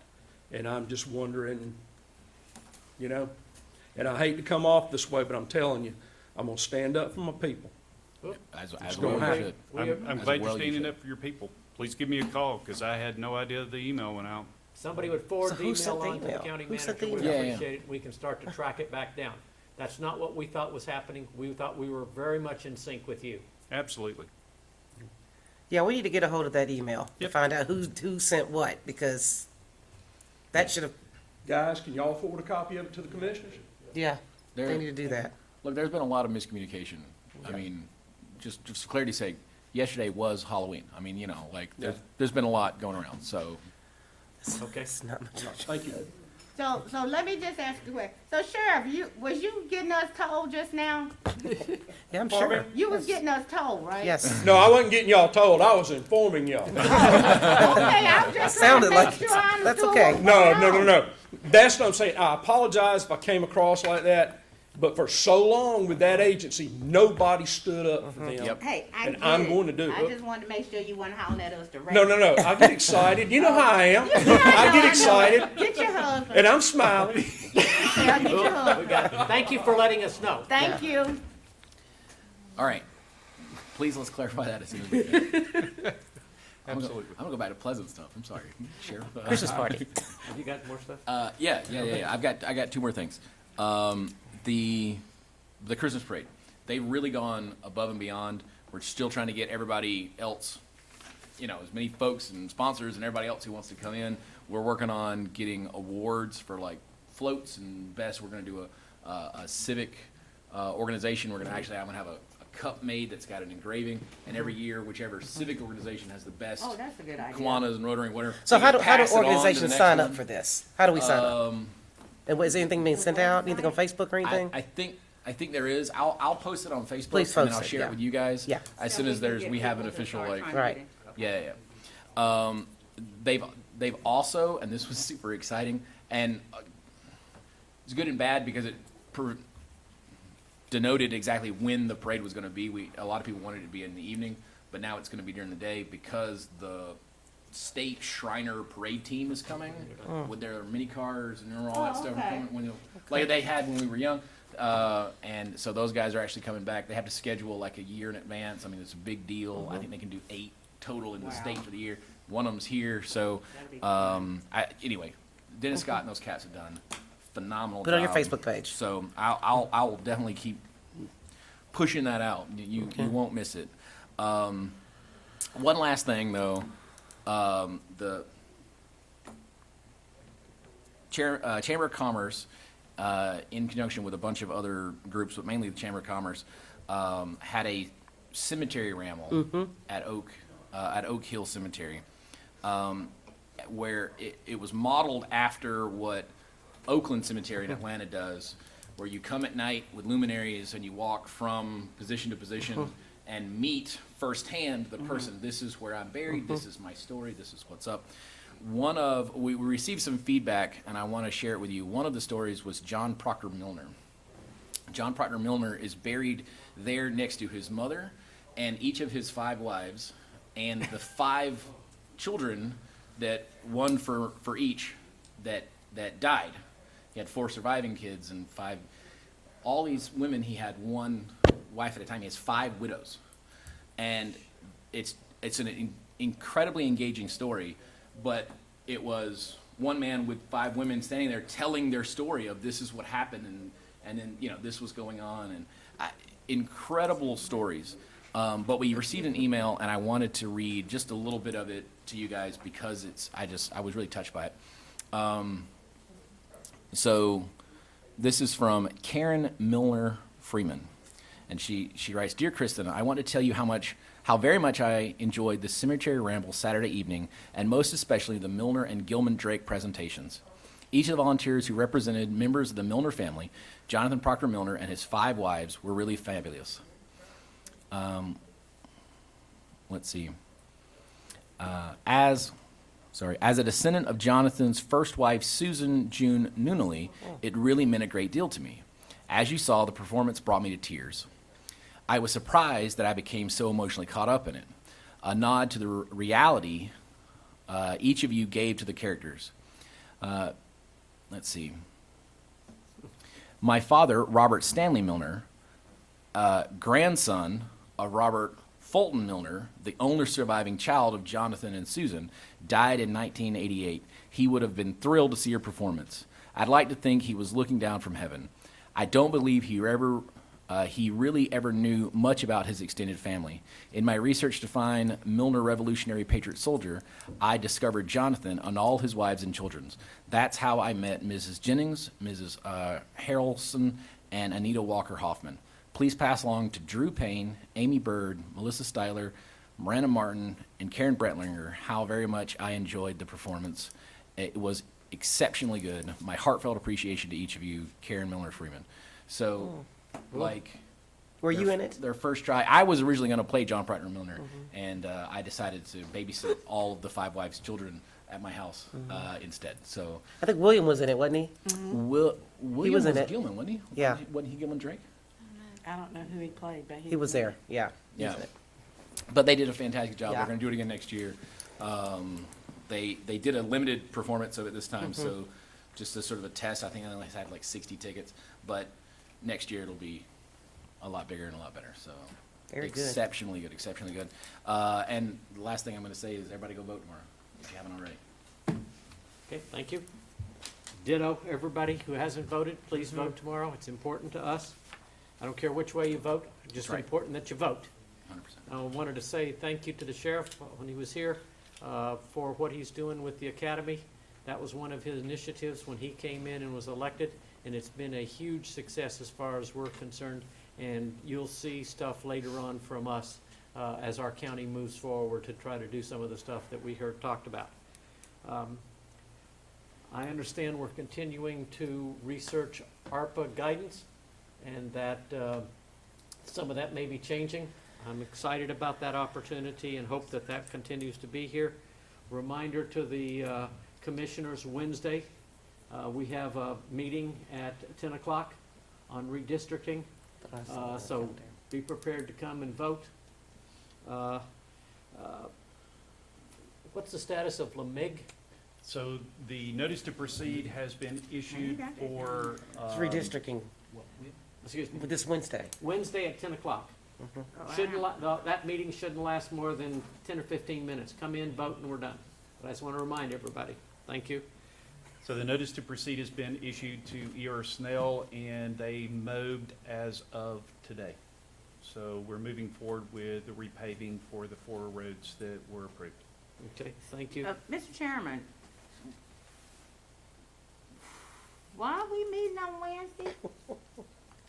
Speaker 10: And I'm just wondering, you know, and I hate to come off this way, but I'm telling you, I'm gonna stand up for my people.
Speaker 5: As
Speaker 10: It's
Speaker 5: well
Speaker 10: gonna
Speaker 5: you
Speaker 10: happen.
Speaker 5: should.
Speaker 4: I'm
Speaker 5: As
Speaker 4: glad
Speaker 5: well
Speaker 4: you're
Speaker 5: you
Speaker 4: standing
Speaker 5: should.
Speaker 4: up for your people. Please give me a call, because I had no idea the email went out.
Speaker 6: Somebody would forward
Speaker 1: So
Speaker 6: the
Speaker 1: who sent
Speaker 6: email
Speaker 1: the
Speaker 6: on to the
Speaker 1: email?
Speaker 6: county
Speaker 1: Who sent
Speaker 6: manager,
Speaker 1: the
Speaker 6: we'd
Speaker 5: email? Yeah, yeah.
Speaker 6: appreciate it, we can start to track it back down. That's not what we thought was happening. We thought we were very much in sync with you.
Speaker 4: Absolutely.
Speaker 1: Yeah, we need to get a hold of that email to
Speaker 4: Yep.
Speaker 1: find out who sent what, because that should have,
Speaker 10: Guys, can y'all forward a copy of it to the commissioners?
Speaker 1: yeah,
Speaker 5: There-
Speaker 1: they need to do that.
Speaker 5: Look, there's been a lot of miscommunication. I mean, just for clarity's sake, yesterday was Halloween. I mean, you know, like, there's been a lot going around, so.
Speaker 6: Okay.
Speaker 1: It's not much.
Speaker 10: Thank you.
Speaker 3: So let me just ask you a question. So Sheriff, was you getting us told just now?
Speaker 1: Yeah, I'm
Speaker 10: Pardon
Speaker 1: sure.
Speaker 10: me?
Speaker 3: You was getting us told, right?
Speaker 1: Yes.
Speaker 10: No, I wasn't getting y'all told, I was informing y'all.
Speaker 3: Okay, I'm just trying
Speaker 1: Sounded
Speaker 3: to
Speaker 1: like
Speaker 3: make sure I
Speaker 1: that's
Speaker 3: understood
Speaker 1: okay.
Speaker 3: what was
Speaker 10: No,
Speaker 3: going
Speaker 10: no, no,
Speaker 3: on.
Speaker 10: no. That's what I'm saying. I apologize if I came across like that, but for so long with that agency, nobody stood up for them.
Speaker 5: Yep.
Speaker 3: Hey, I
Speaker 10: And
Speaker 3: get
Speaker 10: I'm
Speaker 3: it.
Speaker 10: going to do
Speaker 3: I
Speaker 10: it.
Speaker 3: just wanted to make sure you weren't hollering at us directly.
Speaker 10: No, no, no. I get excited. You know how I am. I get excited,
Speaker 3: Get your husband.
Speaker 10: and I'm smiling.
Speaker 3: Yeah, get your husband.
Speaker 6: Thank you for letting us know.
Speaker 3: Thank you.
Speaker 5: All right. Please, let's clarify that as soon as we can.
Speaker 4: Absolutely.
Speaker 5: I'm gonna go back to pleasant stuff. I'm sorry, Sheriff.
Speaker 1: Christmas party.
Speaker 6: Have you got more stuff?
Speaker 5: Yeah. I got two more things. The Christmas parade. They've really gone above and beyond. We're still trying to get everybody else, you know, as many folks and sponsors and everybody else who wants to come in. We're working on getting awards for like floats and best. We're going to do a civic organization. I'm going to have a cup made that's got an engraving, and every year, whichever civic organization has the best
Speaker 3: Oh, that's a good idea.
Speaker 5: Kiwanis and Rotary, whatever.
Speaker 1: So
Speaker 5: they
Speaker 1: how do
Speaker 5: pass it on to the
Speaker 1: organizations
Speaker 5: next
Speaker 1: sign
Speaker 5: one.
Speaker 1: up for this? How do we sign up? And is anything being sent out? Anything on Facebook or anything?
Speaker 5: I think there is. I'll post it on Facebook,
Speaker 1: Please
Speaker 5: and then
Speaker 1: post
Speaker 5: I'll
Speaker 1: it,
Speaker 5: share
Speaker 1: yeah.
Speaker 5: it with you guys.
Speaker 1: Yeah.
Speaker 5: As soon as we have an official like.
Speaker 1: Right.
Speaker 5: Yeah. They've also, and this was super exciting, and it's good and bad because it denoted exactly when the parade was going to be. A lot of people wanted it to be in the evening, but now it's going to be during the day because the state Shriner parade team is coming with their mini cars and all that stuff like they had when we were young. And so those guys are actually coming back. They have to schedule like a year in advance. I mean, it's a big deal. I think they can do 8 total in the state for the year. One of them's here. So anyway, Dennis Scott and those cats have done phenomenal
Speaker 1: Put it on your
Speaker 5: job.
Speaker 1: Facebook page.
Speaker 5: So I'll definitely keep pushing that out. You won't miss it. One last thing though, Chamber of Commerce, in conjunction with a bunch of other groups, but mainly the Chamber of Commerce, had a cemetery ramble at Oak Hill Cemetery, where it was modeled after what Oakland Cemetery in Atlanta does, where you come at night with luminaries and you walk from position to position and meet firsthand the person. This is where I'm buried. This is my story. This is what's up. We received some feedback, and I want to share it with you. One of the stories was John Proctor Milner. John Proctor Milner is buried there next to his mother and each of his 5 wives and the 5 children that one for each that died. He had 4 surviving kids and 5. All these women, he had 1 wife at a time. He has 5 widows, and it's an incredibly engaging story. But it was one man with 5 women standing there telling their story of this is what happened, and then this was going on, and incredible stories. But we received an email, and I wanted to read just a little bit of it to you guys because I was really touched by it. So this is from Karen Milner Freeman, and she writes, "Dear Kristen, I want to tell you how very much I enjoyed the Cemetery Ramble Saturday evening, and most especially the Milner and Gilman Drake presentations. Each of the volunteers who represented members of the Milner family, Jonathan Proctor Milner and his 5 wives, were really fabulous." Let's see. As a descendant of Jonathan's first wife, Susan June Nunnally, it really meant a great deal to me. As you saw, the performance brought me to tears. I was surprised that I became so emotionally caught up in it. A nod to the reality each of you gave to the characters. Let's see. My father, Robert Stanley Milner, grandson of Robert Fulton Milner, the only surviving child of Jonathan and Susan, died in 1988. He would have been thrilled to see your performance. I'd like to think he was looking down from heaven. I don't believe he really ever knew much about his extended family. In my research to find Milner Revolutionary Patriot Soldier, I discovered Jonathan and all his wives and children. That's how I met Mrs. Jennings, Mrs. Harrelson, and Anita Walker Hoffman. Please pass along to Drew Payne, Amy Bird, Melissa Styler, Miranda Martin, and Karen Bretlinger how very much I enjoyed the performance. It was exceptionally good. My heartfelt appreciation to each of you, Karen Milner Freeman. So,
Speaker 1: were you in it?
Speaker 5: Their first try. I was originally going to play John Proctor Milner, and I decided to babysit all of the 5 wives' children at my house instead. So
Speaker 1: I think William was in it, wasn't he?
Speaker 5: William
Speaker 1: was in it.
Speaker 5: Gilman, wasn't he?
Speaker 1: Yeah.
Speaker 5: Wasn't he Gilman Drake?
Speaker 2: I don't know who he played, but
Speaker 1: He was there, yeah.
Speaker 5: Yeah. But they did a fantastic job.
Speaker 1: Yeah.
Speaker 5: They're going to do it again next year. They did a limited performance of it this time, so just as sort of a test. I think I only had like 60 tickets, but next year it'll be a lot bigger and a lot better. So
Speaker 1: Very good.
Speaker 5: exceptionally good, exceptionally good. And the last thing I'm going to say is everybody go vote tomorrow if you haven't already.
Speaker 6: Okay, thank you. Ditto, everybody who hasn't voted, please vote tomorrow. It's important to us. I don't care which way you vote, just
Speaker 5: Right.
Speaker 6: important that you vote.
Speaker 5: 100%.
Speaker 6: I wanted to say thank you to the sheriff when he was here for what he's doing with the academy. That was one of his initiatives when he came in and was elected, and it's been a huge success as far as we're concerned. And you'll see stuff later on from us as our county moves forward to try to do some of the stuff that we heard talked about. I understand we're continuing to research ARPA guidance, and that some of that may be changing. I'm excited about that opportunity and hope that that continues to be here. Reminder to the commissioners, Wednesday, we have a meeting at 10 o'clock on redistricting. So be prepared to come and vote. What's the status of LeMig?
Speaker 4: So the notice to proceed has been issued for.
Speaker 1: It's redistricting
Speaker 6: Excuse me,
Speaker 1: this Wednesday.
Speaker 6: Wednesday at 10 o'clock. That meeting shouldn't last more than 10 or 15 minutes. Come in, vote, and we're done. But I just want to remind everybody. Thank you.
Speaker 4: So the notice to proceed has been issued to E.R. Snell, and they mowed as of today. So we're moving forward with the repaving for the 4 roads that were approved.
Speaker 6: Okay, thank you.
Speaker 3: Mr. Chairman, on Wednesday?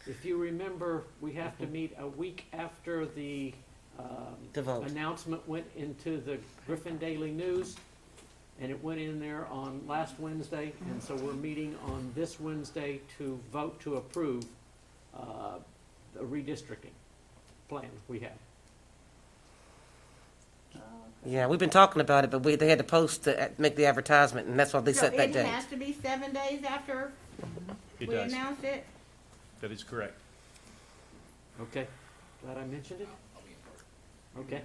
Speaker 6: If you remember, we have to meet a week after the
Speaker 1: The vote.
Speaker 6: announcement went into the Griffin Daily News, and it went in there on last Wednesday, and so we're meeting on this Wednesday to vote to approve a redistricting plan we have.
Speaker 1: Yeah, we've been talking about it, but they had to post to make the advertisement, and that's why they
Speaker 3: So
Speaker 1: set that
Speaker 3: it
Speaker 1: date.
Speaker 3: has to be 7 days after
Speaker 4: It
Speaker 3: we
Speaker 4: does.
Speaker 3: announce it?
Speaker 4: That is correct.
Speaker 6: Okay, glad I mentioned it. Okay.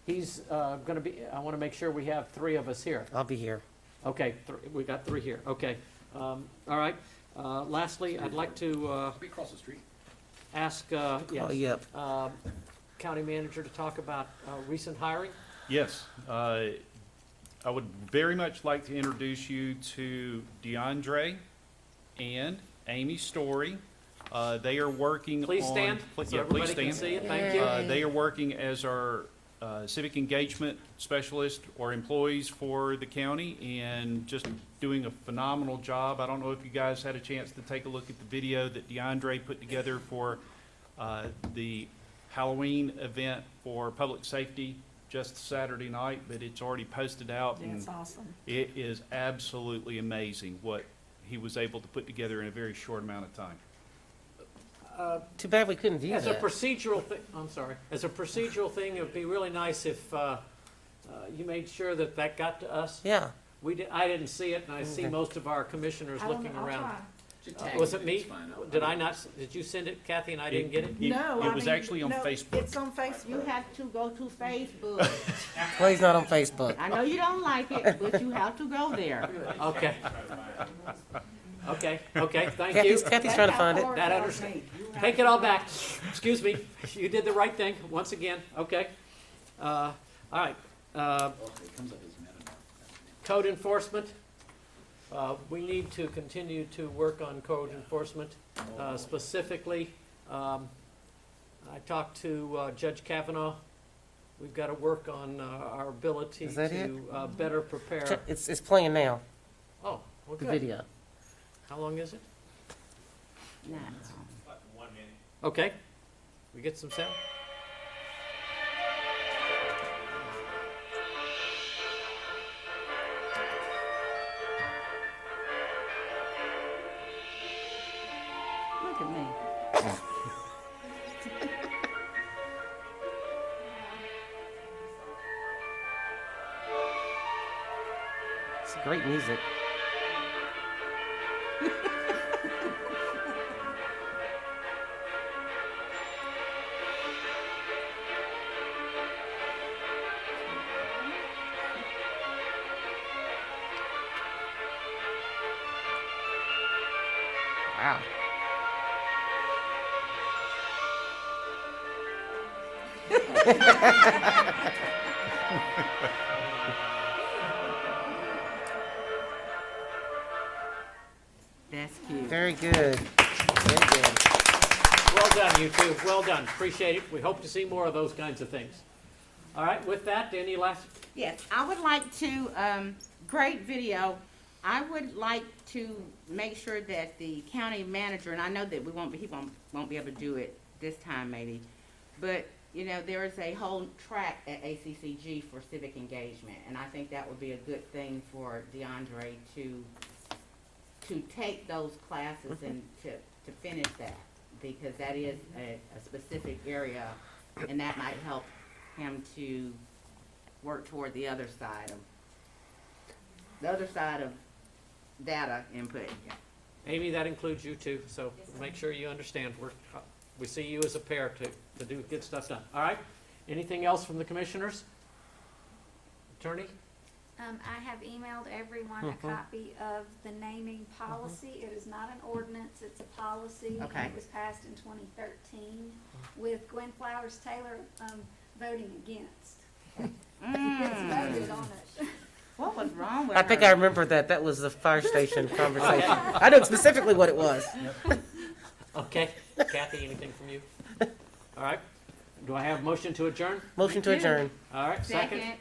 Speaker 6: He's gonna be, I wanna make sure we have 3 of us here.
Speaker 1: I'll be here.
Speaker 6: Okay, we got 3 here, okay. All right, lastly, I'd like to
Speaker 5: Be across the street.
Speaker 6: ask,
Speaker 1: Oh,
Speaker 6: yes,
Speaker 1: yep.
Speaker 6: county manager to talk about recent hiring.
Speaker 4: Yes, I would very much like to introduce you to DeAndre and Amy Story. They are working on.
Speaker 6: Please stand, so
Speaker 4: Yeah, please
Speaker 6: everybody can
Speaker 4: stand.
Speaker 6: see it, thank you.
Speaker 4: They are working as our civic engagement specialist or employees for the county and just doing a phenomenal job. I don't know if you guys had a chance to take a look at the video that DeAndre put together for the Halloween event for public safety just Saturday night, but it's already posted out.
Speaker 12: That's
Speaker 4: and
Speaker 12: awesome.
Speaker 4: It is absolutely amazing what he was able to put together in a very short amount of time.
Speaker 1: Too bad we couldn't view
Speaker 6: As a
Speaker 1: that.
Speaker 6: procedural thing, I'm sorry, as a procedural thing, it'd be really nice if you made sure that that got to us.
Speaker 1: Yeah.
Speaker 6: I didn't see it, and I see
Speaker 1: Okay.
Speaker 6: most of our commissioners looking around.
Speaker 5: Just tag
Speaker 6: Was
Speaker 5: me,
Speaker 6: it me?
Speaker 5: it's fine.
Speaker 6: Did I not, did you send it, Kathy, and I didn't get it?
Speaker 3: No,
Speaker 4: It was actually on
Speaker 3: no,
Speaker 4: Facebook.
Speaker 3: It's on Facebook. You have to go to Facebook.
Speaker 1: Well, he's not on Facebook.
Speaker 3: I know you don't like it, but you have to go there.
Speaker 6: Okay. Okay, thank you.
Speaker 1: Kathy's trying to find it.
Speaker 6: That take it all back. Excuse me. You did the right thing, once again, okay. All right. Code enforcement. We need to continue to work on code enforcement. Specifically, I talked to Judge Kavanaugh. We've got to work on our ability
Speaker 1: Is that
Speaker 6: to better prepare.
Speaker 1: It's playing now,
Speaker 6: Oh, well,
Speaker 1: the
Speaker 6: good.
Speaker 1: video.
Speaker 6: How long is it?
Speaker 3: Nah.
Speaker 6: Okay. We get some sound?
Speaker 3: Look at me.
Speaker 1: It's great music. Wow.
Speaker 3: That's cute.
Speaker 1: Very good. Very good.
Speaker 6: Well done, you two. Well done. Appreciate it. We hope to see more of those kinds of things. All right, with that, any last?
Speaker 3: Yes, I would like to, great video. I would like to make sure that the county manager, and I know that he won't be able to do it this time maybe, but, you know, there is a whole track at ACCG for civic engagement, and I think that would be a good thing for DeAndre to take those classes and to finish that, because that is a specific area, and that might help him to work toward the other side of data input.
Speaker 6: Amy, that includes you too, so make sure you understand. We see you as a pair to do good stuff done. All right? Anything else from the commissioners? Attorney?
Speaker 14: I have emailed everyone a copy of the naming policy. It is not an ordinance, it's a policy.
Speaker 3: Okay.
Speaker 14: It was passed in 2013 with Gwen Flowers Taylor voting against. It's voted on it.
Speaker 3: What was wrong with
Speaker 1: I think
Speaker 3: her?
Speaker 1: I remember that. That was the fire station conversation. I know specifically what it was.
Speaker 6: Okay. Kathy, anything from you? All right. Do I have a motion to adjourn?
Speaker 1: Motion to adjourn.
Speaker 6: All right, second.
Speaker 3: Second.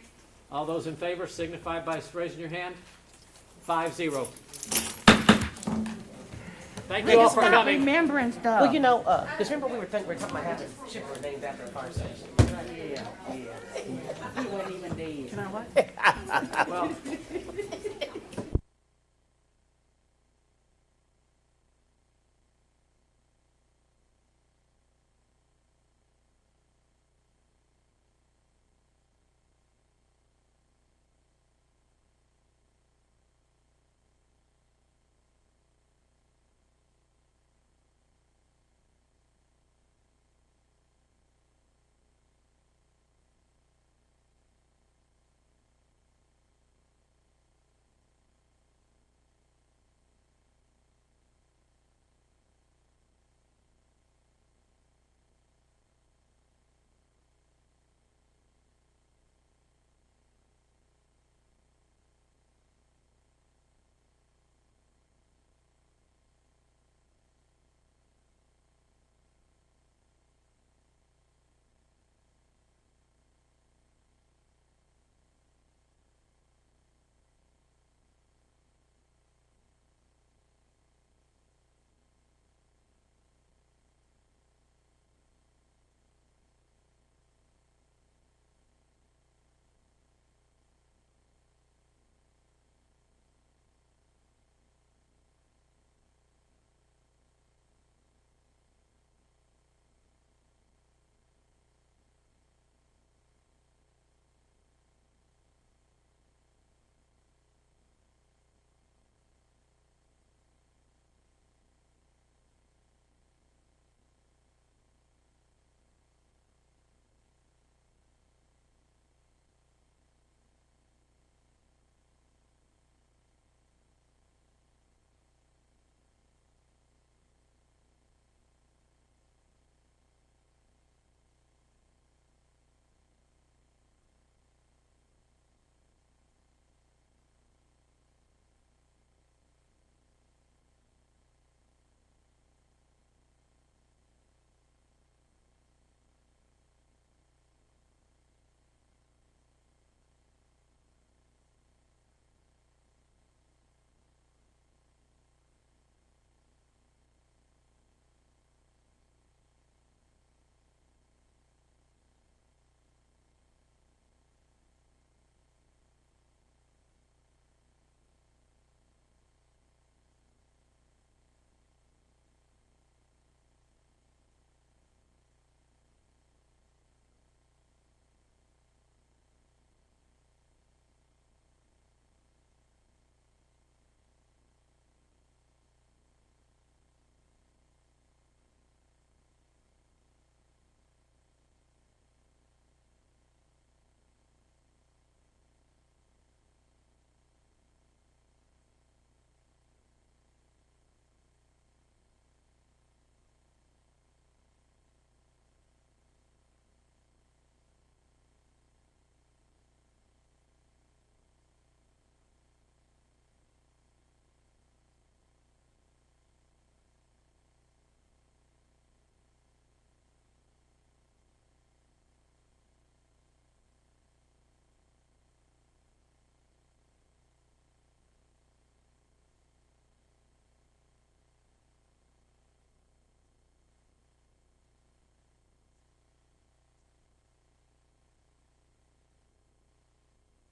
Speaker 6: All those in favor signify by raising your hand. 5-0. Thank
Speaker 3: We
Speaker 6: you all
Speaker 3: just
Speaker 6: for
Speaker 3: stop
Speaker 6: coming.
Speaker 3: remembering stuff.
Speaker 1: Well, you know, because remember we were talking about having Chipper named after a fire station.
Speaker 3: Yeah, yeah. He wasn't even dead. Can I what?